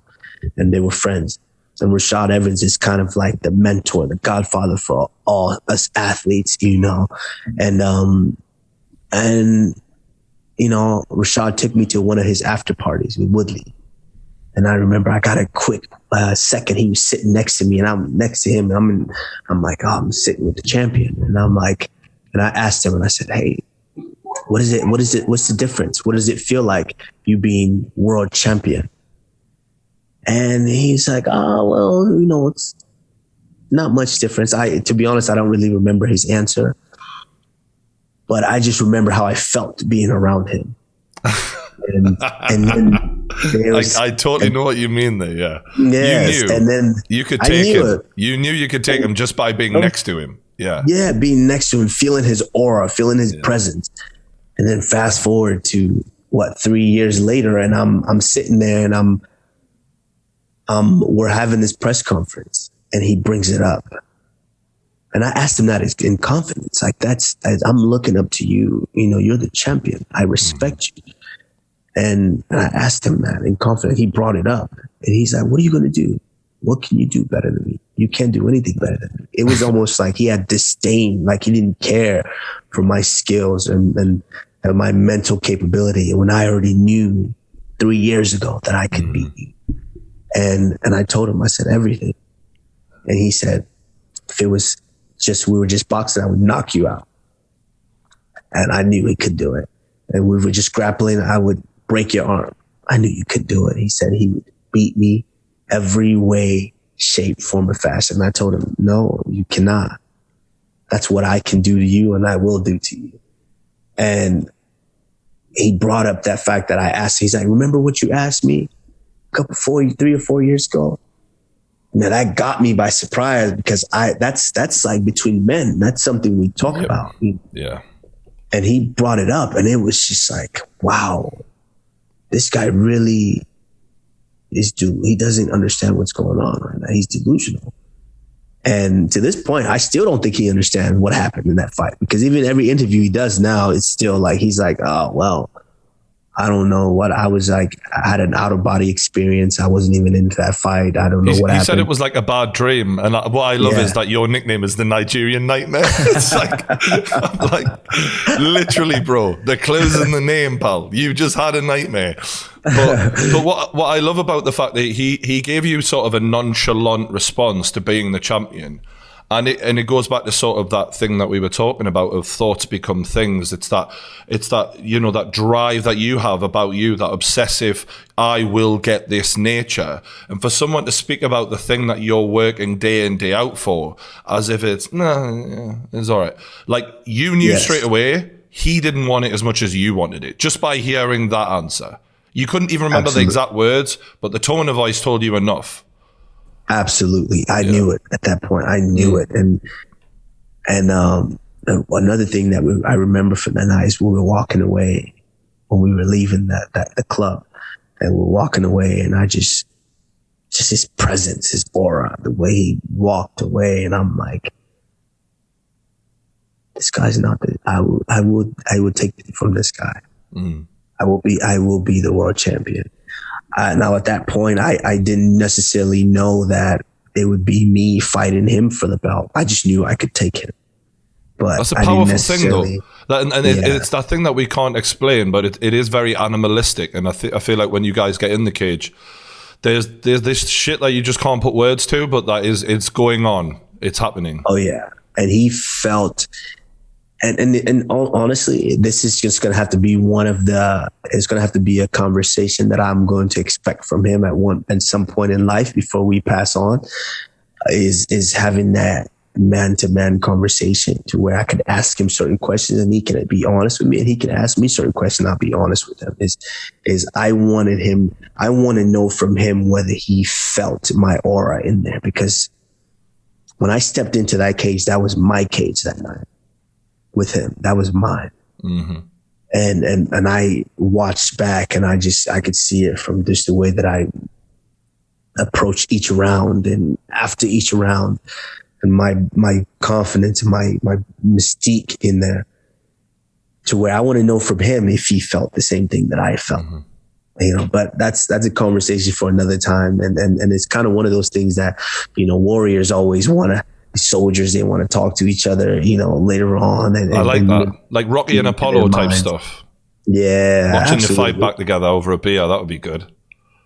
and they were friends. And Rashad Evans is kind of like the mentor, the godfather for all us athletes, And Rashad took me to one of his after parties with Woodley. And I remember I got a quick second. He was sitting next to me, and I'm next to him. And I'm like, oh, I'm sitting with the champion. And I'm like, and I asked him, and I said, hey, what is it? What's the difference? What does it feel like, you being world champion? And he's like, oh, well, it's not much difference. To be honest, I don't really remember his answer, but I just remember how I felt being around him. And then I totally know what you mean there. Yeah. Yes, you knew, and then you could take him. You knew you could take him just by being next to him. Yeah. Yeah, being next to him, feeling his aura, feeling his presence. And then fast forward to 3 years later, and I'm sitting there, and we're having this press conference, and he brings it up. And I asked him that in confidence. Like, I'm looking up to you. You're the champion. I respect you. And I asked him that in confidence. He brought it up, and he's like, what are you going to do? What can you do better than me? You can't do anything better than me. It was almost like he had disdain, like he didn't care for my skills and my mental capability. And when I already knew 3 years ago that I could beat you. And I told him, I said, everything. And he said, if it was just, we were just boxing, I would knock you out. And I knew he could do it. And we were just grappling, I would break your arm. I knew you could do it. He said he would beat me every way, shape, form, or fashion. And I told him, no, you cannot. That's what I can do to you, and I will do to you. And he brought up that fact that I asked. He's like, remember what you asked me 3 or 4 years ago? Now that got me by surprise, because that's like between men. That's something we talk about. Yeah. And he brought it up, and it was just like, wow, this guy really he doesn't understand what's going on right now. He's delusional. And to this point, I still don't think he understands what happened in that fight, because even every interview he does now, it's still like, he's like, oh, well, I don't know what I was like. I had an out of body experience. I wasn't even into that fight. I don't know what happened. He said it was like a bad dream. And what I love is that your nickname is the Nigerian Nightmare. It's like, I'm like, literally, bro, the clue's in the name, pal. You just had a nightmare. But what I love about the fact that he gave you sort of a nonchalant response to being the champion. And it goes back to sort of that thing that we were talking about of thoughts become things. It's that that drive that you have about you, that obsessive, I will get this nature. And for someone to speak about the thing that you're working day in, day out for, as if it's, it's all right. Like, you knew straight away he didn't want it as much as you wanted it, just by hearing that answer. You couldn't even remember the exact words, but the tone of voice told you enough. Absolutely. I knew it at that point. I knew it. And another thing that I remember from that night is we were walking away, when we were leaving the club and we're walking away, and I just his presence, his aura, the way he walked away, and I'm like, this guy's not the, I would take it from this guy. I will be the world champion. Now at that point, I didn't necessarily know that it would be me fighting him for the belt. I just knew I could take him. But that's a powerful thing, though. It's that thing that we can't explain, but it is very animalistic. And I feel like when you guys get in the cage, there's this shit that you just can't put words to, but it's going on. It's happening. Oh yeah, and he felt. And honestly, this is just going to have to be it's going to have to be a conversation that I'm going to expect from him at some point in life before we pass on, is having that man-to-man conversation to where I could ask him certain questions and he can be honest with me, and he can ask me certain questions and I'll be honest with him. I want to know from him whether he felt my aura in there, because when I stepped into that cage, that was my cage that night. With him, that was mine. Mm-hmm. And I watched back, and I could see it from just the way that I approached each round, and after each round, and my confidence and my mystique in there, to where I want to know from him if he felt the same thing that I felt. Mm-hmm. But that's a conversation for another time, and it's kind of one of those things that warriors always want to. Soldiers, they want to talk to each other, later on. And I like that, like Rocky and Apollo type stuff. Yeah, watching the fight back together over a beer, that would be good.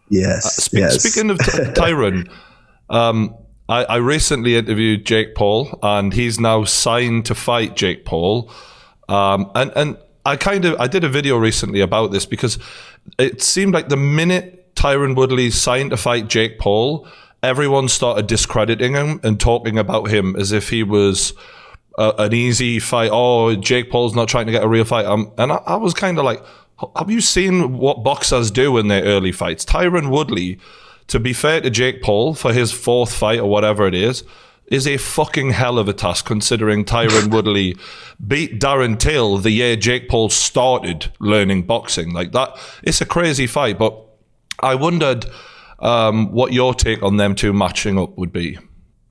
Yes. Speaking of Tyron, I recently interviewed Jake Paul, and he's now signed to fight Jake Paul. And I did a video recently about this because it seemed like the minute Tyron Woodley signed to fight Jake Paul, everyone started discrediting him and talking about him as if he was an easy fight. Oh, Jake Paul's not trying to get a real fight. And I was kind of like, have you seen what boxers do in their early fights? Tyron Woodley, to be fair to Jake Paul, for his fourth fight or whatever it is a fucking hell of a task, considering Tyron Woodley beat Darren Till the year Jake Paul started learning boxing. Like that, it's a crazy fight. But I wondered what your take on them two matching up would be.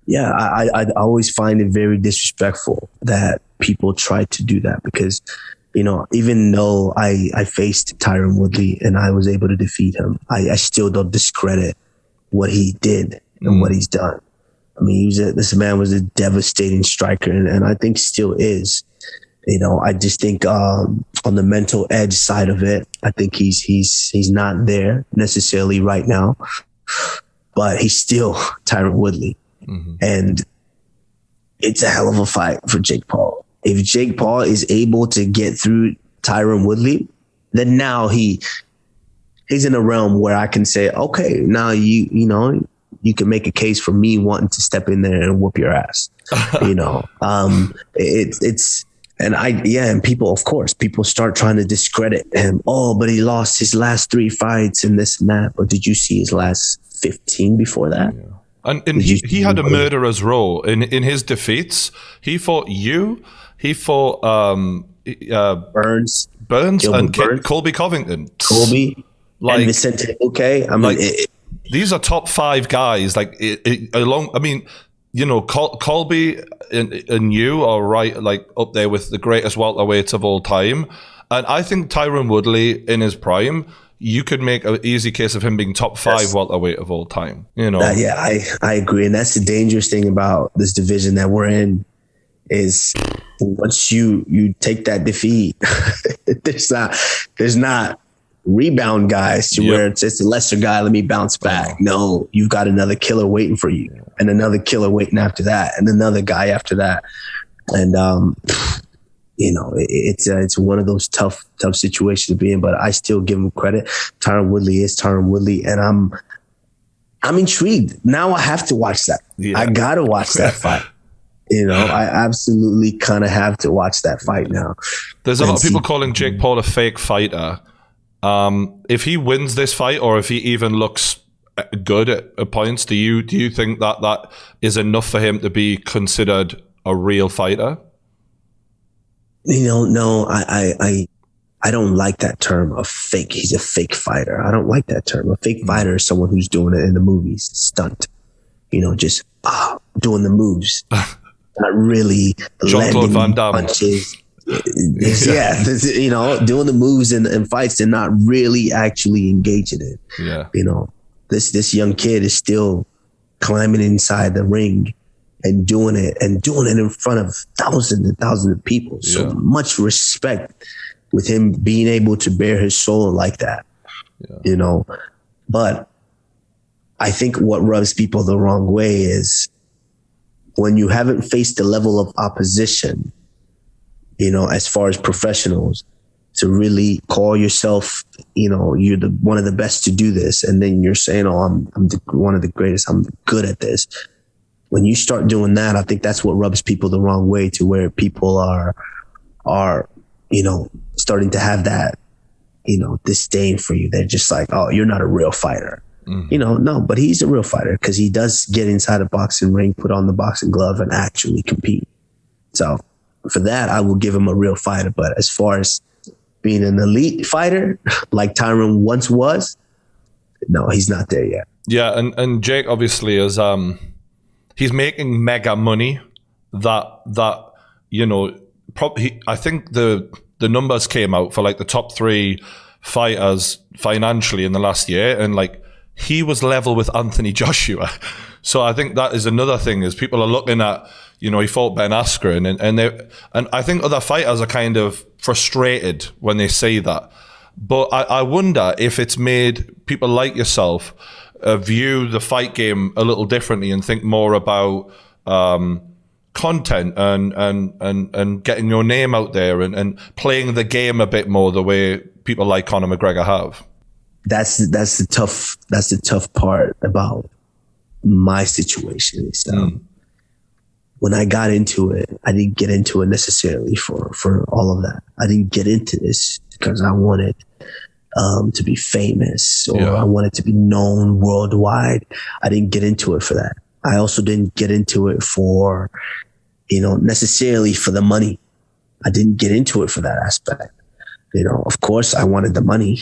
Yeah, I always find it very disrespectful that people try to do that, because, even though I faced Tyron Woodley and I was able to defeat him, I still don't discredit what he did and what he's done. I mean, this man was a devastating striker, and I think still is. I just think on the mental edge side of it, I think he's not there necessarily right now, but he's still Tyron Woodley. Mm-hmm. And it's a hell of a fight for Jake Paul. If Jake Paul is able to get through Tyron Woodley, then now he's in a realm where I can say, okay, now you can make a case for me wanting to step in there and whoop your ass. And people start trying to discredit him. Oh, but he lost his last 3 fights and this and that. But did you see his last 15 before that? Yeah. And he had a murderer's row in his defeats. He fought you. He fought Burns, and Burns. Colby Covington. And Vicente Luque. I mean, these are top 5 guys. Colby and you are right, like up there with the greatest welterweights of all time. And I think Tyron Woodley in his prime, you could make an easy case of him being top 5 welterweight of all time. I agree. And that's the dangerous thing about this division that we're in, is once you take that defeat, there's not rebound guys to where it's a lesser guy, let me bounce back. No, you've got another killer waiting for you, and another killer waiting after that, and another guy after that. And it's one of those tough situations to be in, but I still give him credit. Tyron Woodley is Tyron Woodley, and I'm intrigued. Now I have to watch that. Yeah. I gotta watch that fight. I absolutely kind of have to watch that fight now. There's a lot of people calling Jake Paul a fake fighter. If he wins this fight, or if he even looks good at points, do you think that is enough for him to be considered a real fighter? No, I I don't like that term of fake. He's a fake fighter. I don't like that term. A fake fighter is someone who's doing it in the movies, stunt, just doing the moves, not really Jean-Claude Van Damme punches. Doing the moves in fights and not really actually engaging it. Yeah. This young kid is still climbing inside the ring and doing it in front of thousands and thousands of people. So much respect with him being able to bare his soul like that, But I think what rubs people the wrong way is when you haven't faced the level of opposition, as far as professionals, to really call yourself, you're one of the best to do this. And then you're saying, I'm one of the greatest. I'm good at this. When you start doing that, I think that's what rubs people the wrong way, to where people are, starting to have that, disdain for you. They're just like, oh, you're not a real fighter. Mm-hmm. No, but he's a real fighter because he does get inside a boxing ring, put on the boxing glove and actually compete. So for that, I will give him a real fighter. But as far as being an elite fighter like Tyron once was, no, he's not there yet. Yeah, and Jake obviously is he's making mega money that I think the numbers came out for like the top 3 fighters financially in the last year, and like he was level with Anthony Joshua. So I think that is another thing, is people are looking at, he fought Ben Askren, and I think other fighters are kind of frustrated when they see that. But I wonder if it's made people like yourself view the fight game a little differently and think more about content and getting your name out there and playing the game a bit more the way people like Conor McGregor have. That's the tough part about my situation. So when I got into it, I didn't get into it necessarily for all of that. I didn't get into this because I wanted to be famous or I wanted to be known worldwide. I didn't get into it for that. I also didn't get into it for, necessarily for the money. I didn't get into it for that aspect. Of course I wanted the money,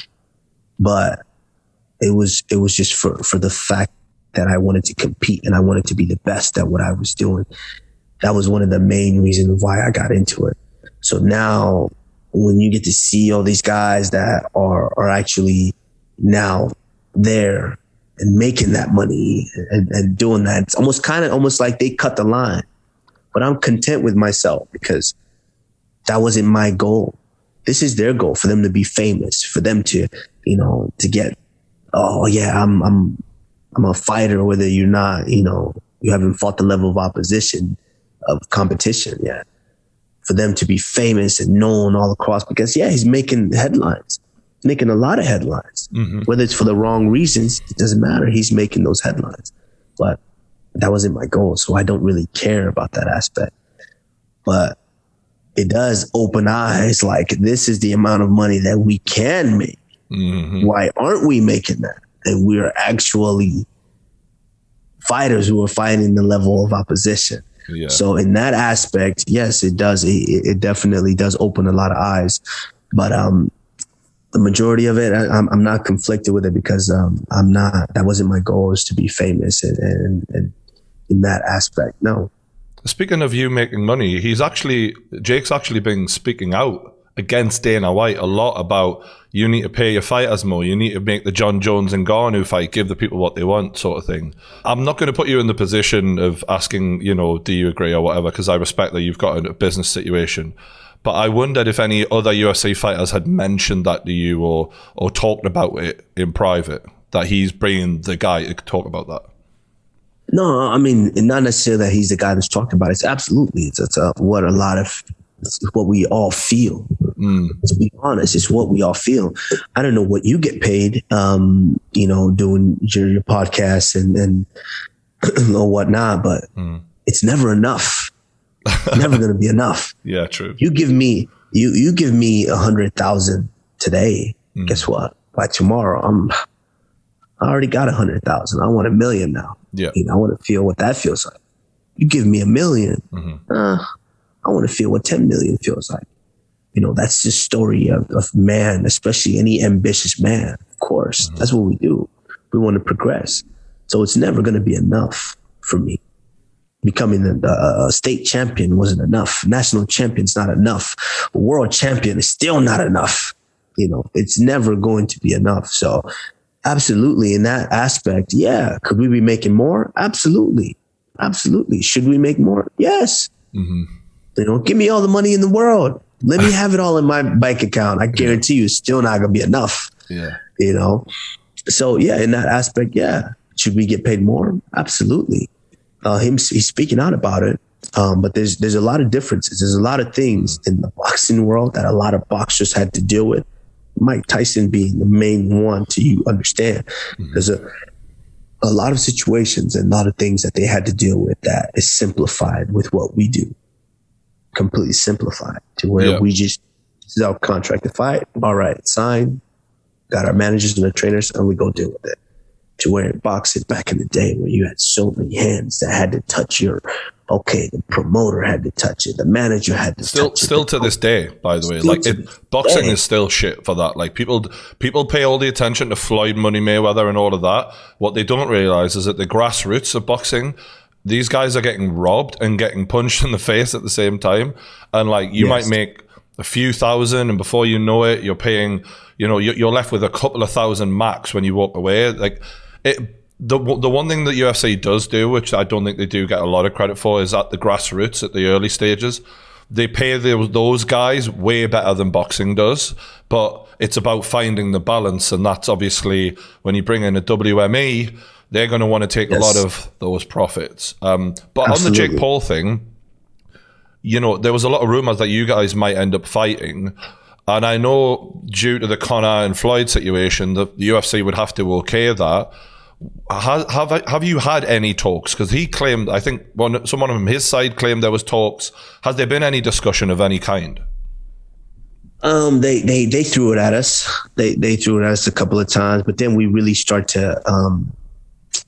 but it was just for the fact that I wanted to compete and I wanted to be the best at what I was doing. That was one of the main reasons why I got into it. So now when you get to see all these guys that are actually now there and making that money and doing that, it's almost like they cut the line. But I'm content with myself because that wasn't my goal. This is their goal, for them to be famous, for them to, to get, I'm a fighter, whether you're not, you haven't fought the level of opposition, of competition yet. For them to be famous and known all across, because he's making headlines, making a lot of headlines. Mm-hmm. Whether it's for the wrong reasons, it doesn't matter. He's making those headlines. But that wasn't my goal, so I don't really care about that aspect. But it does open eyes, like this is the amount of money that we can make. Mm-hmm. Why aren't we making that? And we're actually fighters who are fighting the level of opposition. Yeah. So in that aspect, yes, it does. It definitely does open a lot of eyes. But the majority of it, I'm not conflicted with it because I'm not. That wasn't my goal, is to be famous and in that aspect. No. Speaking of you making money, Jake's actually been speaking out against Dana White a lot about you need to pay your fighters more. You need to make the John Jones and Ngannou fight, give the people what they want, sort of thing. I'm not going to put you in the position of asking, do you agree or whatever, because I respect that you've got a business situation. But I wondered if any other UFC fighters had mentioned that to you or talked about it in private, that he's bringing the guy to talk about that. No, I mean, not necessarily that he's the guy that's talking about it. It's absolutely, it's what we all feel. To be honest, it's what we all feel. I don't know what you get paid, doing your podcast and or whatnot, but it's never enough. Never going to be enough. Yeah, true. You give me 100,000 today. Guess what? By tomorrow, I already got 100,000. I want 1 million now. Yeah. I want to feel what that feels like. You give me 1 million. I want to feel what 10 million feels like. That's the story of man, especially any ambitious man. Of course, that's what we do. We want to progress. So it's never going to be enough for me. Becoming a state champion wasn't enough. National champion's not enough. World champion is still not enough. It's never going to be enough. So absolutely, in that aspect, yeah. Could we be making more? Absolutely. Absolutely. Should we make more? Yes. Give me all the money in the world. Let me have it all in my bank account. I guarantee you it's still not going to be enough. Yeah. So yeah, in that aspect, yeah. Should we get paid more? Absolutely. He's speaking out about it. But there's a lot of differences. There's a lot of things in the boxing world that a lot of boxers had to deal with. Mike Tyson being the main one to understand. There's a lot of situations and a lot of things that they had to deal with that is simplified with what we do. Completely simplified to where we just, this is our contract to fight. All right, sign. Got our managers and the trainers, and we go deal with it. To where in boxing back in the day where you had so many hands that had to touch the promoter had to touch it, the manager had to touch it. Still to this day, by the way, boxing is still shit for that. Like people pay all the attention to Floyd, Money Mayweather and all of that. What they don't realize is that the grassroots of boxing, these guys are getting robbed and getting punched in the face at the same time. And you might make a few thousand, and before you know it, you're paying, you're left with a couple of thousand max when you walk away. The one thing that UFC does do, which I don't think they do get a lot of credit for, is at the grassroots, at the early stages, they pay those guys way better than boxing does. But it's about finding the balance, and that's obviously when you bring in a WME, they're going to want to take a lot of those profits. But Absolutely. On the Jake Paul thing, there was a lot of rumors that you guys might end up fighting. And I know due to the Conor and Floyd situation, the UFC would have to okay that. Have you had any talks? Because he claimed, I think someone from his side claimed there was talks. Has there been any discussion of any kind? They threw it at us. They threw it at us a couple of times, but then we really start to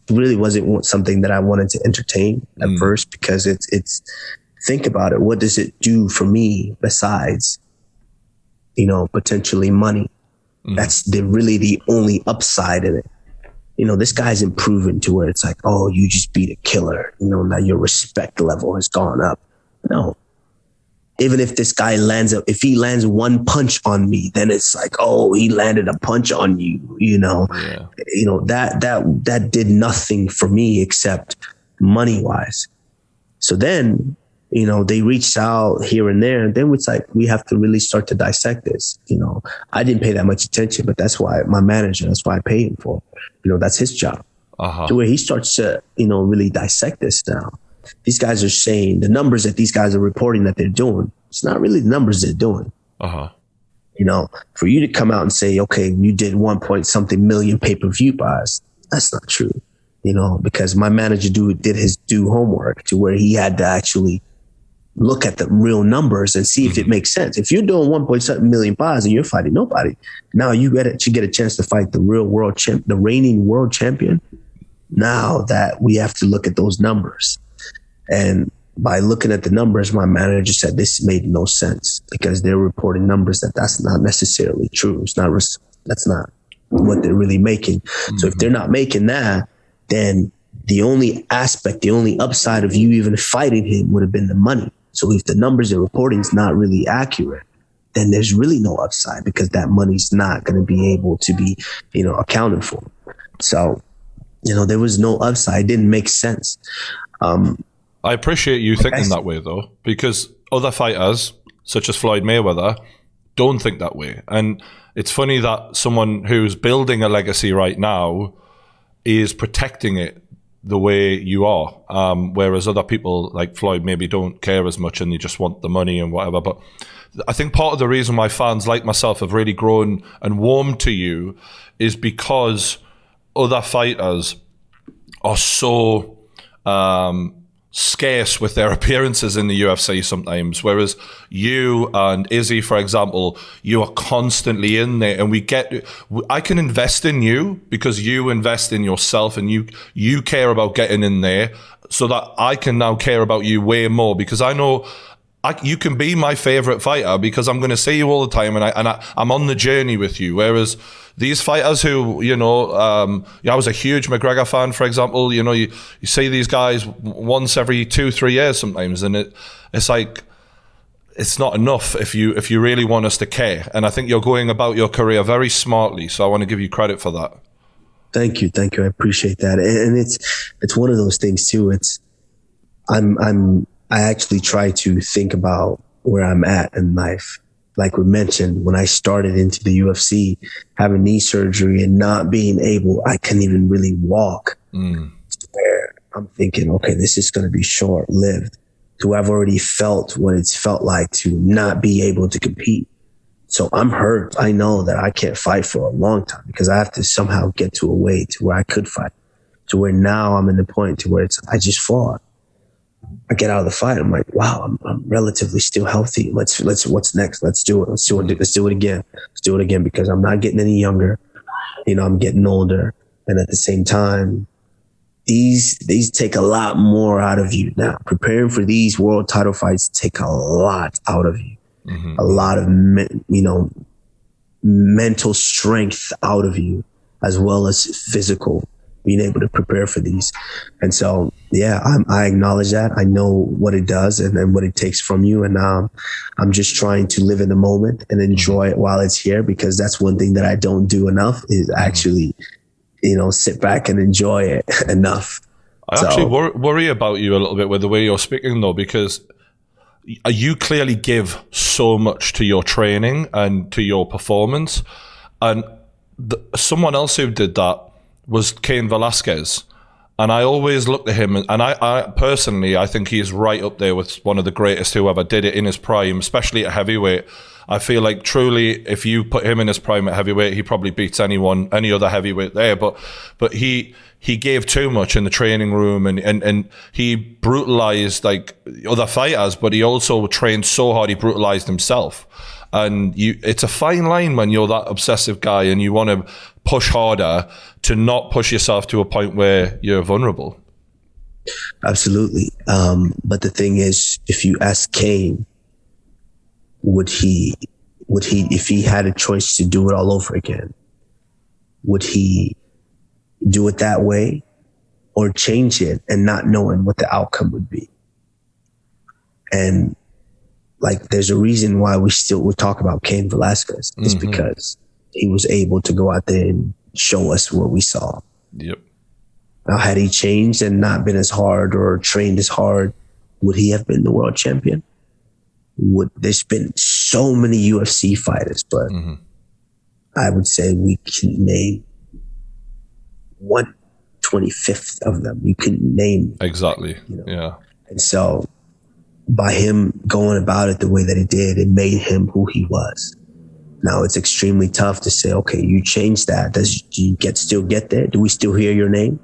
really wasn't something that I wanted to entertain at first, because it's think about it. What does it do for me besides, potentially money? That's really the only upside in it. This guy's improving to where it's like, oh, you just beat a killer. Now your respect level has gone up. No. Even if this guy if he lands one punch on me, then it's like, oh, he landed a punch on you. That did nothing for me except money wise. So then, they reached out here and there, and then it's like, we have to really start to dissect this. I didn't pay that much attention, but that's why my manager, that's why I paid him for. That's his job. To where he starts to, really dissect this now. These guys are saying the numbers that these guys are reporting that they're doing, it's not really the numbers they're doing. For you to come out and say, okay, you did 1 point something million pay-per-view buys, that's not true. Because my manager did his due homework to where he had to actually look at the real numbers and see if it makes sense. If you're doing 1 point something million buys and you're fighting nobody, now you should get a chance to fight the real world champ, the reigning world champion. Now that we have to look at those numbers. And by looking at the numbers, my manager said this made no sense, because they're reporting numbers that's not necessarily true. That's not what they're really making. So if they're not making that, then the only upside of you even fighting him would have been the money. So if the numbers they're reporting is not really accurate, then there's really no upside, because that money's not going to be able to be, accounted for. So, there was no upside. It didn't make sense. I appreciate you thinking that way, though, because other fighters, such as Floyd Mayweather, don't think that way. And it's funny that someone who's building a legacy right now is protecting it the way you are, whereas other people like Floyd maybe don't care as much and they just want the money and whatever. But I think part of the reason why fans like myself have really grown and warmed to you is because other fighters are so scarce with their appearances in the UFC sometimes, whereas you and Izzy, for example, you are constantly in there, and I can invest in you because you invest in yourself, and you care about getting in there, so that I can now care about you way more, because I know you can be my favorite fighter because I'm going to see you all the time, and I'm on the journey with you. Whereas these fighters who, I was a huge McGregor fan, for example. You see these guys once every 2-3 years sometimes, and it's like, it's not enough if you really want us to care. And I think you're going about your career very smartly. So I want to give you credit for that. Thank you. I appreciate that. And it's one of those things too. I actually try to think about where I'm at in life. Like we mentioned, when I started into the UFC, having knee surgery and not being able, I couldn't even really walk. Where I'm thinking, okay, this is going to be short-lived. To have already felt what it's felt like to not be able to compete. So I'm hurt. I know that I can't fight for a long time because I have to somehow get to a way to where I could fight. To where now I'm in the point to where I just fought. I get out of the fight. I'm like, wow, I'm relatively still healthy. Let's what's next? Let's do it. Let's do it again. Let's do it again because I'm not getting any younger. I'm getting older. And at the same time, these take a lot more out of you. Now, preparing for these world title fights take a lot out of you. Mm-hmm. A lot of, mental strength out of you, as well as physical, being able to prepare for these. And so, I acknowledge that. I know what it does and what it takes from you. And I'm just trying to live in the moment and enjoy it while it's here, because that's one thing that I don't do enough is actually sit back and enjoy it enough. I actually worry about you a little bit with the way you're speaking, though, because you clearly give so much to your training and to your performance. And someone else who did that was Cain Velasquez. And I always looked at him, and I personally, I think he's right up there with one of the greatest who ever did it in his prime, especially at heavyweight. I feel like truly, if you put him in his prime at heavyweight, he probably beats any other heavyweight there. But he gave too much in the training room, and he brutalized like other fighters, but he also trained so hard he brutalized himself. And it's a fine line when you're that obsessive guy and you want to push harder to not push yourself to a point where you're vulnerable. Absolutely. But the thing is, if you ask Cain, would he, if he had a choice to do it all over again, would he do it that way or change it and not knowing what the outcome would be? And like, there's a reason why we still would talk about Cain Velasquez. It's because he was able to go out there and show us what we saw. Yep. Now, had he changed and not been as hard or trained as hard, would he have been the world champion? There's been so many UFC fighters, but I would say we can name 1/25 of them. You can name exactly. Yeah. And so, by him going about it the way that he did, it made him who he was. Now it's extremely tough to say, okay, you changed that. Do you still get there? Do we still hear your name?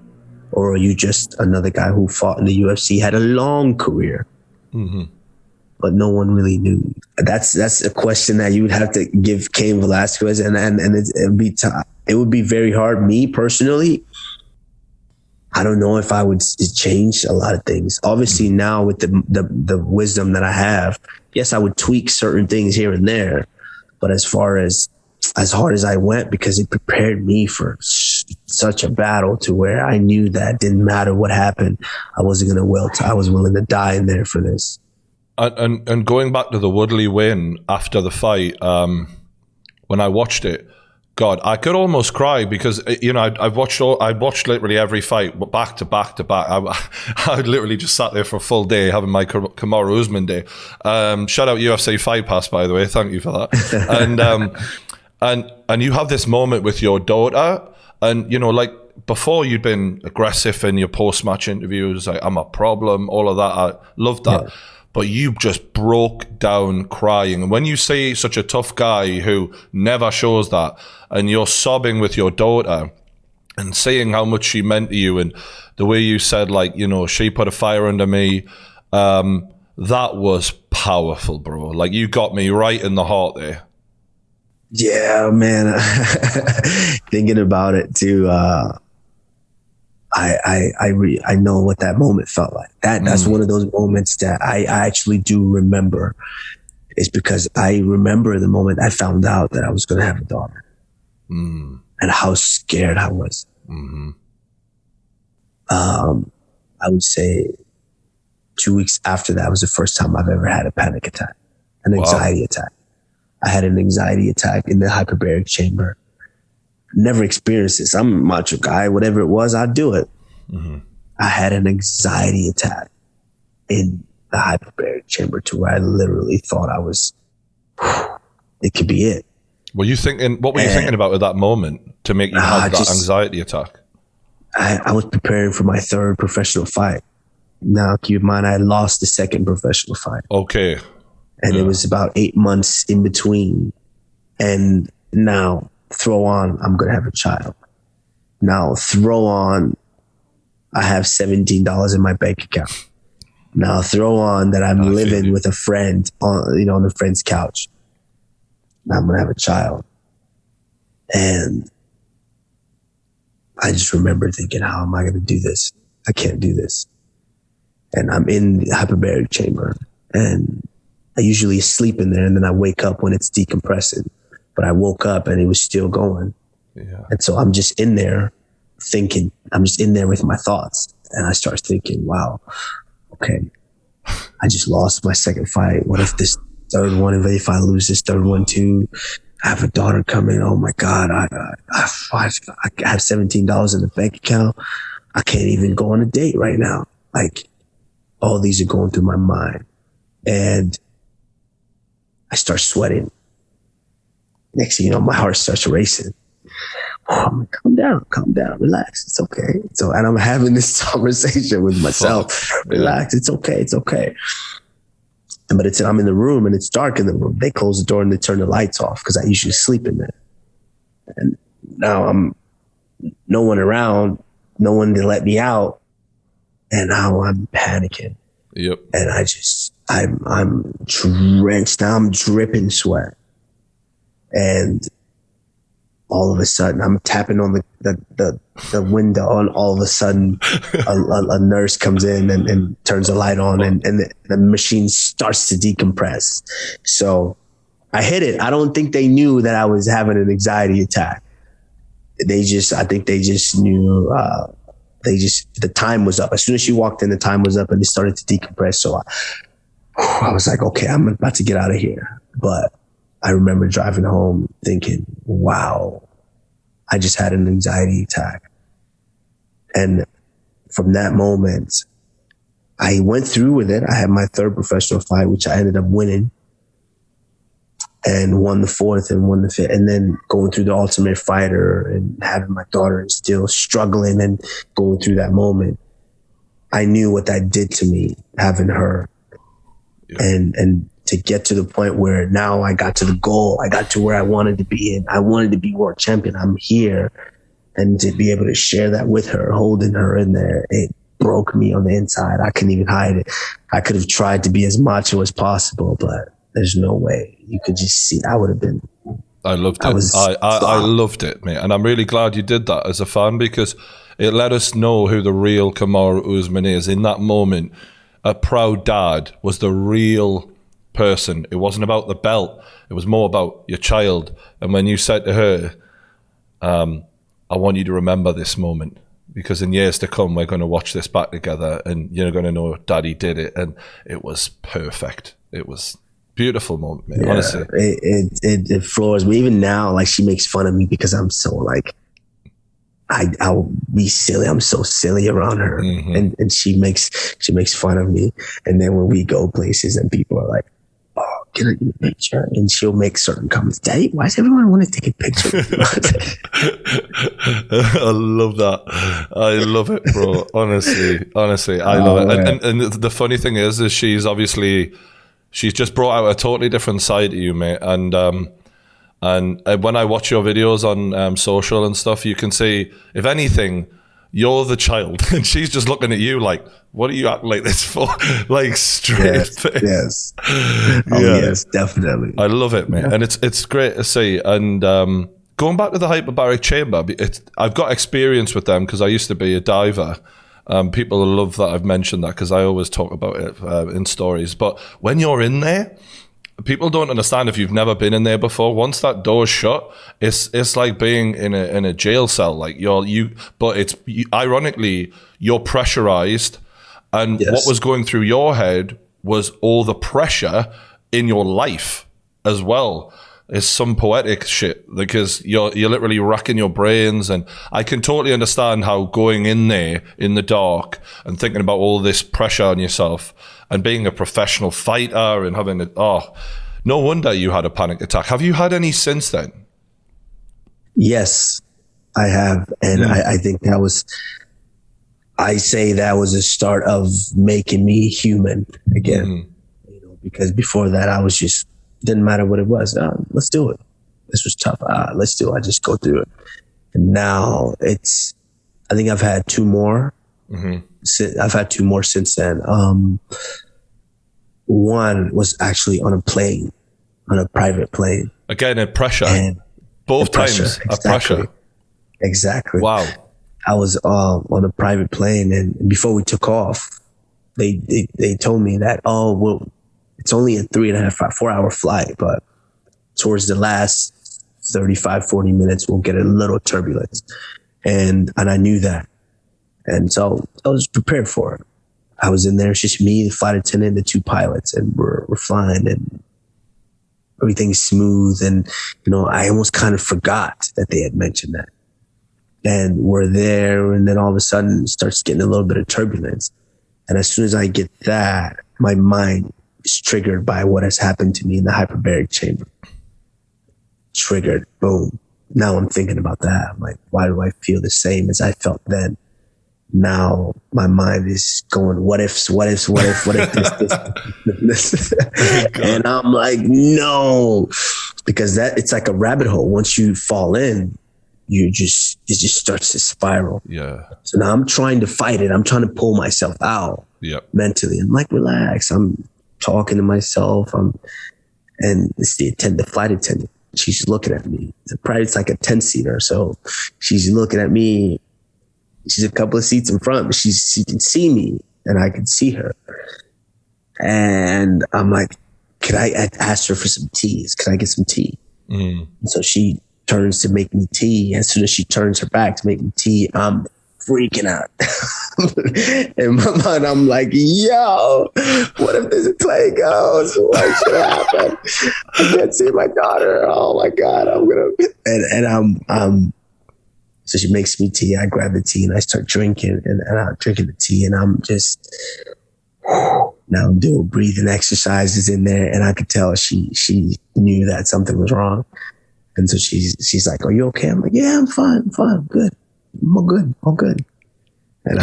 Or are you just another guy who fought in the UFC, had a long career, but no one really knew? That's a question that you would have to give Cain Velasquez, and it would be very hard. Me personally, I don't know if I would change a lot of things. Obviously now with the wisdom that I have, yes, I would tweak certain things here and there. But as hard as I went, because it prepared me for such a battle to where I knew that it didn't matter what happened, I wasn't going to wilt. I was willing to die in there for this. And going back to the Woodley win after the fight, when I watched it, God, I could almost cry because, I watched literally every fight, but back to back to back. I literally just sat there for a full day having my Kamaru Usman day. Shout out UFC Fight Pass, by the way. Thank you for that. And you have this moment with your daughter, and, like before you'd been aggressive in your post-match interviews, like, I'm a problem, all of that. I loved that. Yeah. But you just broke down crying. And when you see such a tough guy who never shows that, and you're sobbing with your daughter and seeing how much she meant to you, and the way you said, like, she put a fire under me, that was powerful, bro. Like, you got me right in the heart there. Yeah, man. Thinking about it too, I know what that moment felt like. That's one of those moments that I actually do remember. Is because I remember the moment I found out that I was going to have a daughter, and how scared I was. Mm-hmm. I would say 2 weeks after that was the first time I've ever had a panic attack, an anxiety attack. I had an anxiety attack in the hyperbaric chamber. Never experienced this. I'm a macho guy. Whatever it was, I'd do it. Mm-hmm. I had an anxiety attack in the hyperbaric chamber to where I literally thought it could be it. What were you thinking about at that moment to make you have that anxiety attack? I was preparing for my third professional fight. Now, keep in mind, I lost the second professional fight. Okay. And it was about 8 months in between. And now, throw on, I'm going to have a child. Now, throw on, I have $17 in my bank account. Now, throw on that I'm living with a friend on a friend's couch. Now I'm going to have a child. And I just remember thinking, how am I going to do this? I can't do this. And I'm in the hyperbaric chamber, and I usually sleep in there, and then I wake up when it's decompressing. But I woke up and it was still going. Yeah. And so I'm just in there thinking, I'm just in there with my thoughts. And I start thinking, wow, okay, I just lost my second fight. What if this third one, if I lose this third one too? I have a daughter coming. Oh my God, I have $17 in the bank account. I can't even go on a date right now. Like, all these are going through my mind. And I start sweating. Next thing you know, my heart starts racing. Oh, I'm like, calm down, relax. It's okay. So, and I'm having this conversation with myself. Relax, it's okay. But I'm in the room and it's dark in the room. They close the door and they turn the lights off because I usually sleep in there. And now I'm no one around, no one to let me out. And now I'm panicking. Yep. And I'm drenched. Now I'm dripping sweat. And all of a sudden, I'm tapping on the window, and all of a sudden, a nurse comes in and turns the light on, and the machine starts to decompress. So I hit it. I don't think they knew that I was having an anxiety attack. I think they just knew. The time was up. As soon as she walked in, the time was up, and it started to decompress. So I was like, okay, I'm about to get out of here. But I remember driving home thinking, wow, I just had an anxiety attack. And from that moment, I went through with it. I had my third professional fight, which I ended up winning, and won the fourth and won the fifth. And then going through the Ultimate Fighter and having my daughter and still struggling and going through that moment, I knew what that did to me, having her. Yeah. And to get to the point where now I got to the goal, I got to where I wanted to be, and I wanted to be world champion. I'm here, and to be able to share that with her, holding her in there, it broke me on the inside. I couldn't even hide it. I could have tried to be as macho as possible, but there's no way. You could just see. I would have been. I loved it. I loved it, mate, and I'm really glad you did that as a fan, because it let us know who the real Kamaru Usman is. In that moment, a proud dad was the real person. It wasn't about the belt. It was more about your child. And when you said to her, I want you to remember this moment, because in years to come, we're going to watch this back together and you're going to know Daddy did it. And it was perfect. It was a beautiful moment, man, honestly. It floors me. Even now, like, she makes fun of me because I'm so, like, I'll be silly. I'm so silly around her. Mm-hmm. And she makes fun of me. And then when we go places and people are like, oh, get a picture, and she'll make certain comments. Daddy, why does everyone want to take a picture with you? I love that. I love it, bro. Honestly, I love it. And the funny thing is she's just brought out a totally different side to you, mate. And when I watch your videos on social and stuff, you can see, if anything, you're the child, and she's just looking at you like, what are you acting like this for? Like, straight face. Yes. Oh, yeah. Yes, definitely. I love it, man. Yeah. And it's great to see. And going back to the hyperbaric chamber, I've got experience with them because I used to be a diver. People love that I've mentioned that because I always talk about it in stories. But when you're in there, people don't understand if you've never been in there before. Once that door's shut, it's like being in a jail cell. Like ironically, you're pressurized, and what was going through your head was all the pressure in your life as well. It's some poetic shit because you're literally racking your brains, and I can totally understand how going in there in the dark and thinking about all this pressure on yourself and being a professional fighter and having no wonder you had a panic attack. Have you had any since then? Yes, I have, and I think that was the start of making me human again. Because before that, I was just. Didn't matter what it was. Let's do it. This was tough. Let's do it. I just go through it. And now I think I've had two more. I've had two more since then. One was actually on a plane, on a private plane. Again, at pressure. And both times at pressure. Exactly. Wow. I was on a private plane, and before we took off, they told me that, it's only a 4 hour flight, but towards the last 35, 40 minutes, we'll get a little turbulence. And I knew that. And so I was prepared for it. I was in there. It's just me, the flight attendant, the two pilots, and we're flying, and everything's smooth. And, I almost kind of forgot that they had mentioned that. And we're there, and then all of a sudden it starts getting a little bit of turbulence. And as soon as I get that, my mind is triggered by what has happened to me in the hyperbaric chamber. Triggered, boom. Now I'm thinking about that. I'm like, why do I feel the same as I felt then? Now my mind is going, what if this. And I'm like, no, because it's like a rabbit hole. Once you fall in, it just starts to spiral. Yeah. So now I'm trying to fight it. I'm trying to pull myself out mentally. I'm like, relax. I'm talking to myself. And it's the flight attendant. She's looking at me. It's like a 10-seater. So she's looking at me. She's a couple of seats in front, but she can see me and I can see her. And I'm like, I asked her for some tea. Can I get some tea? And so she turns to make me tea. As soon as she turns her back to make me tea, I'm freaking out. In my mind, I'm like, yo, what if this plane goes? What should happen? I can't see my daughter. Oh my God, so she makes me tea. I grab the tea and I start drinking, and I'm drinking the tea, and I'm just, now I'm doing breathing exercises in there, and I could tell she knew that something was wrong. And so she's like, are you okay? I'm like, yeah, I'm fine. I'm good. I'm all good. And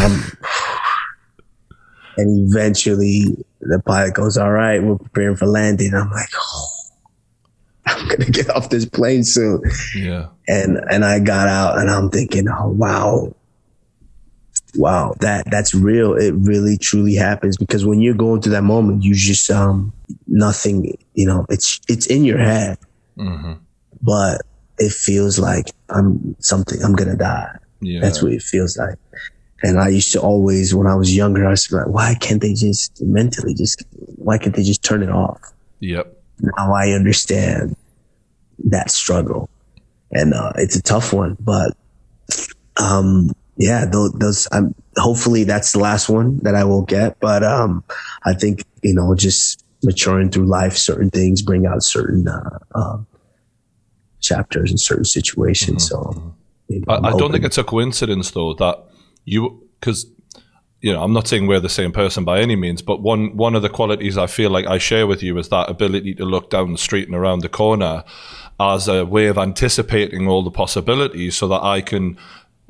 and eventually the pilot goes, all right, we're preparing for landing. I'm like, I'm going to get off this plane soon. Yeah. And I got out and I'm thinking, oh, wow, that's real. It really, truly happens, because when you're going through that moment, you just, nothing, it's in your head, but it feels like I'm going to die. Yeah. That's what it feels like. And I used to always, when I was younger, I was like, why can't they just turn it off? Yep. Now I understand that struggle, and it's a tough one, but those hopefully that's the last one that I will get. But I think just maturing through life, certain things bring out certain chapters in certain situations. So I don't think it's a coincidence though that because I'm not saying we're the same person by any means, but one of the qualities I feel like I share with you is that ability to look down the street and around the corner as a way of anticipating all the possibilities so that I can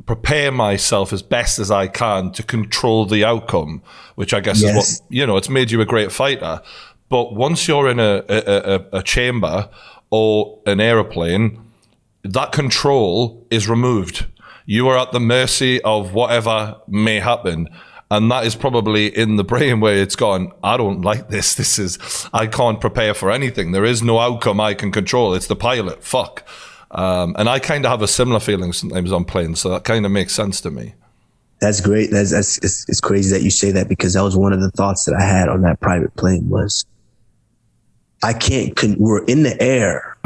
prepare myself as best as I can to control the outcome, which I guess is what, it's made you a great fighter. But once you're in a chamber or an aeroplane, that control is removed. You are at the mercy of whatever may happen. And that is probably in the brain where it's gone, I don't like this. I can't prepare for anything. There is no outcome I can control. It's the pilot. Fuck. And I kind of have a similar feeling sometimes on planes, so that kind of makes sense to me. That's great. It's crazy that you say that, because that was one of the thoughts that I had on that private plane was, we're in the air.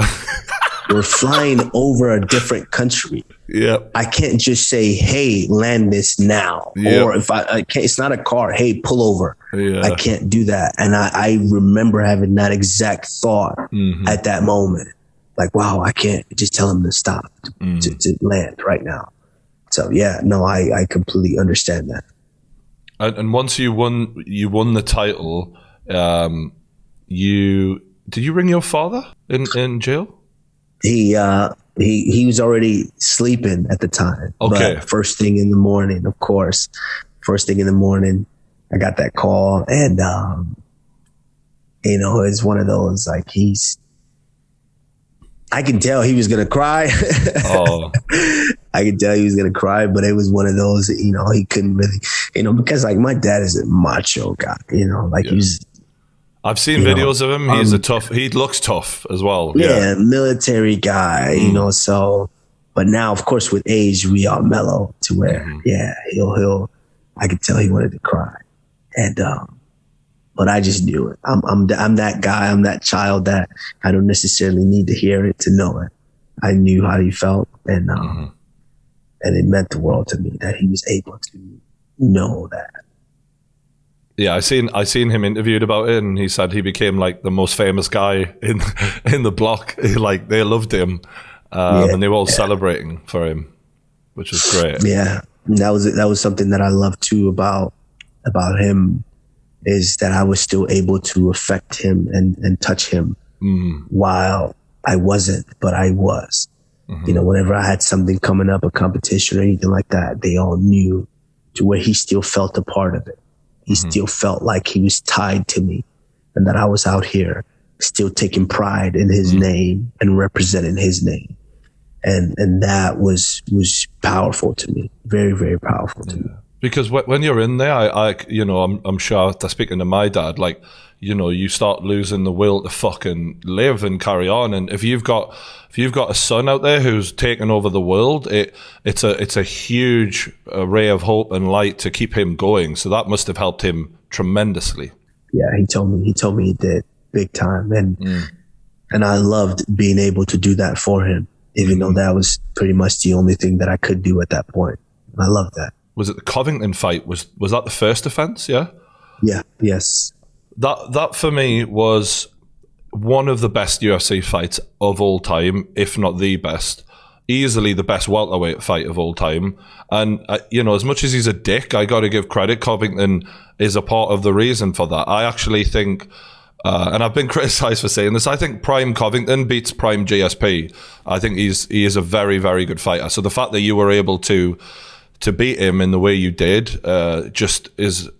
We're flying over a different country. Yeah. I can't just say, hey, land this now. Yep. Or if I can't, it's not a car. Hey, pull over. Yeah. I can't do that. And I remember having that exact thought at that moment. Like, wow, I can't just tell him to stop, to land right now. So yeah, no, I completely understand that. And once you won the title, did you ring your father in jail? He was already sleeping at the time. Okay. But first thing in the morning, of course, I got that call, and it's one of those, like, I can tell he was gonna cry. Oh. I could tell he was gonna cry, but it was one of those that, he couldn't really, because like my dad is a macho guy, he's. I've seen videos of him. He's he looks tough as well. Yeah, military guy, so, but now of course with age we are mellow to where, he'll, I could tell he wanted to cry. And, but I just knew it. I'm that guy. I'm that child that I don't necessarily need to hear it to know it. I knew how he felt, and it meant the world to me that he was able to know that. Yeah, I seen him interviewed about it, and he said he became like the most famous guy in the block. Like, they loved him, and they were all celebrating for him, which was great. Yeah, and that was something that I loved too about him, is that I was still able to affect him and touch him while I wasn't, but I was. Whenever I had something coming up, a competition or anything like that, they all knew, to where he still felt a part of it. He still felt like he was tied to me, and that I was out here still taking pride in his name and representing his name. And that was powerful to me. Very, very powerful to me. Because when you're in there, I'm sure, after speaking to my dad, like, you start losing the will to fucking live and carry on. And if you've got a son out there who's taken over the world, it's a huge ray of hope and light to keep him going. So that must have helped him tremendously. Yeah, he told me he did, big time, and I loved being able to do that for him, even though that was pretty much the only thing that I could do at that point. I loved that. Was it the Covington fight? Was that the first offense? Yeah. Yeah. Yes. That for me was one of the best UFC fights of all time, if not the best. Easily the best welterweight fight of all time. And, as much as he's a dick, I got to give credit. Covington is a part of the reason for that. I actually think, and I've been criticized for saying this, I think Prime Covington beats Prime GSP. I think he is a very, very good fighter. So the fact that you were able to beat him in the way you did just is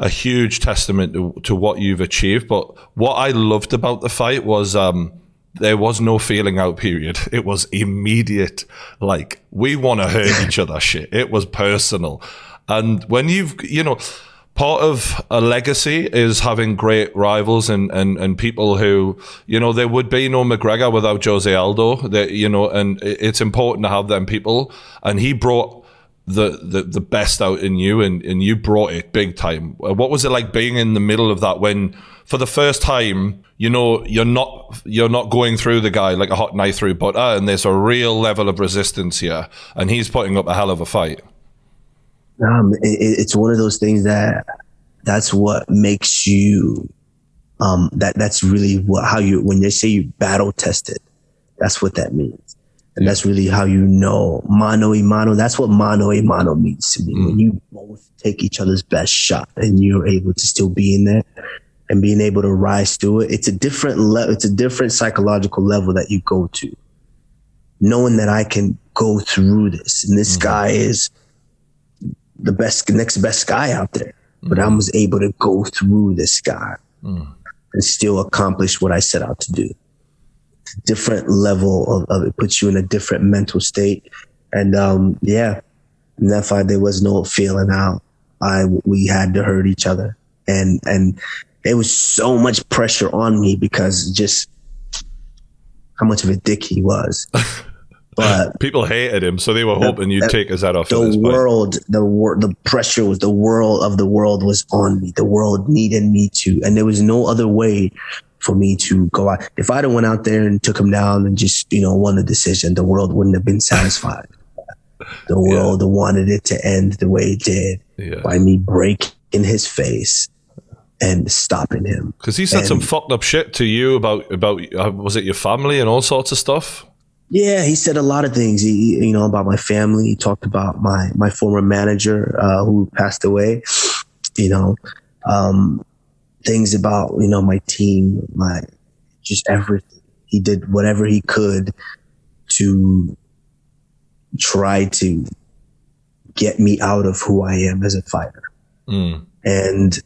a huge testament to what you've achieved. But what I loved about the fight was there was no feeling out period. It was immediate, like, we want to hurt each other shit. It was personal. And when part of a legacy is having great rivals and people who, there would be no McGregor without Jose Aldo, and it's important to have them people. And he brought the best out in you, and you brought it big time. What was it like being in the middle of that, when for the first time, you're not going through the guy like a hot knife through butter, and there's a real level of resistance here, and he's putting up a hell of a fight? It's one of those things that's what makes you, that's really when they say you battle tested, that's what that means. And that's really how mano y mano. That's what mano y mano means to me. When you both take each other's best shot and you're able to still be in there and being able to rise through it. It's a different level. It's a different psychological level that you go to, knowing that I can go through this. And this guy is the next best guy out there. But I was able to go through this guy and still accomplish what I set out to do. Different level of it, puts you in a different mental state. And in that fight there was no feeling out. We had to hurt each other, and there was so much pressure on me because just how much of a dick he was. But people hated him, so they were hoping you'd take his head off. The pressure was the world was on me. The world needed me to, and there was no other way for me to go out. If I'd have went out there and took him down and just, won the decision, the world wouldn't have been satisfied. The world wanted it to end the way it did by me breaking his face and stopping him. Because he said some fucked up shit to you about was it your family and all sorts of stuff? Yeah, he said a lot of things. He about my family. He talked about my former manager who passed away. Things about my team, just everything. He did whatever he could to try to get me out of who I am as a fighter. And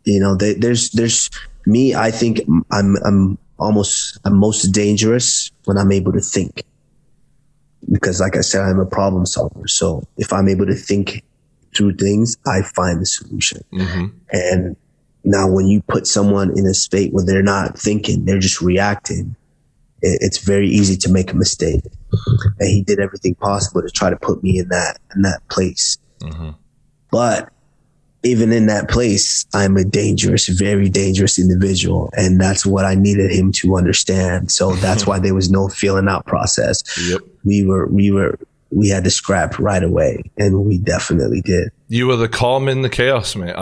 there's me. I think I'm most dangerous when I'm able to think, because like I said, I'm a problem solver. So if I'm able to think through things, I find the solution. And now when you put someone in a state where they're not thinking, they're just reacting, it's very easy to make a mistake. And he did everything possible to try to put me in that place. But even in that place, I'm a very dangerous individual. And that's what I needed him to understand. So that's why there was no feeling out process. Yep. We had to scrap right away, and we definitely did. You were the calm in the chaos, mate.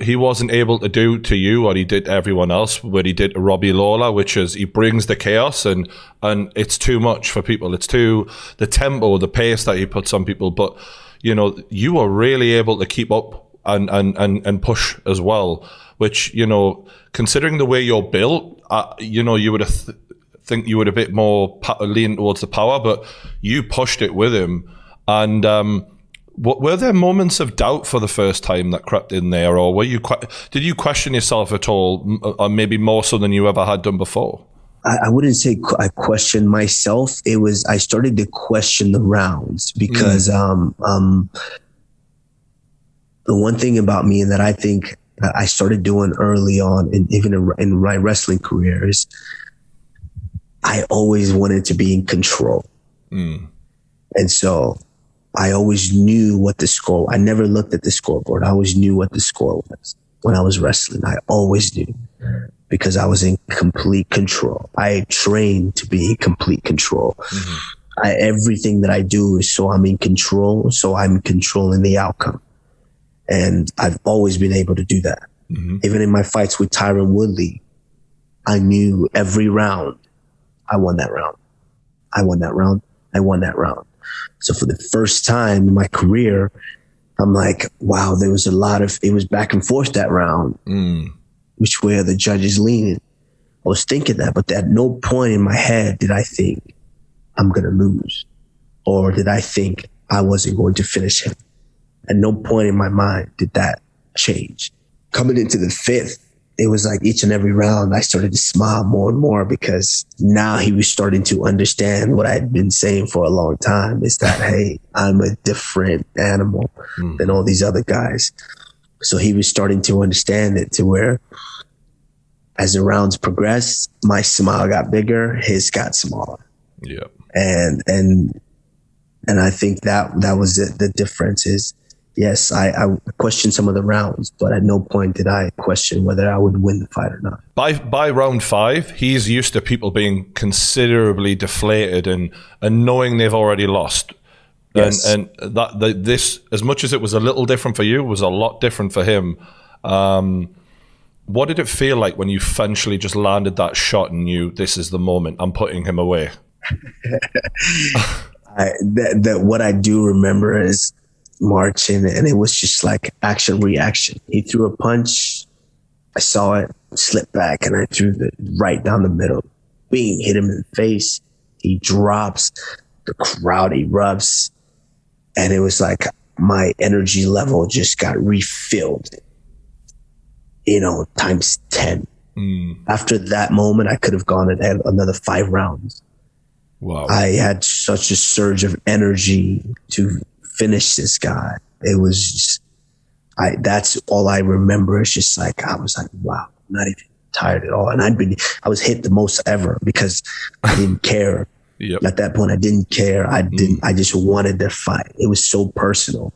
He wasn't able to do to you what he did to everyone else, what he did to Robbie Lawler, which is he brings the chaos and it's too much for people. It's too, the tempo, the pace that he puts on people. But, you were really able to keep up and push as well, which, considering the way you're built, you would have think you would a bit more lean towards the power, but you pushed it with him. And were there moments of doubt for the first time that crept in there, or did you question yourself at all, or maybe more so than you ever had done before? I wouldn't say I questioned myself. I started to question the rounds, because the one thing about me, and that I think that I started doing early on, and even in my wrestling career, is I always wanted to be in control. And so I always knew what the score. I never looked at the scoreboard. I always knew what the score was when I was wrestling. I always knew, because I was in complete control. I trained to be in complete control. Everything that I do is so I'm in control, so I'm controlling the outcome. And I've always been able to do that. Even in my fights with Tyron Woodley, I knew every round, I won that round. I won that round. I won that round. So for the first time in my career, I'm like, wow, there was it was back and forth that round. Which way are the judges leaning? I was thinking that, but at no point in my head did I think I'm going to lose, or did I think I wasn't going to finish him. At no point in my mind did that change. Coming into the fifth, it was like each and every round I started to smile more and more, because now he was starting to understand what I had been saying for a long time, is that, hey, I'm a different animal than all these other guys. So he was starting to understand it, to where as the rounds progressed, my smile got bigger, his got smaller. Yeah. And I think that was it. The difference is, yes, I questioned some of the rounds, but at no point did I question whether I would win the fight or not. By round 5, he's used to people being considerably deflated and knowing they've already lost. Yes. And this, as much as it was a little different for you, was a lot different for him. What did it feel like when you eventually just landed that shot and knew, this is the moment, I'm putting him away? What I do remember is marching, and it was just like action reaction. He threw a punch, I saw it, slip back, and I threw it right down the middle. Bing, hit him in the face. He drops, the crowd erupts, and it was like my energy level just got refilled, times 10. After that moment, I could have gone and had another 5 rounds. Wow. I had such a surge of energy to finish this guy. It was just, that's all I remember. It's just like, I was like, wow, not tired at all. And I was hit the most ever because I didn't care. Yep. At that point, I didn't care. I just wanted to fight. It was so personal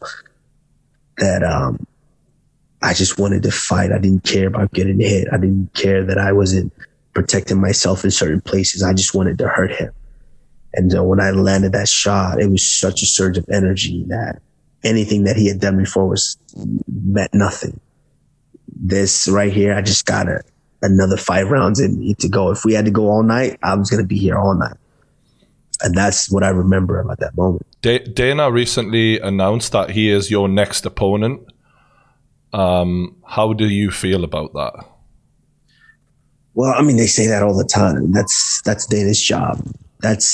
that I just wanted to fight. I didn't care about getting hit. I didn't care that I wasn't protecting myself in certain places. I just wanted to hurt him. And when I landed that shot, it was such a surge of energy that anything that he had done before meant nothing. This right here, I just got another 5 rounds in me to go. If we had to go all night, I was going to be here all night. And that's what I remember about that moment. Dana recently announced that he is your next opponent. How do you feel about that? Well, I mean, they say that all the time. That's Dana's job. That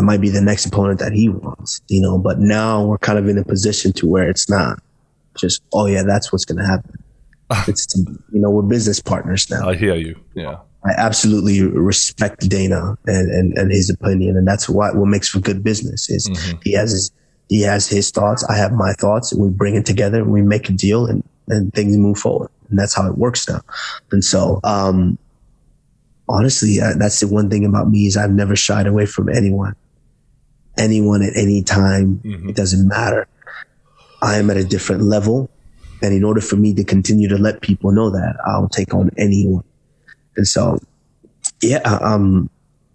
might be the next opponent that he wants, but now we're kind of in a position to where it's not just, oh yeah, that's what's going to happen. We're business partners now. I hear you. Yeah. I absolutely respect Dana and his opinion, and that's what makes for good business. Is he has his thoughts, I have my thoughts, and we bring it together and we make a deal, and things move forward. And that's how it works now. And so, honestly, that's the one thing about me is I've never shied away from anyone at any time. It doesn't matter. I am at a different level, and in order for me to continue to let people know that, I'll take on anyone. And so, yeah,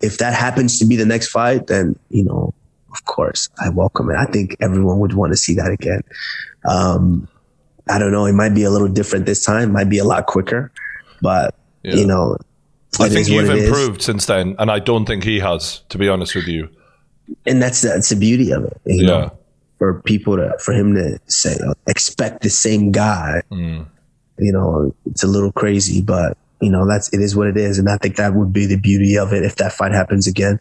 if that happens to be the next fight, then, of course, I welcome it. I think everyone would want to see that again. I don't know. It might be a little different this time. It might be a lot quicker. But, I think you've improved since then, and I don't think he has, to be honest with you. And that's the beauty of it. You know, for him to say, expect the same guy, it's a little crazy, but it is what it is. And I think that would be the beauty of it. If that fight happens again,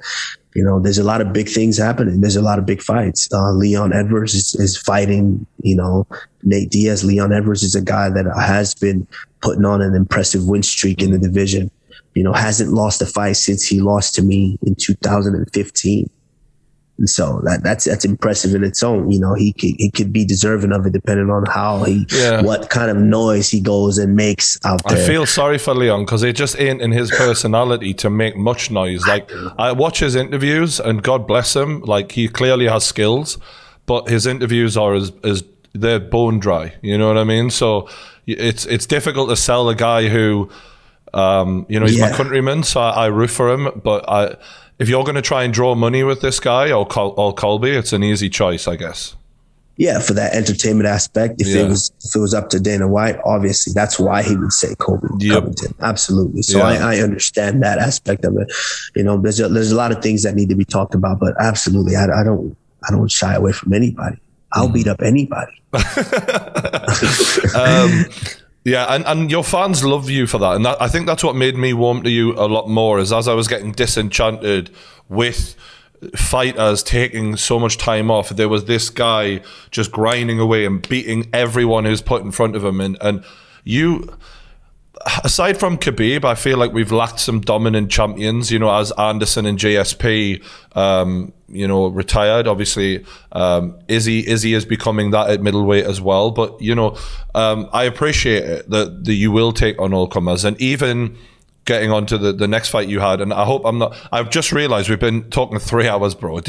there's a lot of big things happening. There's a lot of big fights. Leon Edwards is fighting, Nate Diaz. Leon Edwards is a guy that has been putting on an impressive win streak in the division. Hasn't lost a fight since he lost to me in 2015. And so that's impressive in its own. He could be deserving of it depending on how what kind of noise he goes and makes out there. I feel sorry for Leon because it just ain't in his personality to make much noise. Like, I watch his interviews and God bless him. Like, he clearly has skills, but his interviews are as they're bone dry. You know what I mean? So it's difficult to sell a guy who, he's my countryman, so I root for him. But if you're going to try and draw money with this guy or Colby, it's an easy choice, I guess. Yeah, for that entertainment aspect. If it was up to Dana White, obviously that's why he would say Colby Covington. Absolutely. So I understand that aspect of it. There's a lot of things that need to be talked about, but absolutely, I don't shy away from anybody. I'll beat up anybody. And your fans love you for that. And I think that's what made me warm to you a lot more, is as I was getting disenchanted with fighters taking so much time off, there was this guy just grinding away and beating everyone who's put in front of him. And you, aside from Khabib, I feel like we've lacked some dominant champions, as Anderson and GSP, retired. Obviously, Izzy is becoming that at middleweight as well. But, I appreciate it that you will take on all comers. And even getting on to the next fight you had, and I hope I've just realized we've been talking 3 hours, bro.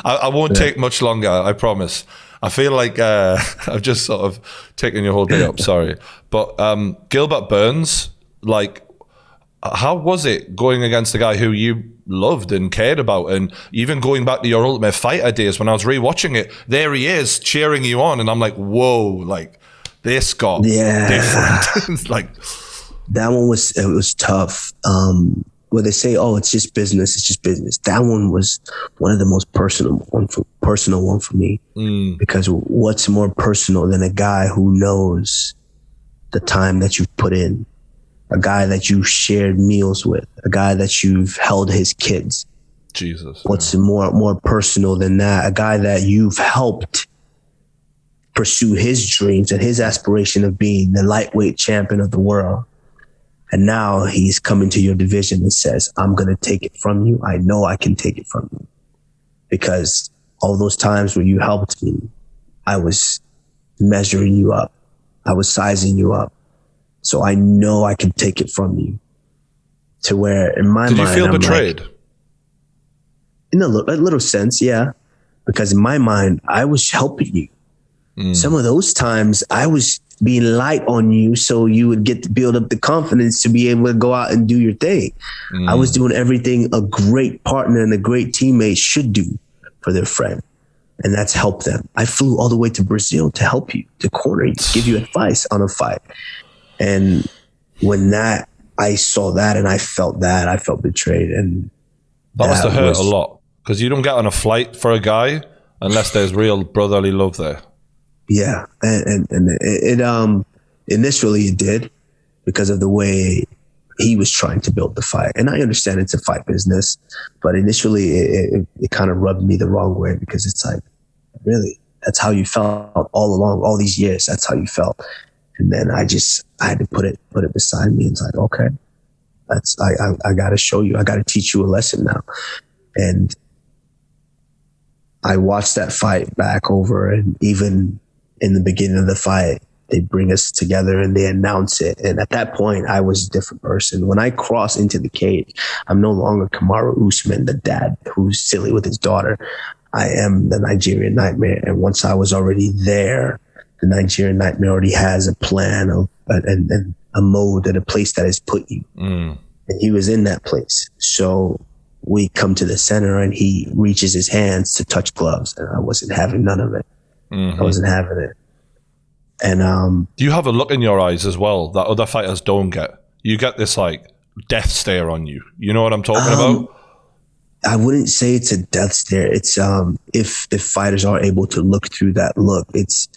I won't take much longer, I promise. I feel like I've just sort of taken your whole day up, sorry. But Gilbert Burns, how was it going against a guy who you loved and cared about? And even going back to your Ultimate Fighter days, when I was rewatching it, there he is cheering you on, and I'm like, whoa, this got different. That one was tough. Where they say, "Oh, it's just business." That one was one of the most personal one for me. Because what's more personal than a guy who knows the time that you've put in, a guy that you shared meals with, a guy that you've held his kids. Jesus. What's more personal than that? A guy that you've helped pursue his dreams and his aspiration of being the lightweight champion of the world. And now he's coming to your division and says, I'm going to take it from you. I know I can take it from you. Because all those times where you helped me, I was measuring you up. I was sizing you up. So I know I can take it from you. to where in my mind, did you feel betrayed? Like, in a little sense, yeah. Because in my mind, I was helping you. Some of those times I was being light on you so you would get to build up the confidence to be able to go out and do your thing. I was doing everything a great partner and a great teammate should do for their friend. And that's help them. I flew all the way to Brazil to help you, to corner you, to give you advice on a fight. And when I saw that and I felt betrayed. And that must have hurt a lot, because you don't get on a flight for a guy unless there's real brotherly love there. Yeah, and it initially it did, because of the way he was trying to build the fight. And I understand it's a fight business, but initially it kind of rubbed me the wrong way, because it's like, really, that's how you felt all along, all these years. That's how you felt. And then I had to put it beside me. It's like, okay, I got to show you. I got to teach you a lesson now. And I watched that fight back over, and even in the beginning of the fight, they bring us together and they announce it. And at that point, I was a different person. When I cross into the cage, I'm no longer Kamaru Usman, the dad who's silly with his daughter. I am the Nigerian Nightmare. And once I was already there, the Nigerian Nightmare already has a plan of and a mode and a place that has put you. And he was in that place. So we come to the center and he reaches his hands to touch gloves, and I wasn't having none of it. I wasn't having it. And do you have a look in your eyes as well that other fighters don't get? You get this like death stare on you. You know what I'm talking about? I wouldn't say it's a death stare. It's if fighters are able to look through that look, it's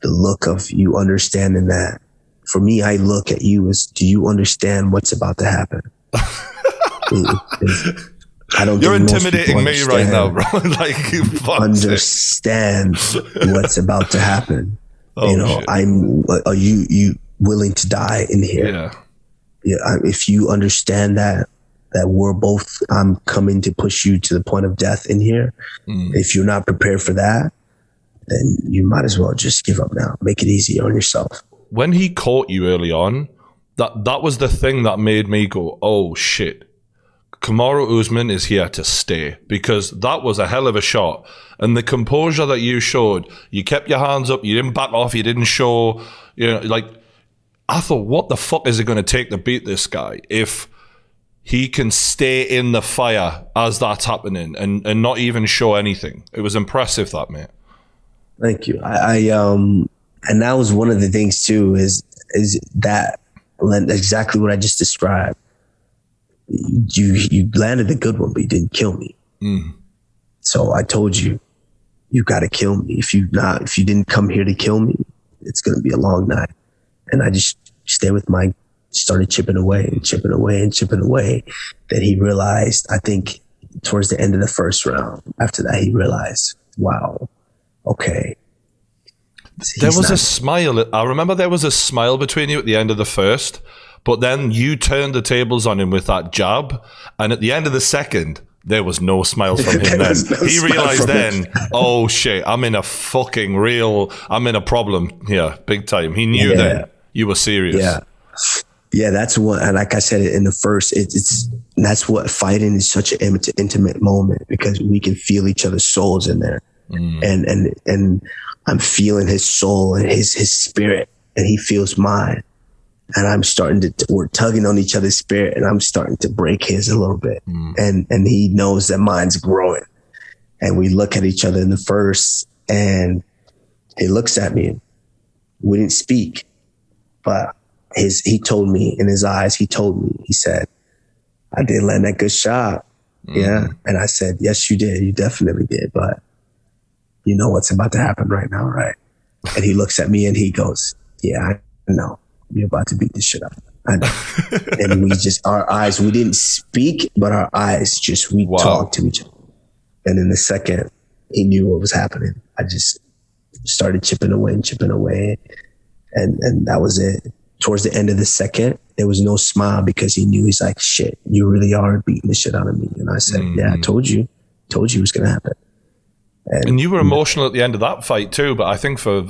the look of you understanding that. For me, I look at you as, do you understand what's about to happen? I don't. You're intimidating me right now, bro. Like, you understand what's about to happen. Oh, you know, shit. Are you willing to die in here? Yeah. If you understand that we're both, I'm coming to push you to the point of death in here. If you're not prepared for that, then you might as well just give up now. Make it easy on yourself. When he caught you early on, that was the thing that made me go, oh shit. Kamaru Usman is here to stay, because that was a hell of a shot. And the composure that you showed, you kept your hands up, you didn't back off, you didn't show, you know, like, I thought, what the fuck is it going to take to beat this guy if he can stay in the fire as that's happening and not even show anything? It was impressive, that, mate. Thank you. And that was one of the things too, is that exactly what I just described. You landed a good one, but you didn't kill me. So I told you, you got to kill me. If you didn't come here to kill me, it's going to be a long night. And I just started chipping away and chipping away and chipping away. Then he realized, I think towards the end of the first round, after that, he realized, wow, okay. There was a smile. I remember there was a smile between you at the end of the first. But then you turned the tables on him with that jab. And at the end of the second, there was no smiles from him then. He realized then, oh shit, I'm in a problem here, big time. He knew then you were serious. Yeah, that's what, and like I said in the first, that's what fighting is, such an intimate moment, because we can feel each other's souls in there. And I'm feeling his soul and his spirit, and he feels mine. And I'm we're tugging on each other's spirit, and I'm starting to break his a little bit. And he knows that mine's growing. And we look at each other in the first, and he looks at me. We didn't speak, but he told me in his eyes, he said, I did land that good shot. Yeah. And I said, yes, you did. You definitely did. But you know what's about to happen right now, right? And he looks at me and he goes, yeah, I know. You're about to beat this shit up. I know. And we didn't speak, but our eyes talked to each other. And in the second, he knew what was happening. I just started chipping away. And that was it. Towards the end of the second, there was no smile, because he knew, he's like, shit, you really are beating the shit out of me. And I said, yeah, I told you it was going to happen. And you were emotional at the end of that fight too, but I think for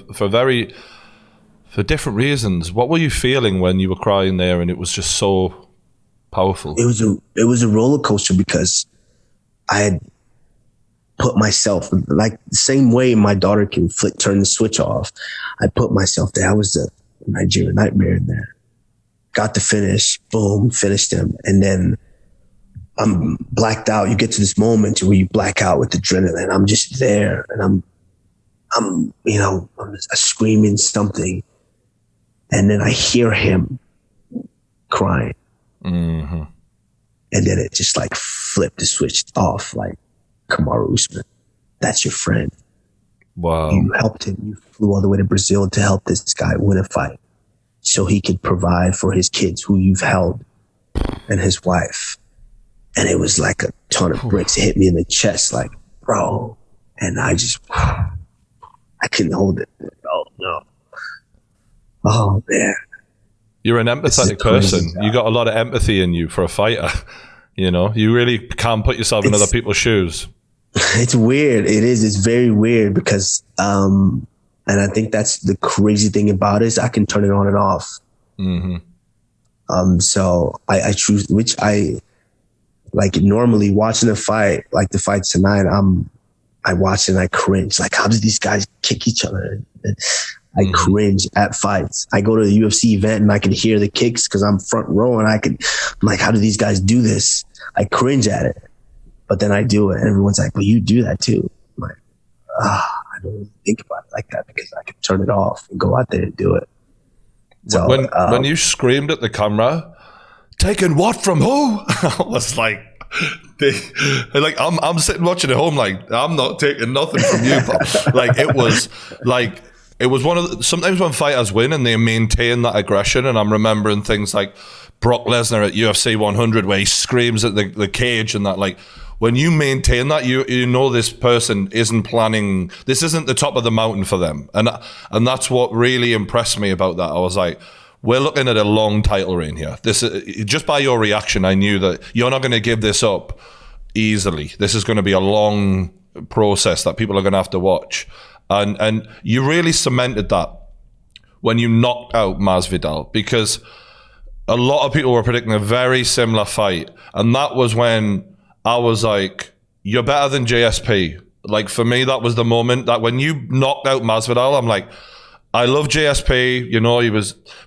different reasons. What were you feeling when you were crying there and it was just so Powerful. It was a roller coaster because I had put myself, like the same way my daughter can turn the switch off. I put myself there. I was the Nigerian Nightmare in there. Got the finish, boom, finished him. And then I'm blacked out. You get to this moment where you black out with adrenaline. I'm just there and I'm screaming something. And then I hear him crying. Mm-hmm. And then it just like flipped the switch off, like, Kamaru Usman, that's your friend. Wow. You helped him. You flew all the way to Brazil to help this guy win a fight so he could provide for his kids who you've held and his wife. And it was like a ton of bricks. It hit me in the chest, like, bro. And I couldn't hold it. Oh, no. Oh, man. You're an empathetic person. You got a lot of empathy in you for a fighter. You know, you really can put yourself in other people's shoes. It's weird. It is. It's very weird because, and I think that's the crazy thing about it is I can turn it on and off. Mm-hmm. So I choose, which I like normally watching a fight, like the fight tonight, I watch and I cringe. Like, how do these guys kick each other? I cringe at fights. I go to a UFC event and I can hear the kicks because I'm front row and I'm like, how do these guys do this? I cringe at it, but then I do it and everyone's like, well, you do that too. I'm like, I don't really think about it like that because I can turn it off and go out there and do it. So when you screamed at the camera, taking what from who? I was like, I'm sitting watching at home like, I'm not taking nothing from you. But like, it was one of sometimes when fighters win and they maintain that aggression, and I'm remembering things like Brock Lesnar at UFC 100 where he screams at the cage and that, like, when you maintain that, you know this person isn't planning, this isn't the top of the mountain for them. And that's what really impressed me about that. I was like, we're looking at a long title reign here. This is, just by your reaction, I knew that you're not going to give this up easily. This is going to be a long process that people are going to have to watch. And you really cemented that when you knocked out Masvidal, because a lot of people were predicting a very similar fight. And that was when I was like, you're better than JSP. Like, for me, that was the moment that when you knocked out Masvidal, I'm like, I love JSP, you know,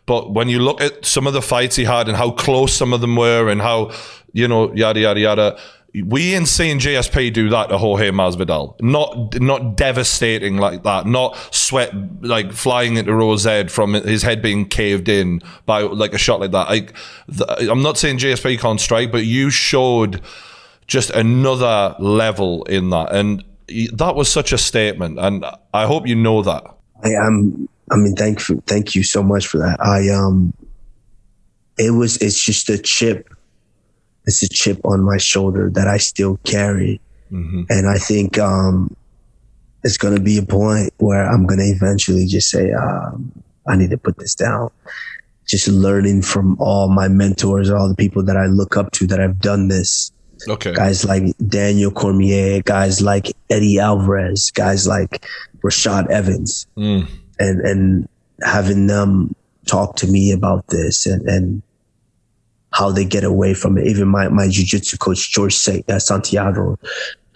but when you look at some of the fights he had and how close some of them were and how, you know, yada, yada, yada, we ain't seeing JSP do that to Jorge Masvidal. Not devastating like that. Not sweat like flying into Rose Ed from his head being caved in by like a shot like that. I'm not saying JSP can't strike, but you showed just another level in that, and that was such a statement. And I hope you know that. Thank you so much for that. It's just a chip. It's a chip on my shoulder that I still carry. Mm-hmm. And I think it's going to be a point where I'm going to eventually just say, I need to put this down. Just learning from all my mentors, all the people that I look up to that have done this. Okay. Guys like Daniel Cormier, guys like Eddie Alvarez, guys like Rashad Evans. And having them talk to me about this and how they get away from it. Even my jiu-jitsu coach, George Santiago,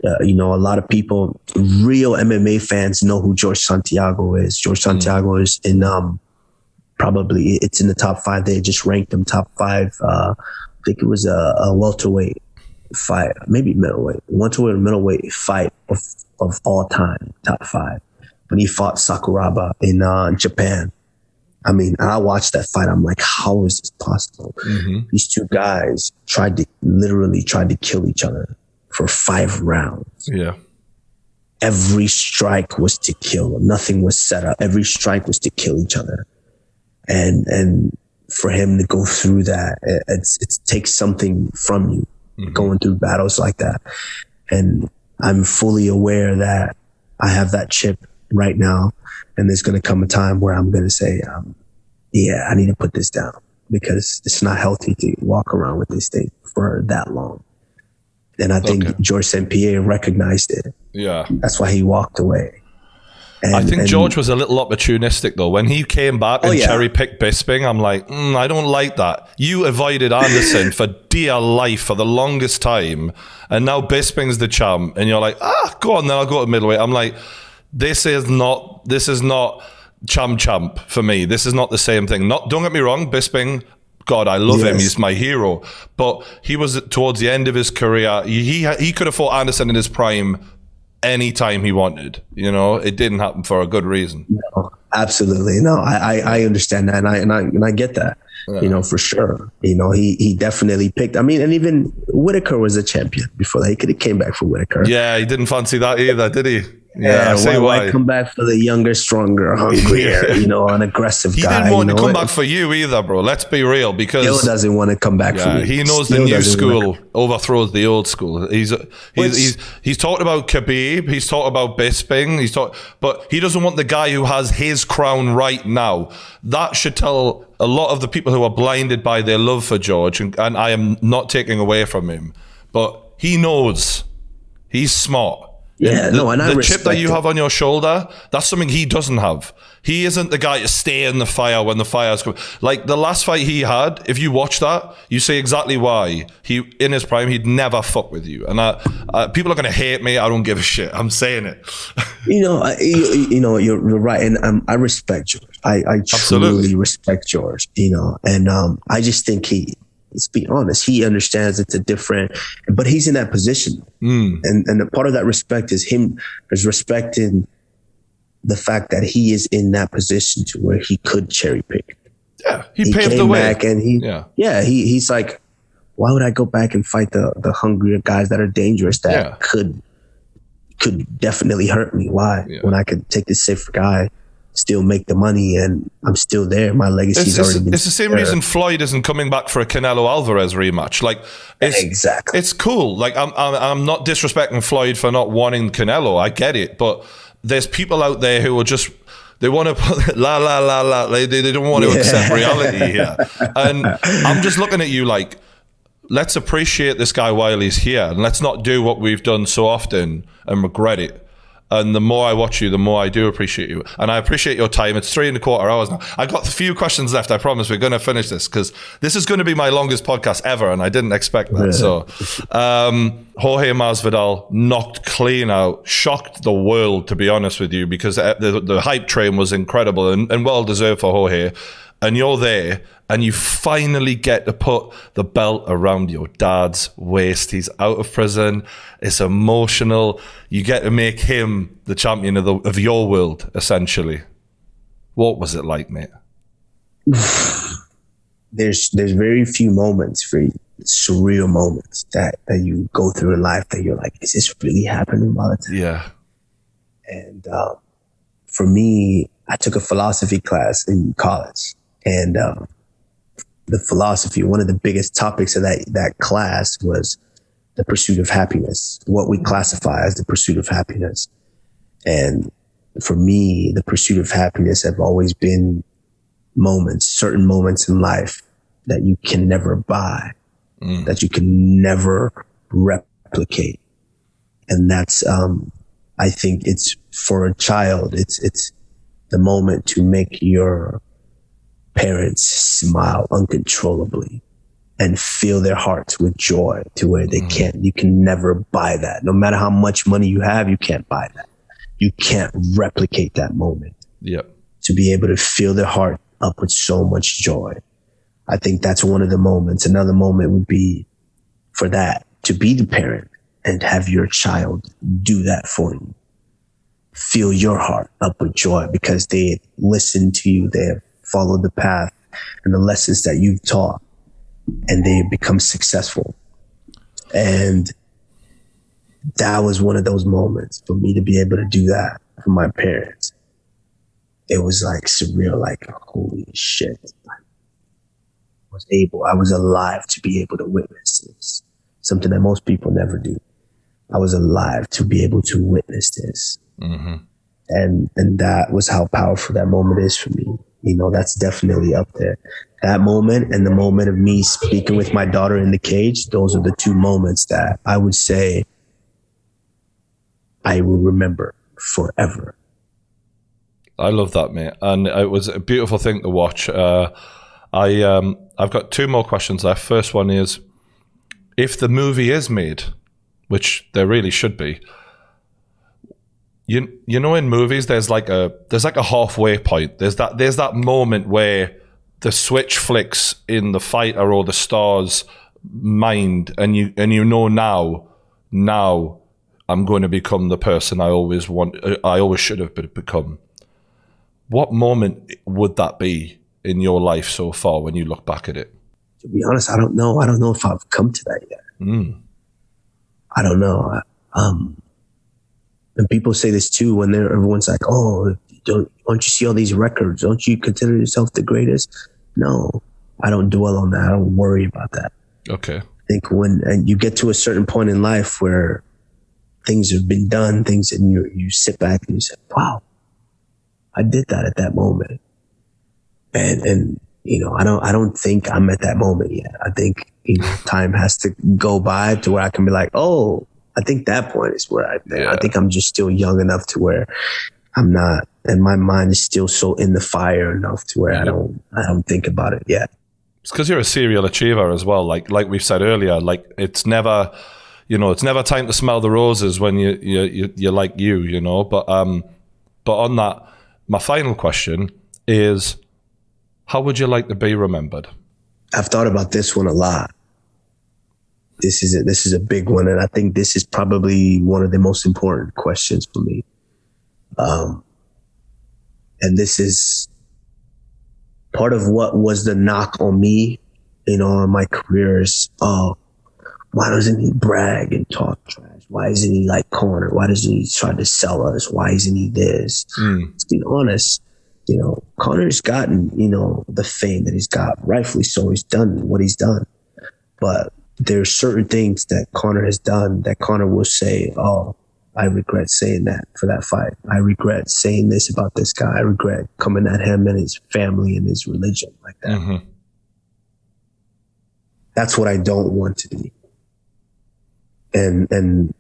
a lot of people, real MMA fans know who George Santiago is. George Santiago is in probably, it's in the top 5. They just ranked him top 5. I think it was a welterweight fight, maybe middleweight, welterweight or middleweight fight of all time, top 5. When he fought Sakuraba in Japan. I mean, I watched that fight. I'm like, how is this possible? Mm-hmm. These two guys literally tried to kill each other for 5 rounds. Yeah. Every strike was to kill. Nothing was set up. Every strike was to kill each other. And for him to go through that, it takes something from you, going through battles like that. And I'm fully aware that I have that chip right now. And there's going to come a time where I'm going to say, I need to put this down because it's not healthy to walk around with this thing for that long. And I think George St. Pierre recognized it. Yeah. That's why he walked away. I think George was a little opportunistic though. When he came back and cherry-picked Bisping, I'm like, I don't like that. You avoided Anderson for dear life for the longest time, and now Bisping's the champ, and you're like, go on, then I'll go to middleweight. I'm like, this is not champ for me. This is not the same thing. Don't get me wrong, Bisping, God, I love him. He's my hero. But he was towards the end of his career. He could have fought Anderson in his prime anytime he wanted. You know, it didn't happen for a good reason. No, absolutely. No, I understand that, and I get that. Yeah. You know, for sure. You know, he definitely picked. I mean, and even Whitaker was a champion before that. He could have came back for Whitaker. Yeah, he didn't fancy that either, did he? Yeah, I see why come back for the younger, stronger, hungrier, you know, an aggressive guy. He didn't want to come back for you either, bro. Let's be real, because Gil doesn't want to come back for me. He knows the new school overthrows the old school. He's talked about Khabib, he's talked about Bisping, but he doesn't want the guy who has his crown right now. That should tell a lot of the people who are blinded by their love for George, and I am not taking away from him, but he knows. He's smart. Yeah, and I the chip that you have on your shoulder, that's something he doesn't have. He isn't the guy to stay in the fire when the fire's coming. Like the last fight he had, if you watch that, you see exactly why. In his prime, he'd never fuck with you. And people are going to hate me. I don't give a shit. I'm saying it. You're right. And I respect George. I truly respect George, and I just think let's be honest, he understands it's a different, but he's in that position. And a part of that respect is him is respecting the fact that he is in that position to where he could cherry pick. Yeah, he paved the way. Back and he's like, why would I go back and fight the hungrier guys that are dangerous that could definitely hurt me? Why? When I could take this safer guy, still make the money, and I'm still there. My legacy's already been. It's the same reason Floyd isn't coming back for a Canelo Alvarez rematch. Like, exactly, it's cool. Like, I'm not disrespecting Floyd for not wanting Canelo. I get it, but there's people out there who are just, they want to put la la la la. They don't want to accept reality here. And I'm just looking at you like, let's appreciate this guy while he's here, and let's not do what we've done so often and regret it. And the more I watch you, the more I do appreciate you. And I appreciate your time. It's 3.25 hours now. I got a few questions left. I promise we're going to finish this, because this is going to be my longest podcast ever, and I didn't expect that. So Jorge Masvidal knocked clean out, shocked the world, to be honest with you, because the hype train was incredible and well deserved for Jorge. And you're there, and you finally get to put the belt around your dad's waist. He's out of prison. It's emotional. You get to make him the champion of your world, essentially. What was it like, mate? There's very few moments, very surreal moments that you go through in life that you're like, is this really happening all the time? Yeah. And for me, I took a philosophy class in college. And the philosophy, one of the biggest topics of that class was the pursuit of happiness, what we classify as the pursuit of happiness. And for me, the pursuit of happiness have always been certain moments in life that you can never buy, that you can never replicate. And that's, I think it's for a child, it's the moment to make your parents smile uncontrollably and fill their hearts with joy to where you can never buy that. No matter how much money you have, you can't buy that. You can't replicate that moment. Yep. To be able to fill their heart up with so much joy. I think that's one of the moments. Another moment would be for that, to be the parent and have your child do that for you. Fill your heart up with joy because they listen to you. They have followed the path and the lessons that you've taught, and they become successful. And that was one of those moments for me to be able to do that for my parents. It was like surreal, like, holy shit. I was alive to be able to witness this, something that most people never do. I was alive to be able to witness this. Mm-hmm. And that was how powerful that moment is for me. That's definitely up there. That moment and the moment of me speaking with my daughter in the cage, those are the two moments that I would say I will remember forever. I love that, mate. And it was a beautiful thing to watch. I've got two more questions left. First one is, if the movie is made, which there really should be, you know, in movies there's like a halfway point. There's that moment where the switch flicks in the fighter or the star's mind, and you know now I'm going to become the person I always should have become. What moment would that be in your life so far when you look back at it? To be honest, I don't know. I don't know if I've come to that yet. I don't know. And people say this too when everyone's like, "Oh, don't you see all these records? Don't you consider yourself the greatest?" No, I don't dwell on that. I don't worry about that. Okay. I think when you get to a certain point in life where things have been done, and you sit back and you say, "Wow, I did that at that moment." And you know, I don't think I'm at that moment yet. I think, you know, time has to go by to where I can be like, "Oh, I think that point is where I've been." Yeah. I think I'm just still young enough to where I'm not, and my mind is still so in the fire enough to where I don't think about it yet. It's because you're a serial achiever as well. Like we've said earlier, like it's never time to smell the roses when you're like you know. But on that, my final question is, how would you like to be remembered? I've thought about this one a lot. This is a big one, and I think this is probably one of the most important questions for me. And this is part of what was the knock on me, you know, on my career is, oh, why doesn't he brag and talk trash? Why isn't he like Conor? Why doesn't he try to sell us? Why isn't he this? Let's be honest, you know, Conor's gotten, you know, the fame that he's got, rightfully so. He's done what he's done. But there's certain things that Conor has done that Conor will say, "Oh, I regret saying that for that fight. I regret saying this about this guy. I regret coming at him and his family and his religion like that." Mm-hmm. That's what I don't want to be. And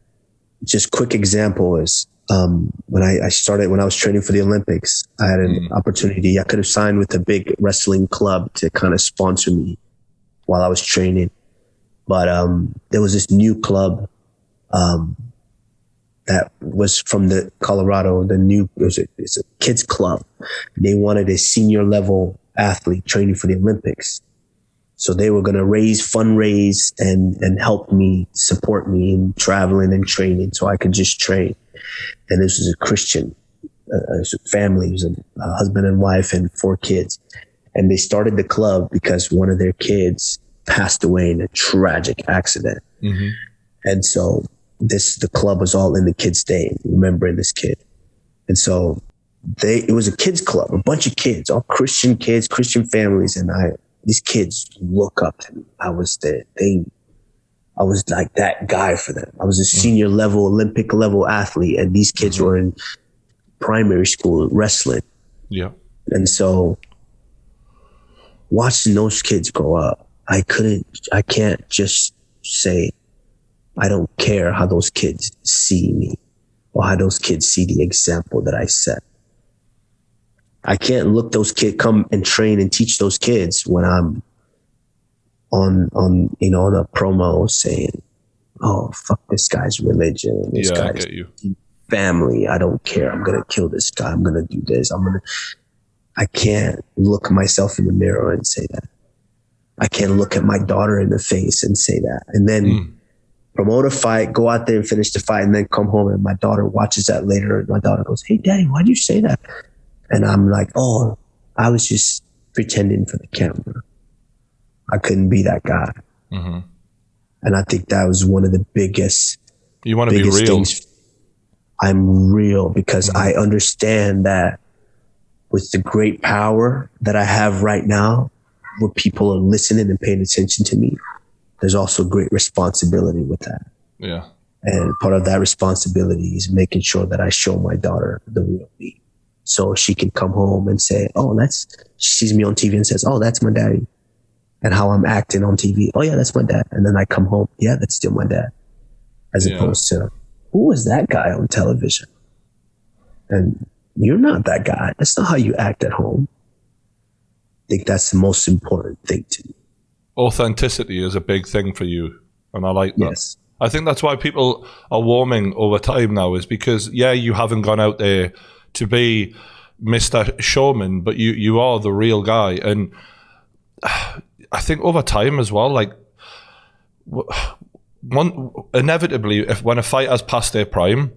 just quick example is when I was training for the Olympics, I had an opportunity. I could have signed with a big wrestling club to kind of sponsor me while I was training. But there was this new club that was from the Colorado. It's a kids club. They wanted a senior level athlete training for the Olympics. So they were going to fundraise and help me, support me in traveling and training so I could just train. And this was a Christian family. It was a husband and wife and 4 kids. And they started the club because one of their kids passed away in a tragic accident. Mm-hmm. And so the club was all in the kids' name, remembering this kid. And so it was a kids club, a bunch of kids, all Christian kids, Christian families. And these kids look up to me. I was like that guy for them. I was a senior level, Olympic level athlete. And these kids were in primary school wrestling. Yeah. And so watching those kids grow up, I can't just say, I don't care how those kids see me or how those kids see the example that I set. I can't look those kids, come and train and teach those kids when I'm on a promo saying, "Oh, fuck this guy's religion. This guy's family. I don't care. I'm going to kill this guy. I'm going to do this. I can't look myself in the mirror and say that. I can't look at my daughter in the face and say that. And then promote a fight, go out there and finish the fight, and then come home and my daughter watches that later. And my daughter goes, "Hey, Daddy, why'd you say that?" And I'm like, "Oh, I was just pretending for the camera. I couldn't be that guy." Mm-hmm. And I think that was one of the biggest. You want to be real. Things. I'm real because I understand that with the great power that I have right now, where people are listening and paying attention to me, there's also great responsibility with that. Yeah. And part of that responsibility is making sure that I show my daughter the real me. So she can come home and say, she sees me on TV and says, "Oh, that's my daddy." And how I'm acting on TV. "Oh yeah, that's my dad." And then I come home. "Yeah, that's still my dad." As opposed to, "Who was that guy on television?" And you're not that guy. That's not how you act at home. I think that's the most important thing to me. Authenticity is a big thing for you, and I like that. Yes. I think that's why people are warming over time now, is because, yeah, you haven't gone out there to be Mr. Showman, but you are the real guy. And I think over time as well, like, inevitably, when a fighter's past their prime,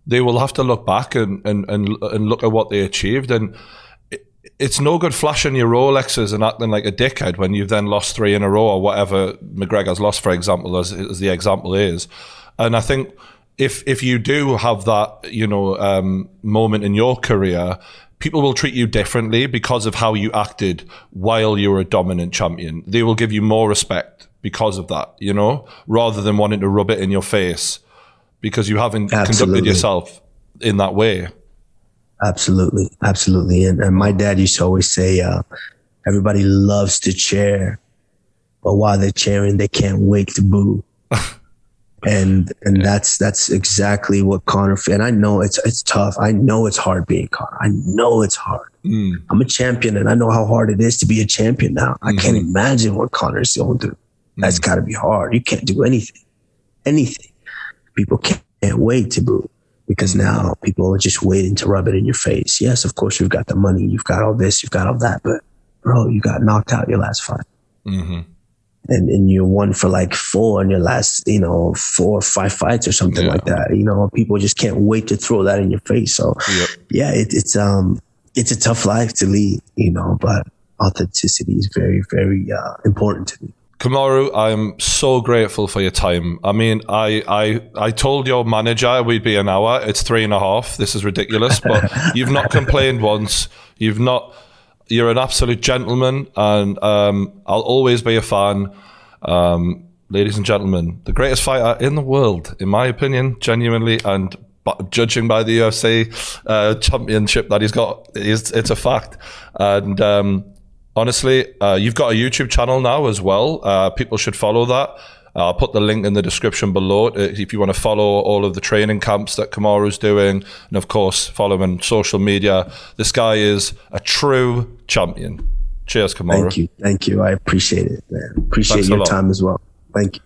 they will have to look back and look at what they achieved. And it's no good flashing your Rolexes and acting like a dickhead when you've then lost 3 in a row, or whatever McGregor's lost, for example, as the example is. And I think if you do have that, moment in your career, people will treat you differently because of how you acted while you were a dominant champion. They will give you more respect because of that, rather than wanting to rub it in your face because you haven't conducted yourself in that way. Absolutely. And my dad used to always say, everybody loves to cheer, but while they're cheering, they can't wait to boo. and that's exactly what Conor. And I know it's tough. I know it's hard being Conor. I know it's hard. I'm a champion, and I know how hard it is to be a champion now. I can't imagine what Conor's going through. That's got to be hard. You can't do anything. People can't wait to boo. Because now people are just waiting to rub it in your face. Yes, of course, you've got the money, you've got all this, you've got all that, but bro, you got knocked out your last fight. And you're 1 for like 4 in your last, 4 or 5 fights or something like that. People just can't wait to throw that in your face. So it's a tough life to lead, but authenticity is very, very important to me. Kamaru, I'm so grateful for your time. I mean, I told your manager we'd be an hour. It's 3.5. This is ridiculous, but you've not complained once. You're an absolute gentleman, and I'll always be a fan. Ladies and gentlemen, the greatest fighter in the world, in my opinion, genuinely, and judging by the UFC championship that he's got, it's a fact. And honestly, you've got a YouTube channel now as well. People should follow that. I'll put the link in the description below if you want to follow all of the training camps that Kamaru's doing. And of course, follow him on social media. This guy is a true champion. Cheers, Kamaru. Thank you. I appreciate it, man. Appreciate your time as well. Thank you.